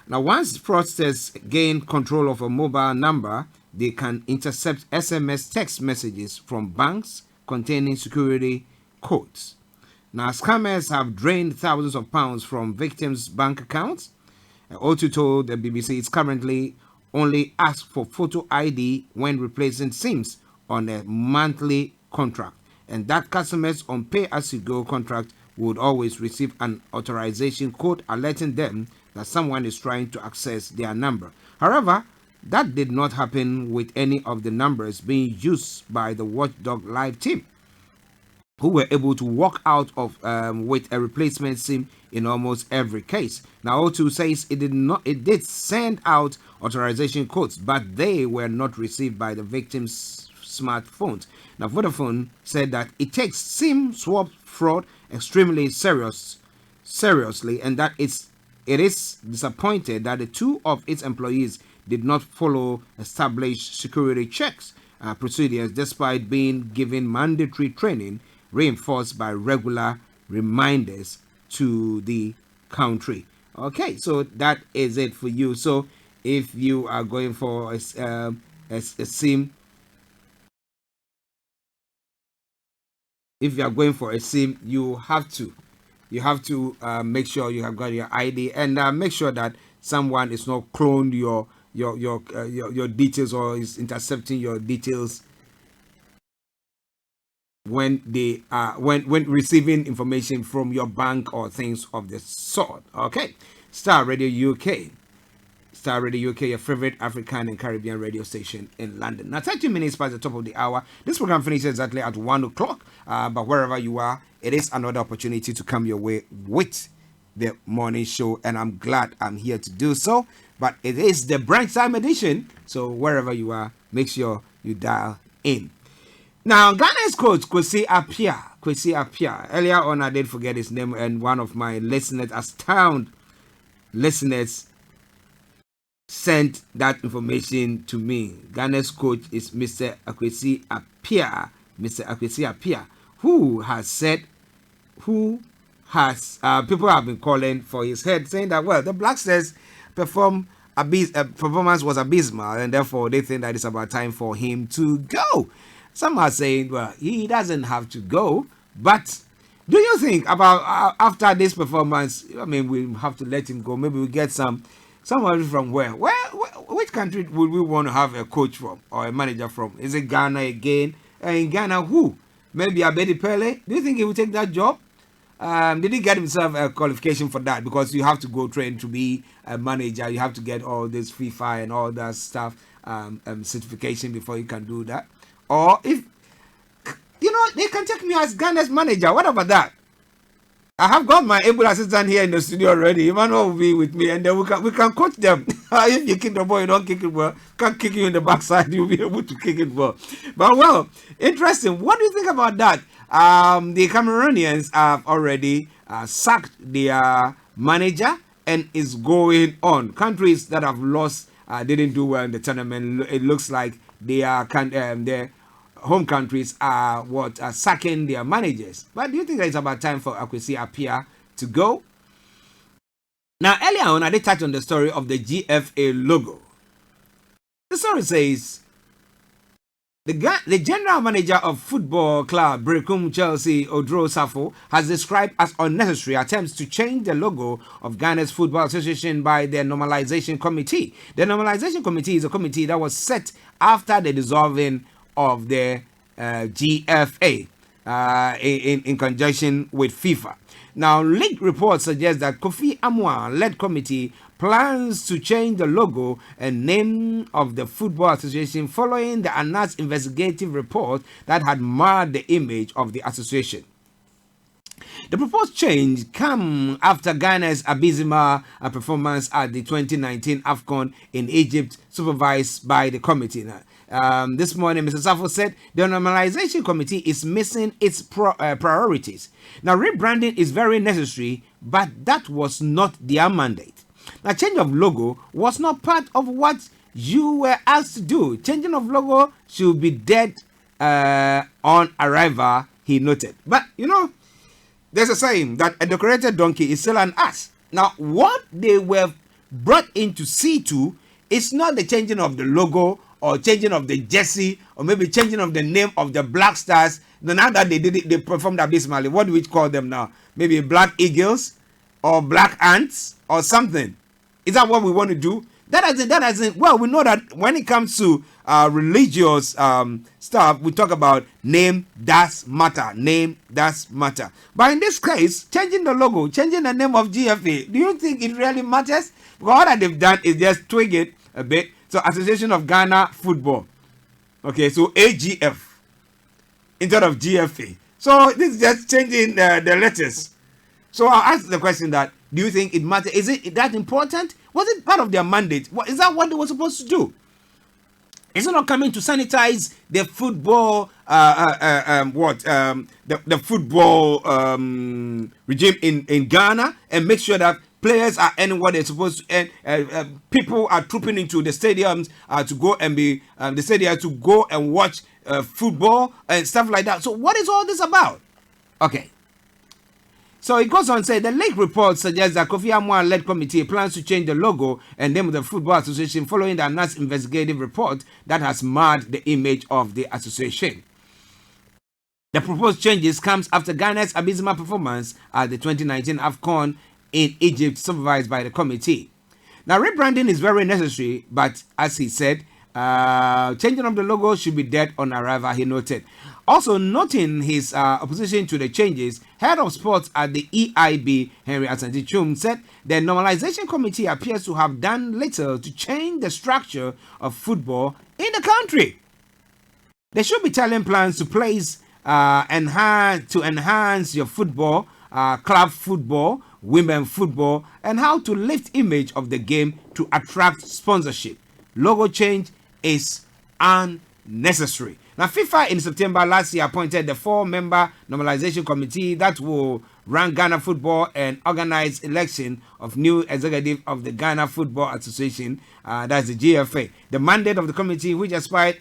Now, once fraudsters gain control of a mobile number, they can intercept SMS text messages from banks containing security codes. Now, scammers have drained thousands of pounds from victims' bank accounts. O2 told the BBC it's currently only ask for photo ID when replacing SIMs on a monthly contract, and that customers on pay-as-you-go contract would always receive an authorization code alerting them that someone is trying to access their number. However, that did not happen with any of the numbers being used by the Watchdog Live team, who were able to walk out of with a replacement SIM in almost every case. Now, O2 says it did send out authorization codes, but they were not received by the victims' smartphones. Now, Vodafone said that it takes SIM swap fraud extremely seriously, and that it is disappointed that the two of its employees did not follow established security checks procedures despite being given mandatory training reinforced by regular reminders to the country. Okay, so that is it for you. So if you are going for a SIM, if you are going for a SIM, you have to make sure you have got your ID, and make sure that someone is not cloned your details or is intercepting your details when they when receiving information from your bank or things of the sort. Okay, Star Radio UK, your favorite African and Caribbean radio station in London. Now, 30 minutes past the top of the hour. This program finishes exactly at 1 o'clock. But wherever you are, it is another opportunity to come your way with the morning show, and I'm glad I'm here to do so. But it is the brunch time edition, so wherever you are, make sure you dial in. Now, Ghana's coach, Kwesi Appiah. Earlier on, I did forget his name, and one of my listeners, astound listeners, sent that information to me. Ghana's coach is Mr. Kwesi Appiah. Mr. Kwesi Appiah, who has people have been calling for his head, saying that, well, the Black Stars performance was abysmal, and therefore they think that it's about time for him to go. Some are saying, well, he doesn't have to go, but do you think about after this performance? I mean, we have to let him go. Maybe we get someone from where? Which country would we want to have a coach from or a manager from? Is it Ghana again? In Ghana, who? Maybe Abedi Pele? Do you think he will take that job? Did he get himself a qualification for that? Because you have to go train to be a manager. You have to get all this FIFA and all that stuff, certification before you can do that. Or if, they can take me as Ghana's manager. What about that? I have got my able assistant here in the studio already. Emmanuel will be with me, and then we can coach them. If you kick the ball, you don't kick it well. Can't kick you in the backside. You'll be able to kick it well. But well, interesting. What do you think about that? The Cameroonians have already sacked their manager and is going on. Countries that have lost didn't do well in the tournament. It looks like their home countries are sacking their managers. But do you think that it's about time for Kwesi Appiah to go? Now, earlier on, I did touch on the story of the GFA logo. The story says the general manager of football club Brekum Chelsea, Odro Safo, has described as unnecessary attempts to change the logo of Ghana's Football Association by the Normalization Committee. The Normalization Committee is a committee that was set after the dissolving of the GFA in conjunction with FIFA. Now, leaked reports suggest that Kofi Amwa-led committee plans to change the logo and name of the Football Association following the announced investigative report that had marred the image of the association. The proposed change comes after Ghana's abysmal performance at the 2019 AFCON in Egypt, supervised by the committee. This morning, Mr. Safo said the Normalization Committee is missing its priorities. Now, rebranding is very necessary, but that was not their mandate. Now, change of logo was not part of what you were asked to do. Changing of logo should be dead on arrival, he noted. But, there's a saying that a decorated donkey is still an ass. Now, what they were brought in to see to is not the changing of the logo or changing of the jersey or maybe changing of the name of the Black Stars. Now that they did it, they performed abysmally. What do we call them now? Maybe Black Eagles or Black Ants or something. Is that what we want to do? That isn't. Well, we know that when it comes to religious stuff, we talk about name does matter. Name does matter. But in this case, changing the logo, changing the name of GFA, do you think it really matters? Because all that they've done is just twig it a bit. So Association of Ghana Football. Okay, so AGF instead of GFA. So this is just changing the letters. So I'll ask the question that, do you think it matters? Is it that important? Was it part of their mandate? Is that what they were supposed to do? Is it not coming to sanitize the football, the football regime in Ghana and make sure that players are earning what they're supposed to earn? People are trooping into the stadiums to go and be the stadium to go and watch football and stuff like that. So what is all this about? Okay. So it goes on to say the leaked report suggests that Kofi Amwa-led committee plans to change the logo and name of the Football Association following the announced investigative report that has marred the image of the association. The proposed changes comes after Ghana's abysmal performance at the 2019 AFCON in Egypt, supervised by the committee. Now, rebranding is very necessary, but as he said, changing of the logo should be dead on arrival, he noted. Also, noting his opposition to the changes, head of sports at the EIB, Henry Asanti-Chum, said the Normalization Committee appears to have done little to change the structure of football in the country. They should be telling plans to place enhance your football, club football, women football, and how to lift image of the game to attract sponsorship. Logo change is unnecessary. Now, FIFA in September last year appointed the 4-member normalization committee that will run Ghana football and organize election of new executive of the Ghana Football Association, that's the GFA. The mandate of the committee, which expired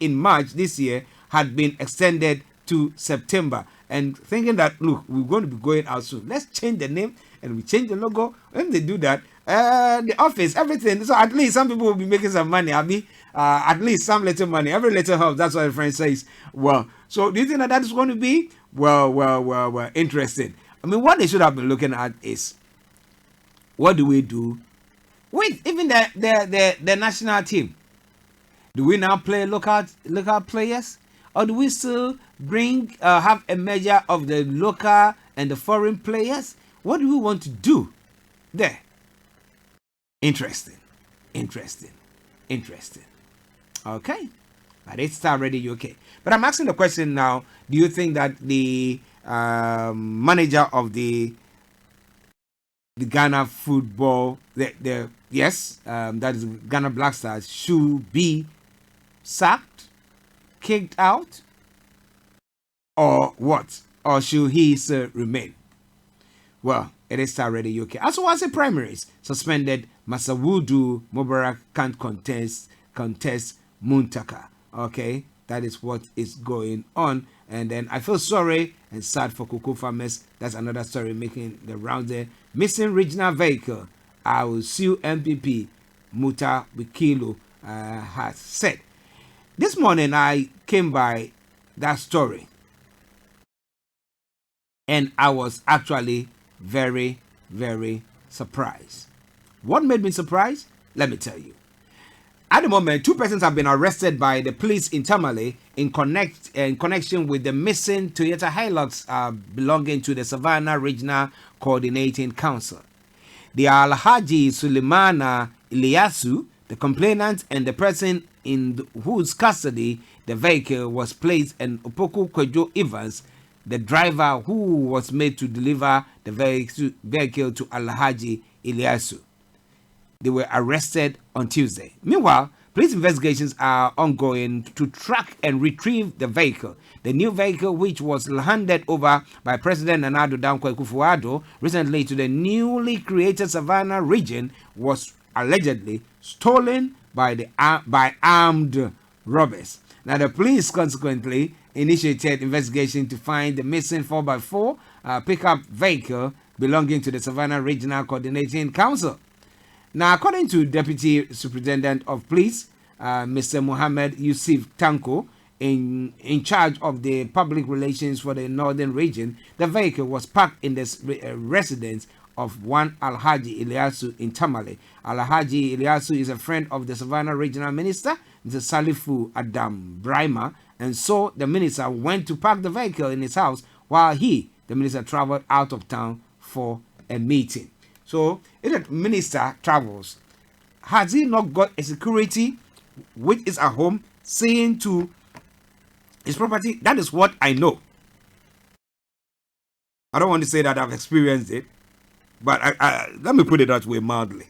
in March this year, had been extended to September. And thinking that, look, we're going to be going out soon, let's change the name and we change the logo. When they do that, the office, everything, so at least some people will be making some money. At least some little money. Every little helps. That's what the friend says. Well, so do you think that is going to be well interesting? I mean, what they should have been looking at is, what do we do with even the national team? Do we now play local players, or do we still bring have a measure of the local and the foreign players? What do we want to do there? Interesting. Okay, but it's already okay. But I'm asking the question now: do you think that the manager of the Ghana football, that is Ghana Black Stars, should be sacked, kicked out, or what? Or should he still remain? Well, it is already okay. As well as the primaries, suspended Masawudu Mubarak can't contest Muntaka. Okay, that is what is going on. And then I feel sorry and sad for cocoa farmers. That's another story making the round there. Missing regional vehicle. I will sue MPP Muta Wikilu has said. This morning I came by that story, and I was actually very, very surprised. What made me surprised? Let me tell you. At the moment, 2 persons have been arrested by the police in Tamale in connection with the missing Toyota Hilux belonging to the Savannah Regional Coordinating Council. The Alhaji Suleimana Iliasu, the complainant, and the person in whose custody the vehicle was placed, and Opoku Kwejo Evans, the driver who was made to deliver the vehicle to Alhaji Iliasu. They were arrested on Tuesday. Meanwhile, police investigations are ongoing to track and retrieve the vehicle. The new vehicle, which was handed over by President Nana Addo Dankwa Akufo-Addo recently to the newly created Savannah region, was allegedly stolen by armed robbers. Now, the police consequently initiated investigation to find the missing 4x4 pickup vehicle belonging to the Savannah Regional Coordinating Council. Now, according to Deputy Superintendent of Police, Mr. Mohammed Yusuf Tanko, in charge of the public relations for the northern region, the vehicle was parked in the residence of one Alhaji Iliasu in Tamale. Alhaji Iliasu is a friend of the Savannah Regional Minister, Mr. Salifu Adam Brahma, and so the minister went to park the vehicle in his house while the minister, traveled out of town for a meeting. So, if the minister travels, has he not got a security which is at home, seeing to his property? That is what I know. I don't want to say that I've experienced it, but let me put it that way mildly.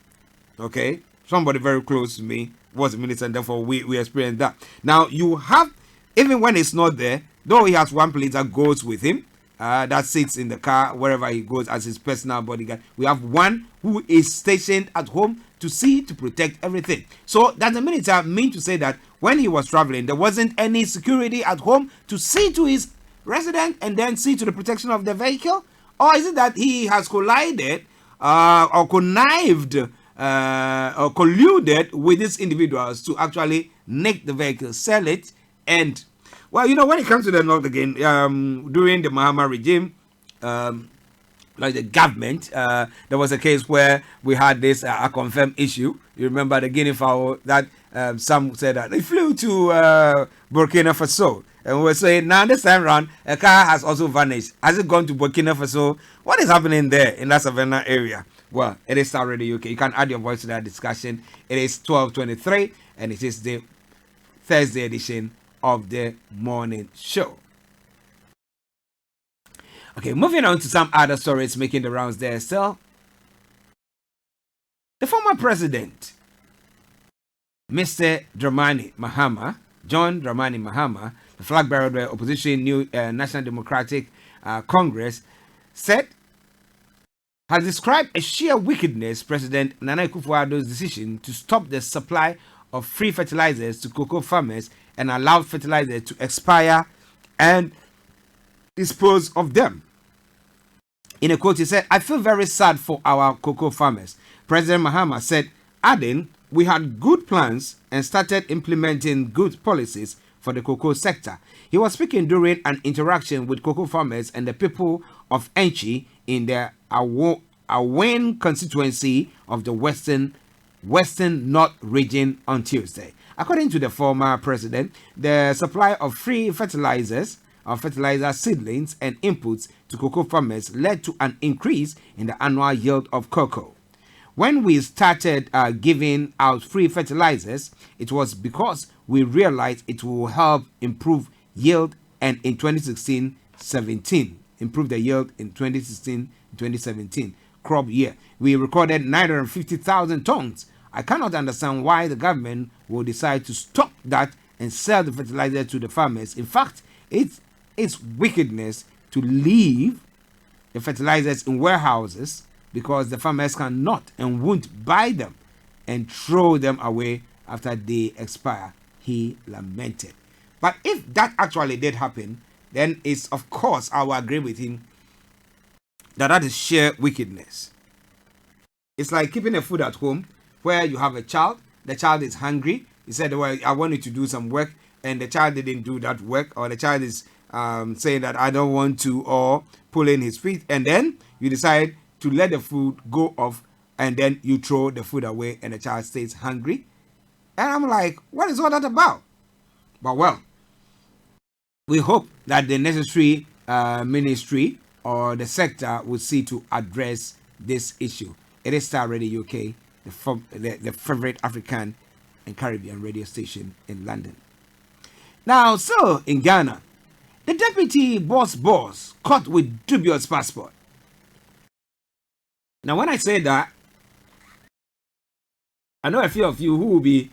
Okay? Somebody very close to me was a minister, and therefore we experienced that. Now, you have, even when it's not there, though he has one police that goes with him, that sits in the car wherever he goes as his personal bodyguard. We have one who is stationed at home to protect everything. So does the minister mean to say that when he was traveling, there wasn't any security at home to see to his resident and then see to the protection of the vehicle? Or is it that he has collided or connived or colluded with these individuals to actually nick the vehicle, sell it, and well, you know, when it comes to the North again, during the Mahama regime, like the government, there was a case where we had this a confirmed issue. You remember the guinea fowl that some said that they flew to Burkina Faso. And we were saying, now this time around, a car has also vanished. Has it gone to Burkina Faso? What is happening there in that Savannah area? Well, it is already okay. You can add your voice to that discussion. It is 12:23, and it is the Thursday edition of the morning show. Okay, moving on to some other stories making the rounds there still. The former president, Mr. Dramani Mahama, John Dramani Mahama, the flag bearer of the opposition New National Democratic Congress, has described as sheer wickedness President Nana Akufo-Addo's decision to stop the supply of free fertilizers to cocoa farmers and allow fertilizers to expire and dispose of them. In a quote, he said, "I feel very sad for our cocoa farmers." President Mahama said, adding, "We had good plans and started implementing good policies for the cocoa sector." He was speaking during an interaction with cocoa farmers and the people of ARCHIE in the Awen constituency of the Western North region on Tuesday. According to the former president, the supply of free fertilizer seedlings and inputs to cocoa farmers led to an increase in the annual yield of cocoa. When we started giving out free fertilizers, it was because we realized it will help improve yield, and in 2016-17, improve the yield in 2016-2017 crop year. We recorded 950,000 tons. I cannot understand why the government will decide to stop that and sell the fertilizer to the farmers. In fact, it's wickedness to leave the fertilizers in warehouses because the farmers cannot and won't buy them and throw them away after they expire, he lamented. But if that actually did happen, then it's, of course, I will agree with him that is sheer wickedness. It's like keeping a food at home where you have a child, the child is hungry, he said, well, I want you to do some work, and the child didn't do that work, or the child is saying that I don't want to, or pulling his feet, and then you decide to let the food go off, and then you throw the food away and the child stays hungry. And I'm like, what is all that about? But well, we hope that the necessary ministry or the sector will see to address this issue. It is Starr Radio UK, the favorite African and Caribbean radio station in London. Now, so in Ghana, the deputy boss caught with dubious passport. Now, when I say that, I know a few of you who will be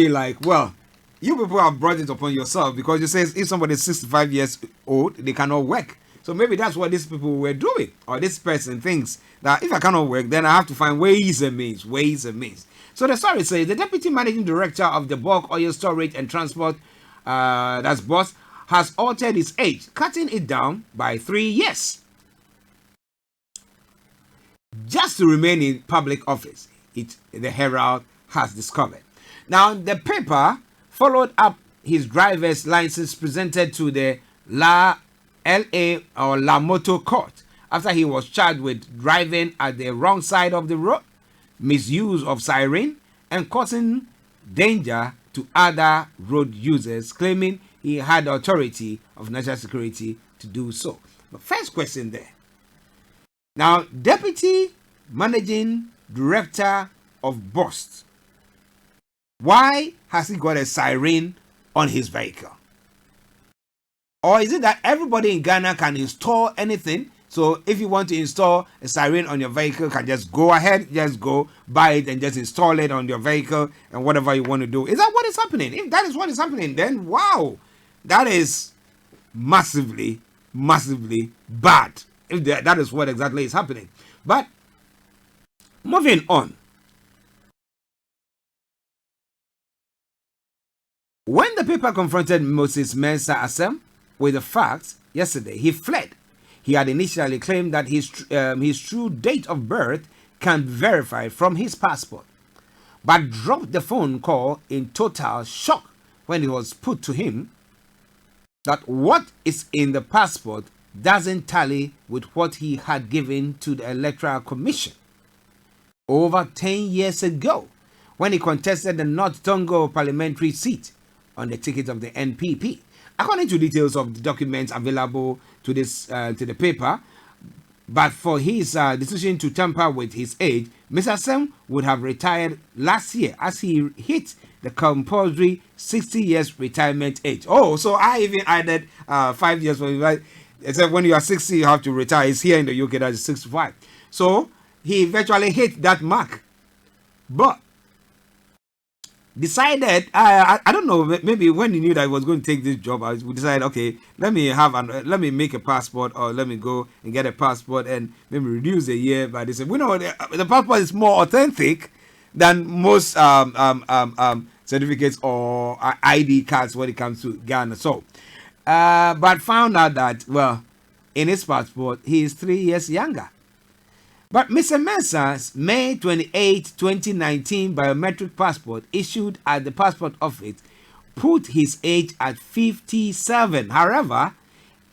like, well, you people have brought it upon yourself because you say if somebody is 65 years old, they cannot work. So maybe that's what these people were doing, or this person thinks that if I cannot work, then I have to find ways and means. So the story says the deputy managing director of the bulk oil storage and transport, that's BOSS, has altered his age, cutting it down by 3 years, just to remain in public office. The Herald has discovered. Now, the paper followed up his driver's license presented to the La Moto court after he was charged with driving at the wrong side of the road, misuse of siren, and causing danger to other road users, claiming he had the authority of national security to do so. But first question there. Now, Deputy Managing Director of BOSS, why has he got a siren on his vehicle? Or is it that everybody in Ghana can install anything? So if you want to install a siren on your vehicle, you can just go ahead, just go buy it and just install it on your vehicle and whatever you want to do. Is that what is happening? If that is what is happening, then wow, that is massively bad. If that is what exactly is happening. But moving on. When the paper confronted Moses Mensah Assem with the facts yesterday, he fled. He had initially claimed that his true date of birth can be verified from his passport, but dropped the phone call in total shock when it was put to him that what is in the passport doesn't tally with what he had given to the Electoral Commission over 10 years ago when he contested the North Tongo parliamentary seat on the ticket of the NPP. According to details of the documents available to the paper, but for his decision to tamper with his age, Mr. Assem would have retired last year as he hit the compulsory 60 years retirement age. Oh, so I even added 5 years for him. Except when you are 60, you have to retire. It's here in the UK that is 65. So he virtually hit that mark. But decided, I don't know, maybe when he knew that he was going to take this job, we decided, okay, let me make a passport, or let me go and get a passport and maybe reduce a year. But they said, we know the passport is more authentic than most certificates or ID cards when it comes to Ghana. So, but found out that, well, in his passport, he is 3 years younger. But Mr. Mensah's May 28, 2019 biometric passport issued at the passport office put his age at 57. However,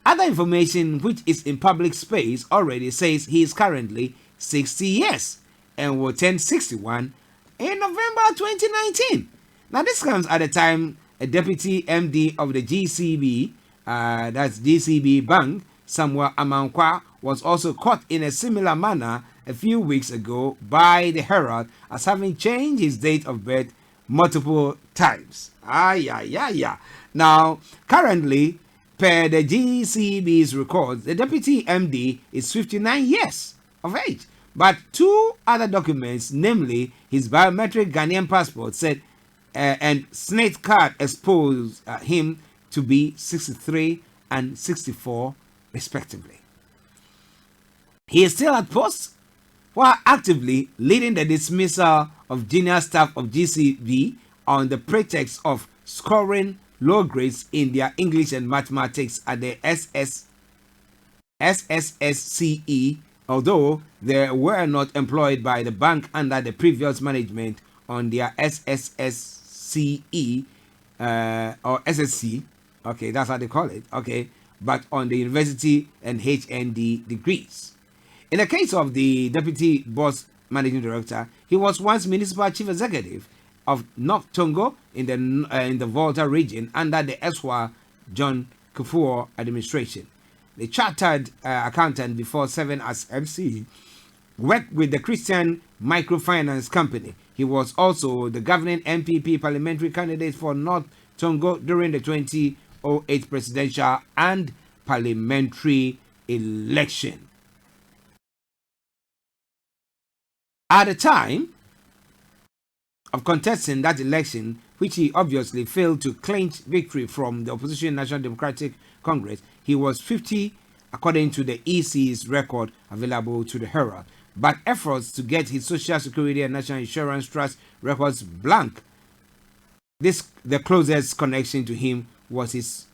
other information which is in public space already says he is currently 60 years and will turn 61 in November 2019. Now, this comes at a time a deputy MD of the GCB, that's GCB Bank, Samuel Amankwa, was also caught in a similar manner a few weeks ago by the Herald as having changed his date of birth multiple times. Now, currently, per the GCB's records, the deputy MD is 59 years of age. But two other documents, namely his biometric Ghanaian passport, said and SNAIT card exposed him to be 63 and 64 respectively. He is still at post while actively leading the dismissal of junior staff of GCB on the pretext of scoring low grades in their English and mathematics at the SSSCE, although they were not employed by the bank under the previous management on their SSSCE or SSC. Okay, that's how they call it. Okay, but on the university and HND degrees. In the case of the deputy boss managing director, he was once municipal chief executive of North Tongo in the Volta region under the Eswa John Kufuor administration. The chartered accountant before serving as MC worked with the Christian Microfinance Company. He was also the governing MPP parliamentary candidate for North Tongo during the 2008 presidential and parliamentary election. At the time of contesting that election, which he obviously failed to clinch victory from the opposition National Democratic Congress, he was 50 according to the EC's record available to the Herald. But efforts to get his Social Security and National Insurance Trust records blank. The closest connection to him was his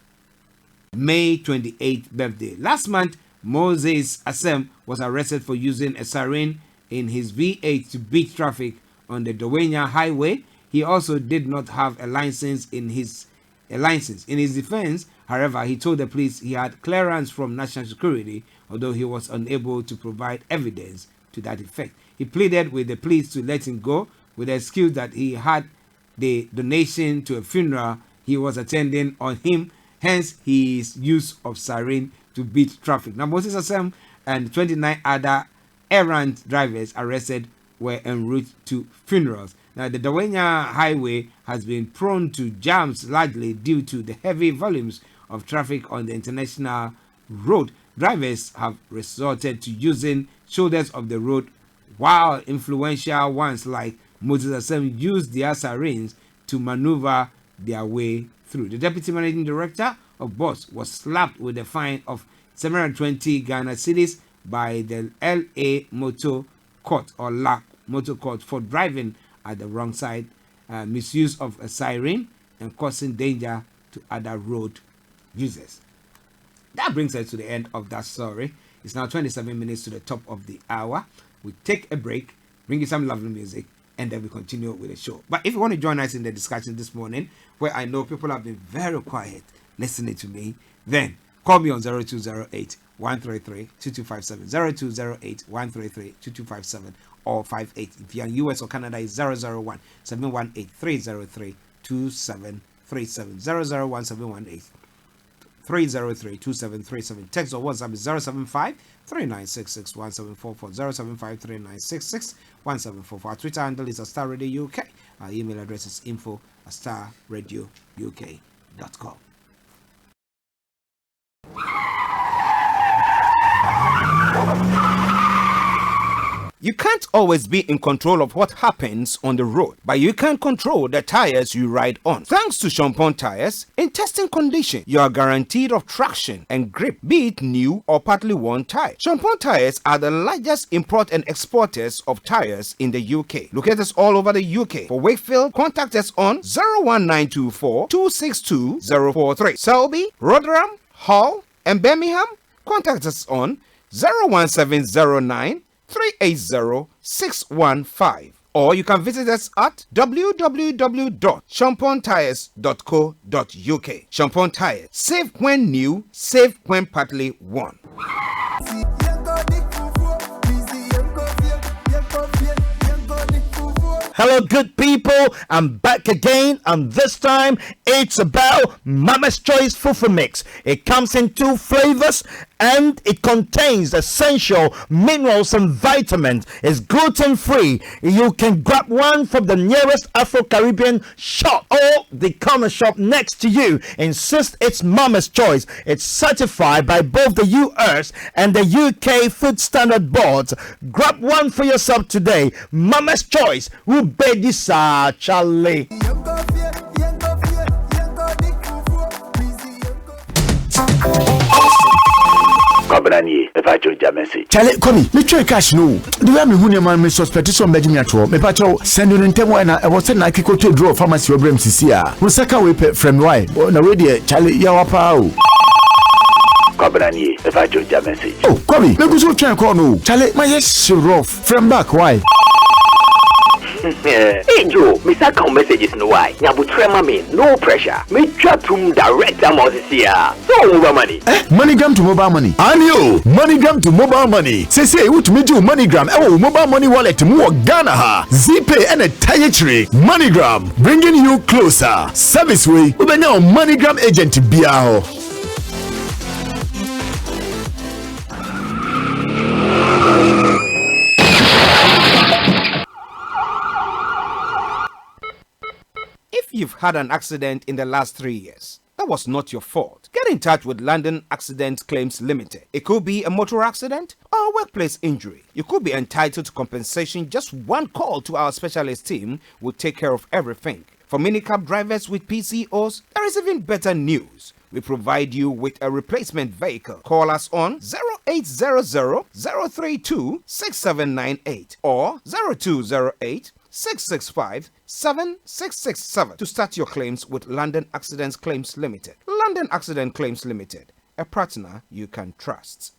May 28th birthday. Last month, Moses Assem was arrested for using a siren in his V8 to beat traffic on the Dowenya Highway. He also did not have a license. In his defense, however, he told the police he had clearance from National Security, although he was unable to provide evidence to that effect. He pleaded with the police to let him go with the excuse that he had the donation to a funeral he was attending on him, hence his use of siren to beat traffic. Now, Moses Assem and 29 other errant drivers arrested were en route to funerals. Now, the Dowenya Highway has been prone to jams largely due to the heavy volumes of traffic on the international road. Drivers have resorted to using shoulders of the road, while influential ones like Moses Assem used their sirens to maneuver their way through. The deputy managing director of BOS was slapped with a fine of 720 Ghana cedis by the LA Motor Court or LAC Motor Court for driving at the wrong side, misuse of a siren, and causing danger to other road users. That brings us to the end of that story. It's now 27 minutes to the top of the hour. We take a break, bring you some lovely music, and then we continue with the show. But if you want to join us in the discussion this morning, where I know people have been very quiet listening to me, then call me on 0208 133 2257, 0208 133 2257 or 58. If you're in US or Canada, it's 001 718 303 2737, 001 718 303 2737. Text or WhatsApp is 075 3966 1744, 075 3966 1744. Our Twitter handle is Starr Radio UK. Our email address is info@starradiouk.com. You can't always be in control of what happens on the road, but you can control the tires you ride on. Thanks to Champon tires, in testing condition, you are guaranteed of traction and grip, be it new or partly worn tire. Champon tires are the largest import and exporters of tires in the UK. Locate us all over the UK. For Wakefield, contact us on 01924 262 043. Selby, Rotherham, Hull, and Birmingham, contact us on 01709 380 615. Or you can visit us at www.champontires.co.uk. Champon Tires. Save when new, save when partly worn. Hello, good people. I'm back again, and this time it's about Mama's Choice Fufu Mix. It comes in 2 flavors, and it contains essential minerals and vitamins. It's gluten-free. You can grab one from the nearest Afro-Caribbean shop or the corner shop next to you. Insist it's Mama's Choice. It's certified by both the US and the UK Food Standard Boards. Grab one for yourself today. Mama's Choice. Ubedi sa Charlie. Chale, komi, me try cash no. The way me hu ne man me suspect so mbeji me atwo. Me pa cho send you ntem why na e was na kiko to draw pharmacy obrem sisi a. Wo saka we pe from why? Na we dey chale ya wa pa o. Oh, komi, me go so try call no. Chale, my yes rough from back why? Hey Joe, me send messages no why. Nyabu trema me, no pressure. Me chat to direct amount here. So mobile money. MoneyGram to mobile money. Anio, MoneyGram to mobile money. Say what me do MoneyGram. Mobile money wallet mo Ghana ha. ZPay and a tire. MoneyGram bringing you closer. Service way. We now MoneyGram agent biaho. If you've had an accident in the last 3 years, that was not your fault. Get in touch with London Accident Claims Limited. It could be a motor accident or a workplace injury. You could be entitled to compensation. Just one call to our specialist team will take care of everything. For minicab drivers with PCOs, there is even better news. We provide you with a replacement vehicle. Call us on 0800 032 6798 or 0208 665 7667 to start your claims with London Accident Claims Limited. London Accident Claims Limited, a partner you can trust.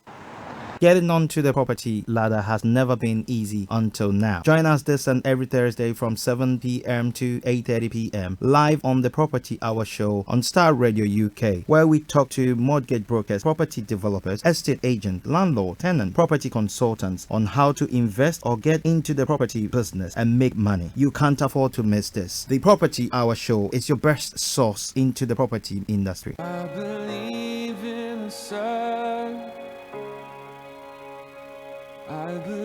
Getting onto the property ladder has never been easy until now. Join us this and every Thursday from 7 p.m. to 8:30 p.m. live on the Property Hour Show on Starr Radio UK, where we talk to mortgage brokers, property developers, estate agents, landlord, tenant, property consultants on how to invest or get into the property business and make money. You can't afford to miss this. The Property Hour Show is your best source into the property industry. I believe in the sun.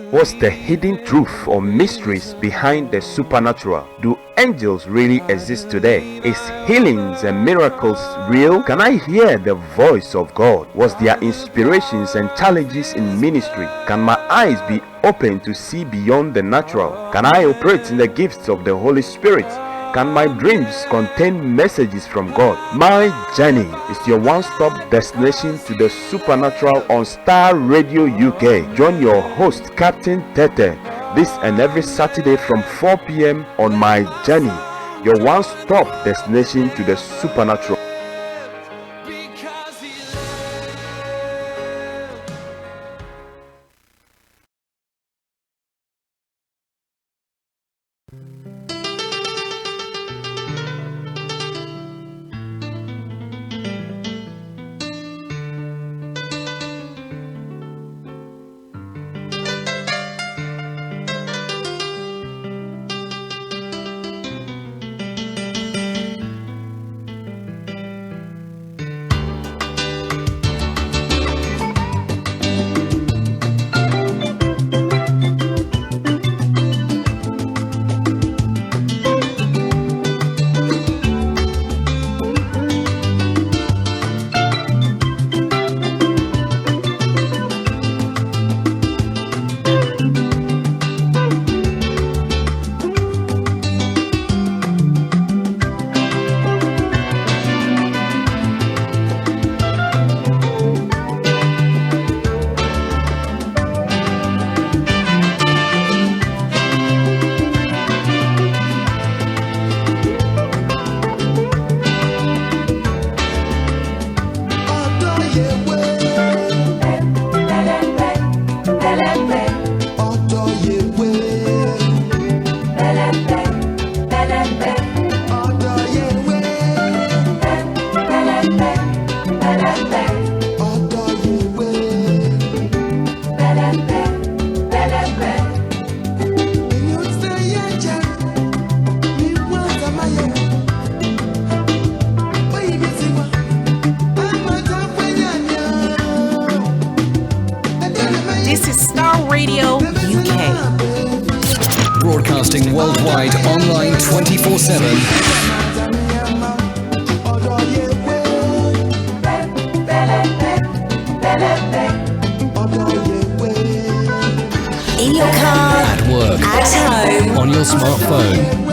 What's the hidden truth or mysteries behind the supernatural? Do angels really exist today? Is healings and miracles real? Can I hear the voice of God? Was there inspirations and challenges in ministry? Can my eyes be open to see beyond the natural? Can I operate in the gifts of the Holy Spirit? Can my dreams contain messages from God? My Journey is your one-stop destination to the supernatural on Starr Radio UK. Join your host, Captain Tete, this and every Saturday from 4 p.m. on My Journey, your one-stop destination to the supernatural. This is Starr Radio UK. Broadcasting worldwide, online 24/7. In your car, At work, at home, on your smartphone.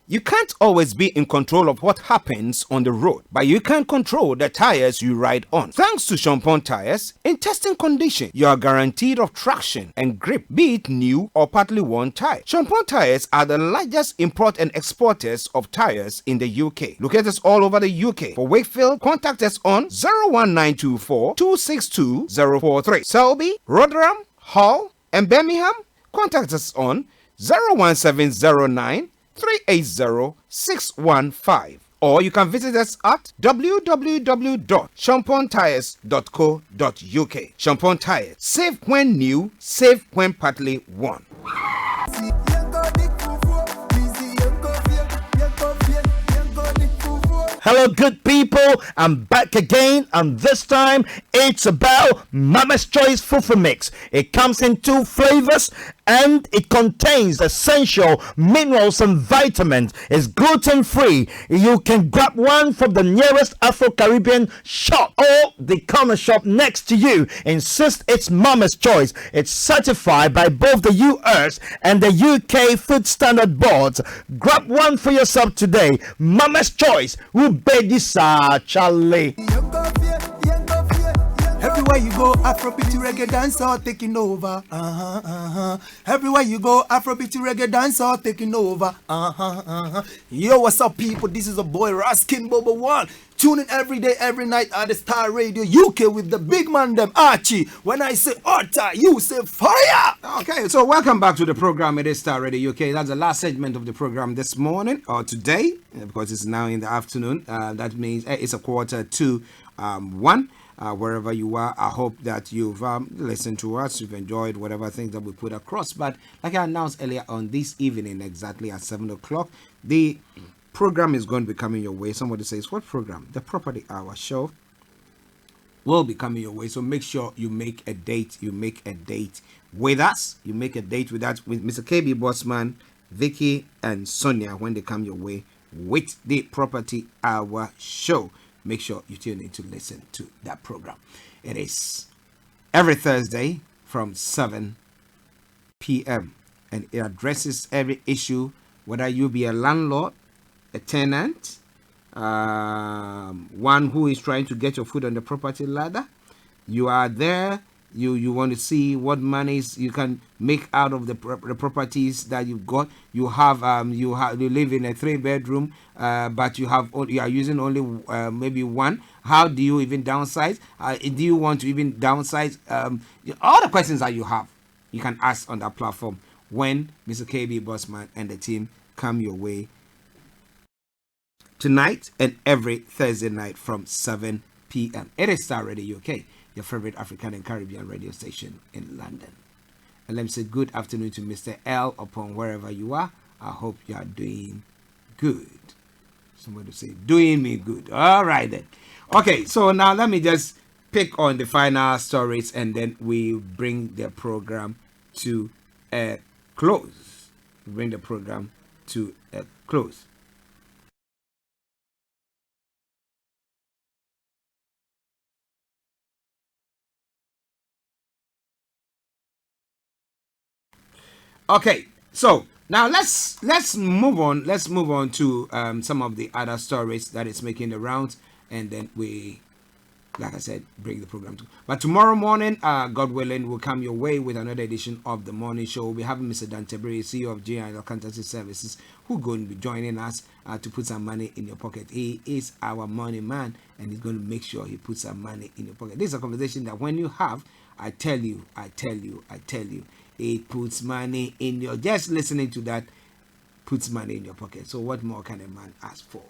You can't always be in control of what happens on the road, but you can control the tires you ride on. Thanks to Champon tires, in testing condition, you are guaranteed of traction and grip, be it new or partly worn tire. Champon tires are the largest import and exporters of tires in the UK. Locate us all over the UK. For Wakefield, contact us on 01924 262 043. Selby, Rotherham, Hull, and Birmingham, contact us on 01709 380-615, or you can visit us at www.champontires.co.uk. Champon Tires, safe when new, safe when partly worn. Hello, good people. I'm back again, and this time it's about Mama's Choice Fufu Mix. It comes in 2 flavors and it contains essential minerals and vitamins. It's gluten free. You can grab one from the nearest Afro-Caribbean shop or the corner shop next to you. Insist it's Mama's Choice. It's certified by both the US and the UK Food Standard Boards. Grab one for yourself today. Mama's Choice. Who bed this Charlie? Everywhere you go, Afrobeat reggae dancer taking over. Everywhere you go, Afrobeat reggae dancer taking over. Yo, what's up, people? This is a boy Raskin Bobo One. Tune in every day, every night at the Star Radio UK with the big man them Archie. When I say Arta, you say fire. Okay, so welcome back to the program. It is Star Radio UK. That's the last segment of the program this morning or today, because it's now in the afternoon. That means it's a 1:45. Wherever you are, I hope that you've listened to us, you've enjoyed whatever things that we put across. But like I announced earlier on, this evening exactly at 7 o'clock, the program is going to be coming your way. Somebody says, what program? The Property Hour show will be coming your way. So make sure you make a date. You make a date with us. You make a date with us, with Mr. KB Bossman, Vicky, and Sonia when they come your way with the Property Hour show. Make sure you tune in to listen to that program. It is every Thursday from 7 p.m. and it addresses every issue, whether you be a landlord, a tenant, one who is trying to get your foot on the property ladder. You are there. You want to see what monies you can make out of the properties that you've got. You live in a 3-bedroom, but you are using only maybe one. How do you even downsize? Do you want to even downsize? All the questions that you have, you can ask on that platform when Mr. KB Bossman and the team come your way tonight and every Thursday night from 7 p.m. It is Star Radio UK, your favorite African and Caribbean radio station in London. And let me say good afternoon to Mr. L upon wherever you are. I hope you are doing good. Somebody say, doing me good. All right then. Okay, so now let me just pick on the final stories and then we bring the program to a close. Bring the program to a close. Okay, so now let's move on. Let's move on to some of the other stories that is making the rounds, and then we, like I said, bring the program to. But tomorrow morning, God willing, will come your way with another edition of the morning show. We'll be having Mr. Dantebri, CEO of GI Accountancy Services, who going to be joining us to put some money in your pocket. He is our money man, and he's going to make sure he puts some money in your pocket. This is a conversation that when you have, I tell you. It puts money in your, just listening to that puts money in your pocket. So what more can a man ask for?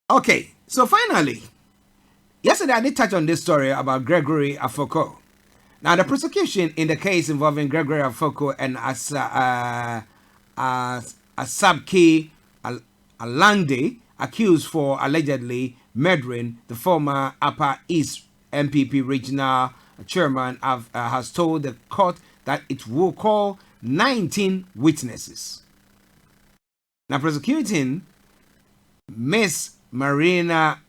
Okay, so finally, yesterday I did touch on this story about Gregory Afoko. Now the prosecution in the case involving Gregory Afoko and Asabki Alande, accused for allegedly murdering the former Upper East MPP regional chairman, has told the court that it will call 19 witnesses. Now, prosecuting Miss Marina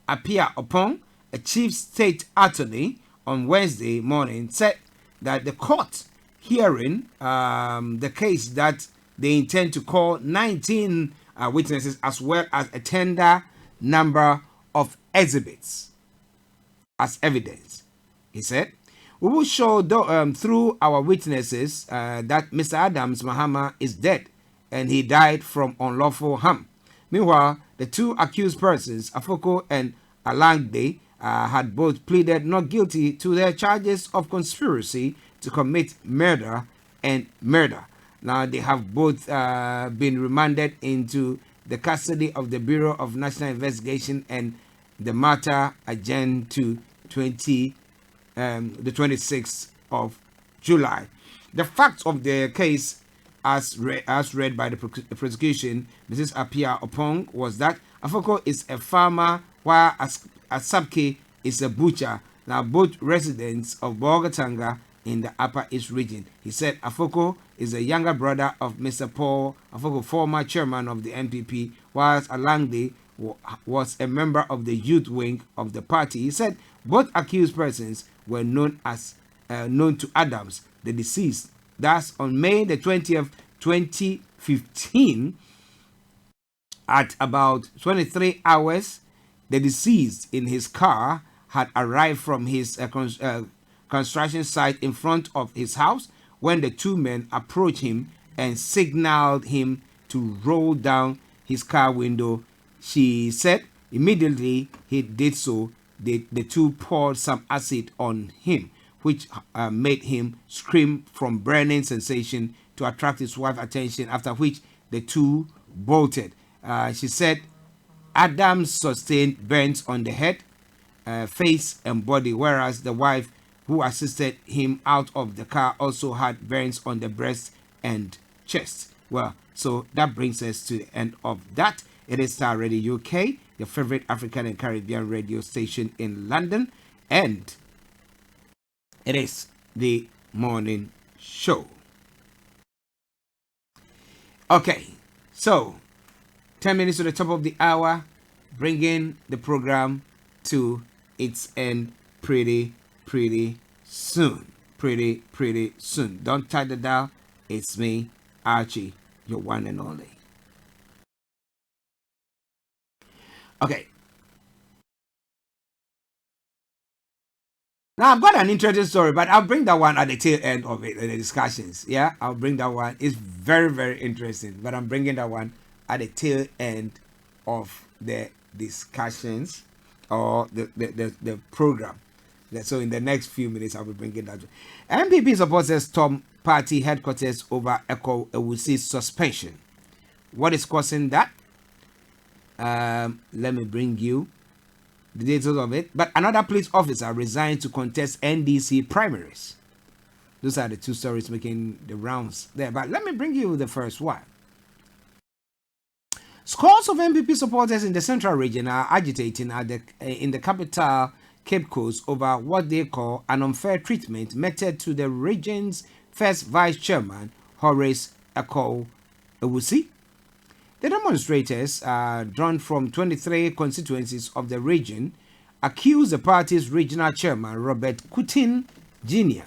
Apia Opong, a chief state attorney, on Wednesday morning said that the court hearing the case that they intend to call 19 witnesses as well as a tender number of exhibits as evidence. He said, we will show through our witnesses that Mr. Adams Mahama is dead and he died from unlawful harm. Meanwhile, the two accused persons, Afoko and Alangde, had both pleaded not guilty to their charges of conspiracy to commit murder and murder. Now, they have both been remanded into the custody of the Bureau of National Investigation, and the matter adjourned to the 26th of July. The facts of the case as read by the prosecution, Mrs. Apia Opong, was that Afoko is a farmer while Asabke is a butcher. Now both residents of Bogatanga in the Upper East region. He said Afoko is a younger brother of Mr. Paul Afoko, former chairman of the NPP, whilst Alangde was a member of the youth wing of the party. He said both accused persons were known to Adams, the deceased. Thus, on May the 20th, 2015, at about 23 hours, the deceased in his car had arrived from his construction site in front of his house when the two men approached him and signaled him to roll down his car window. She said immediately he did so, the two poured some acid on him, which made him scream from burning sensation to attract his wife's attention, after which the two bolted. She said Adams sustained burns on the head, face and body, whereas the wife who assisted him out of the car also had burns on the breast and chest. Well, so that brings us to the end of that. It is Starr Radio UK, your favorite African and Caribbean radio station in London, and it is the morning show. Okay, so 10 minutes to the top of the hour, bringing the program to its end pretty soon. Pretty soon. Don't touch the dial. It's me, Archie, your one and only. Okay. Now, I've got an interesting story, but I'll bring that one at the tail end of it, in the discussions. Yeah, I'll bring that one. It's very interesting, but I'm bringing that one at the tail end of the discussions or the program. So in the next few minutes, I'll be bringing that. MPP supporters storm party headquarters over Echo Ewusi's suspension. What is causing that? Let me bring you the details of it. But another police officer resigned to contest NDC primaries. Those are the two stories making the rounds there. But let me bring you the first one. Scores of MPP supporters in the central region are agitating in the capital, Cape Coast, over what they call an unfair treatment meted to the region's first vice chairman, Horace Echo Ewusi. The demonstrators, drawn from 23 constituencies of the region, accuse the party's regional chairman, Robert Kutin Jr.,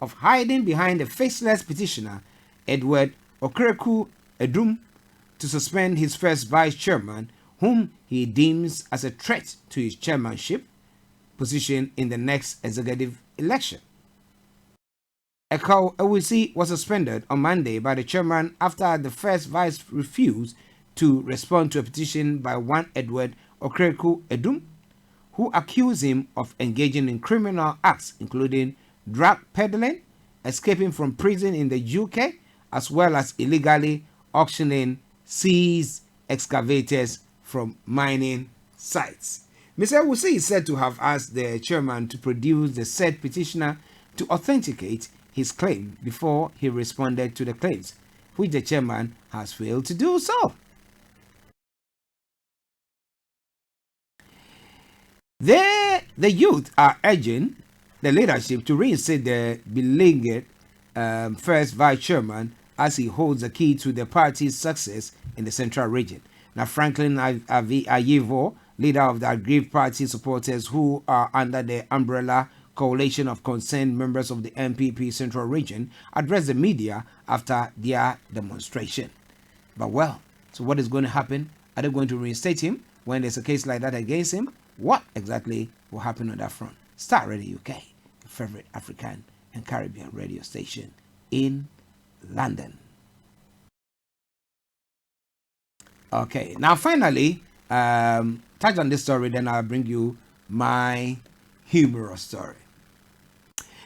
of hiding behind the faceless petitioner, Edward Okreku Edum, to suspend his first vice chairman, whom he deems as a threat to his chairmanship position in the next executive election. Echo Ewusi was suspended on Monday by the chairman after the first vice refused to respond to a petition by one Edward Okreku Edum, who accused him of engaging in criminal acts including drug peddling, escaping from prison in the UK, as well as illegally auctioning seized excavators from mining sites. Mr. Ewusi is said to have asked the chairman to produce the said petitioner to authenticate his claim before he responded to the claims, which the chairman has failed to do so. The youth are urging the leadership to reinstate the beleaguered first vice chairman as he holds the key to the party's success in the central region. Now, Franklin Ayevo, leader of the aggrieved party supporters who are under the umbrella coalition of concerned members of the MPP Central Region, addressed the media after their demonstration. But well, so what is going to happen? Are they going to reinstate him when there's a case like that against him? What exactly will happen on that front? Starr Radio UK, the favorite African and Caribbean radio station in London. Okay, now finally, touch on this story, then I'll bring you my humorous story.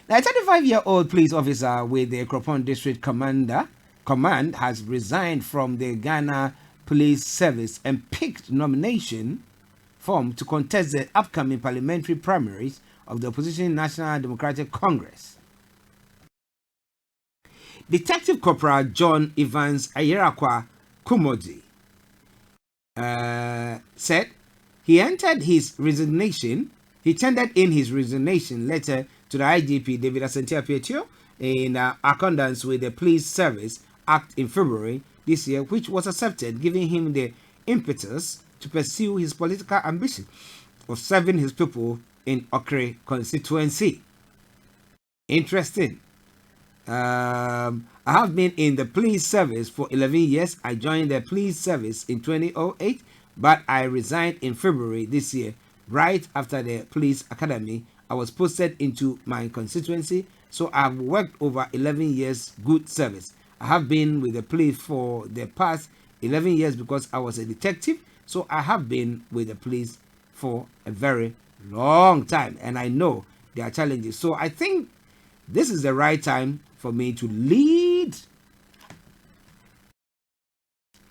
Now, a 35-year-old police officer with the Cropon District Command has resigned from the Ghana Police Service and picked nomination form to contest the upcoming parliamentary primaries of the opposition National Democratic Congress. Detective Corporal John Evans Ayerakwa Kumodi said he tendered in his resignation letter to the IGP David Asentia Pietio in accordance with the Police Service Act in February this year, which was accepted, giving him the impetus to pursue his political ambition of serving his people in Okre constituency. Interesting. I have been in the police service for 11 years. I joined the police service in 2008, but I resigned in February this year, right after the police academy. I was posted into my constituency, so I've worked over 11 years good service. I have been with the police for the past 11 years because I was a detective, so I have been with the police for a very long time, and I know there are challenges. So I think this is the right time for me to lead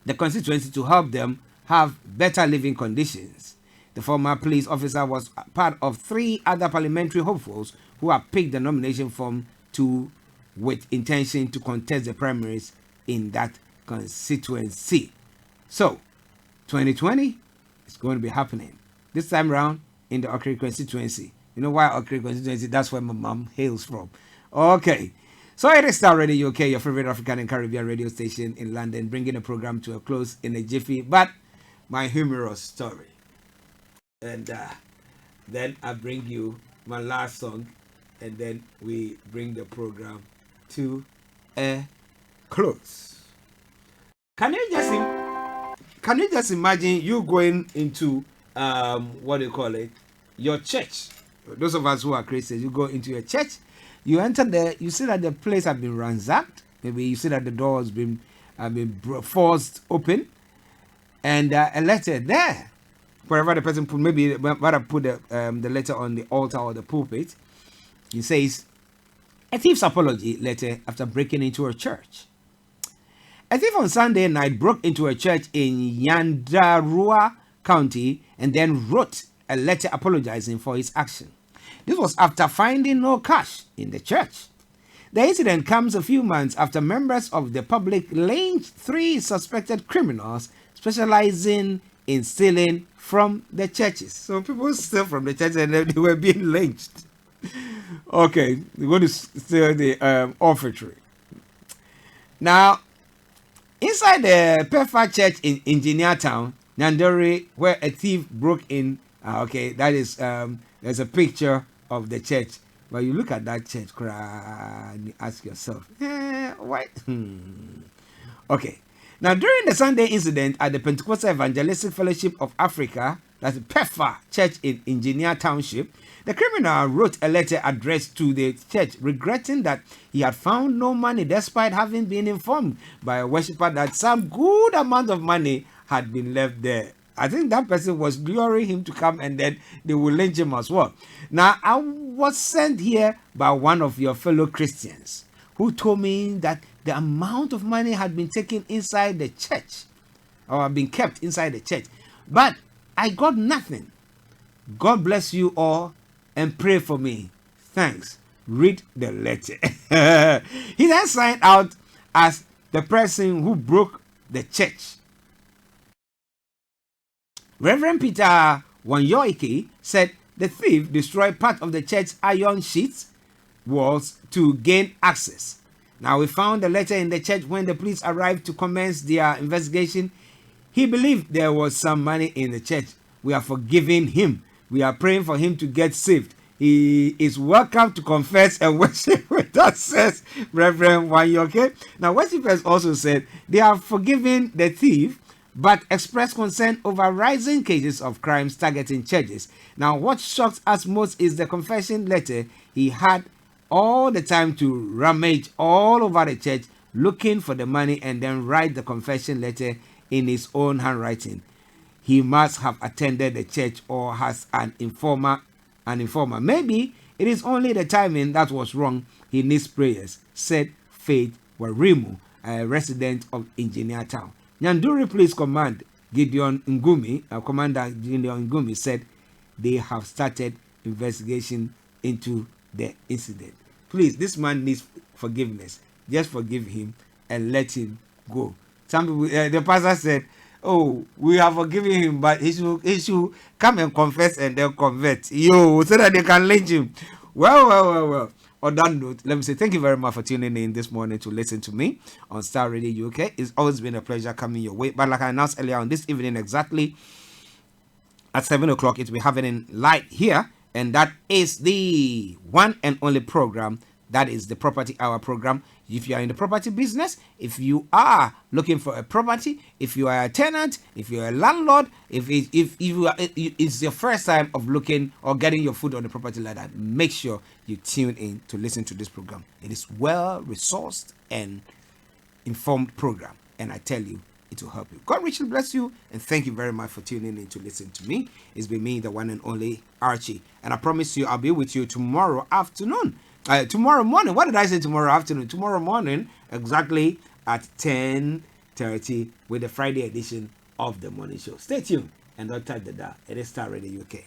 the constituency to help them have better living conditions. The former police officer was part of 3 other parliamentary hopefuls who have picked the nomination form with intention to contest the primaries in that constituency. So, 2020 is going to be happening. This time round in the Okre constituency. You know why Okre constituency? That's where my mom hails from. Okay. So it is Starr Radio UK, your favorite African and Caribbean radio station in London, bringing the program to a close in a jiffy, but my humorous story. And then I bring you my last song, and then we bring the program to a close. Can you just imagine you going into what do you call it, your church? Those of us who are Christians, you go into your church, you enter there, you see that the place has been ransacked. Maybe you see that the door has been forced open, and a letter there, wherever the person put, maybe rather put the letter on the altar or the pulpit. It says, "A thief's apology letter after breaking into a church." A thief on Sunday night broke into a church in Nyandarua County and then wrote a letter apologizing for his action. This was after finding no cash in the church. The incident comes a few months after members of the public lynched 3 suspected criminals specializing in stealing from the churches. So people steal from the church and they were being lynched. Okay, we're going to steal the offertory. Now, inside the Pefa Church in Engineer Town, Nandori, where a thief broke in, okay, that is, there's a picture of the church. But you look at that church, and you ask yourself, why? Okay. Now, during the Sunday incident at the Pentecostal Evangelistic Fellowship of Africa, that's PEFA Church in Engineer Township, the criminal wrote a letter addressed to the church regretting that he had found no money despite having been informed by a worshiper that some good amount of money had been left there. I think that person was luring him to come and then they will lynch him as well. Now, I was sent here by one of your fellow Christians who told me that the amount of money had been taken inside the church or had been kept inside the church. But I got nothing. God bless you all and pray for me. Thanks. Read the letter. He then signed out as the person who broke the church. Reverend Peter Wanyoike said the thief destroyed part of the church's iron sheets walls to gain access. Now, we found the letter in the church when the police arrived to commence their investigation. He believed there was some money in the church. We are forgiving him. We are praying for him to get saved. He is welcome to confess and worship with us, says Reverend Wanyoike. Now, worshipers also said they are forgiving the thief, but expressed concern over rising cases of crimes targeting churches. Now, what shocks us most is the confession letter. He had all the time to rummage all over the church looking for the money and then write the confession letter in his own handwriting. He must have attended the church or has an informer. Maybe it is only the timing that was wrong. He needs prayers, said Faith Warimu, a resident of Engineer Town. Nyanduri Police Commander Gideon Ngumi said they have started investigation into the incident. Please, this man needs forgiveness. just forgive him and let him go. Some people, the pastor said, "Oh, we have forgiven him, but he should come and confess and then convert, so that they can lynch him." Well. On that note, let me say thank you very much for tuning in this morning to listen to me on Star Radio UK. It's always been a pleasure coming your way. But like I announced earlier on, this evening exactly at 7 o'clock, it will be happening live here, and that is the one and only program. That is the Property Hour program. If you are in the property business, if you are looking for a property, if you are a tenant, if you are a landlord, if you are, it's your first time of looking or getting your foot on the property ladder, make sure you tune in to listen to this program. It is well resourced and informed program, and I tell you, it will help you. God richly bless you, and thank you very much for tuning in to listen to me. It's been me, the one and only Archie, and I promise you I'll be with you tomorrow afternoon. Tomorrow morning. What did I say? Tomorrow afternoon. Tomorrow morning, exactly at 10:30, with the Friday edition of the morning show. Stay tuned and don't touch the dial. It is Starr Radio UK.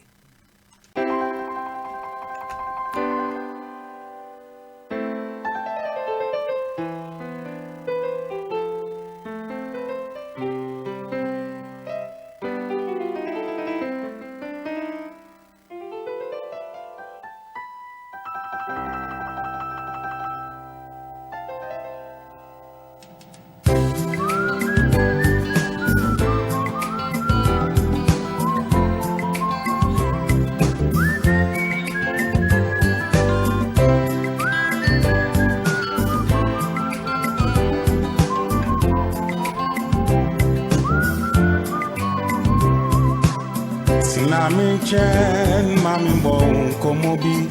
Chen mami bon komobi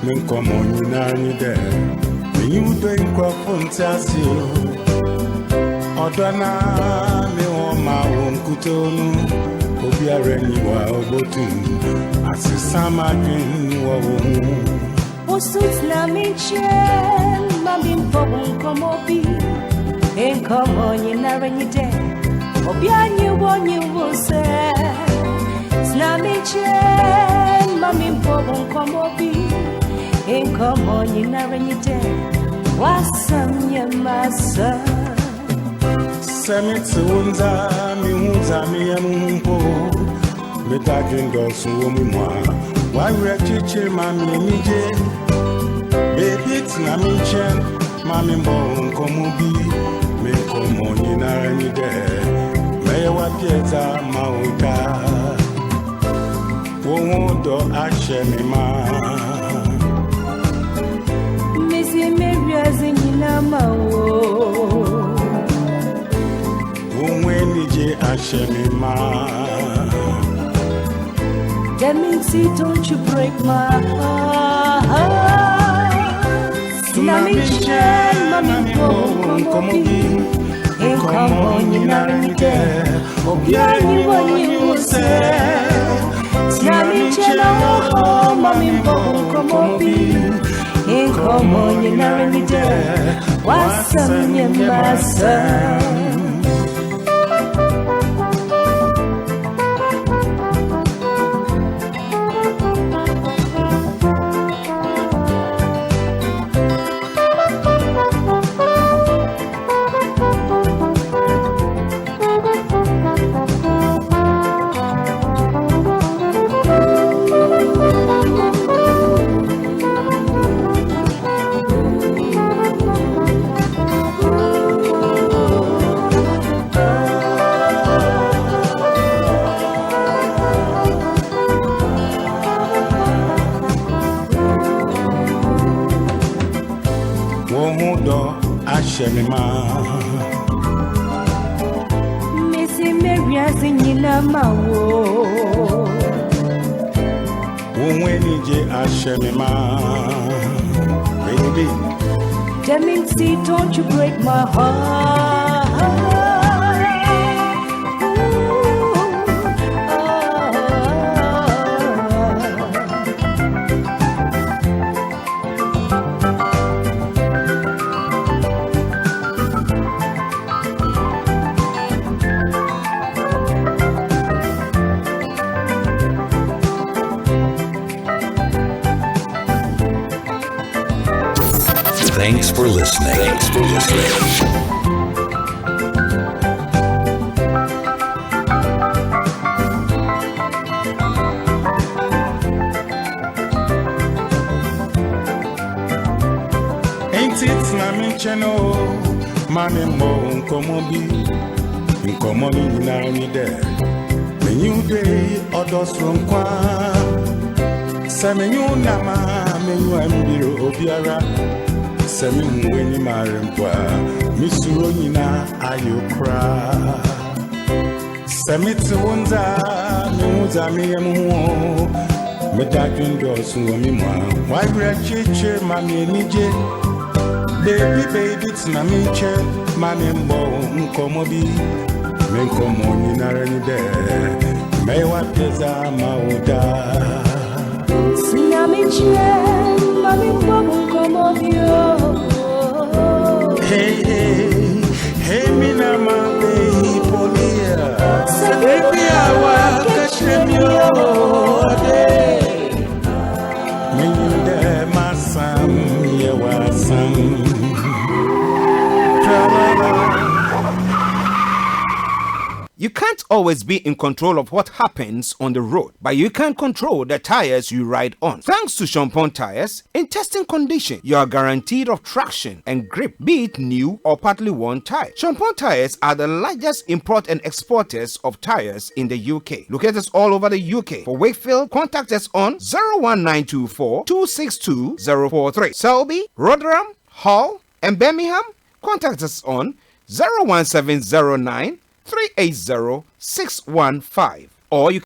min komoni nani de mi udo inkwa fontasi odana mi o ma won kutonu obi areni wa obotun asisama din wo wo osut na mi chen mami bon komobi in komoni nani de obi ani wo se Nami chen mami mpobo nkomobi inkomo nyina renyite wasamye masa Semit unza mi hunza mi emumpo Metajindo suwo mi mwa Wawire chichi mami nije Bebit nami chen mami mpobo nkomobi Minkomo nyina renyite Mewa pieta mauta Wondo achemima Misi meriazi nyina mawo Umwenije achemima Deminsi, don't you break my heart Namichen mami komobi Inkomo nyina renite Obiani wani use Namichen oh mami komobi Inkomo nyina renite Wasamye masa Missy Maria's in Yilamawo. Umwenije achemima Baby Deminsi, don't you break my heart Thanks for listening. Thanks for listening. It's my channel, money more nkomo ni na ni there. Me new day others from kwa. Se me new nama me new ambiro obiara. Se me mweni marempa. Mi suro nyina ayokra. Se me tsunza me emu. Me dadun do so mi mwa. Why cheche mami nije. Baby, it's na me che, manembo, nkomobi, menkomo ni narani de, mewa peza mauda. Sina me che, manembo, nkomobi. Hey, mina ma baby polia. Baby, awa kashemyo de. Minde masam yewasam. You can't always be in control of what happens on the road, but you can control the tires you ride on. Thanks to Champon Tires, in testing condition, you are guaranteed of traction and grip, be it new or partly worn tire. Champon Tires are the largest import and exporters of tires in the UK. Locate us all over the UK. For Wakefield, contact us on 01924 262 043. Selby, Rotherham, Hull, and Birmingham, contact us on 01709 380 615, or you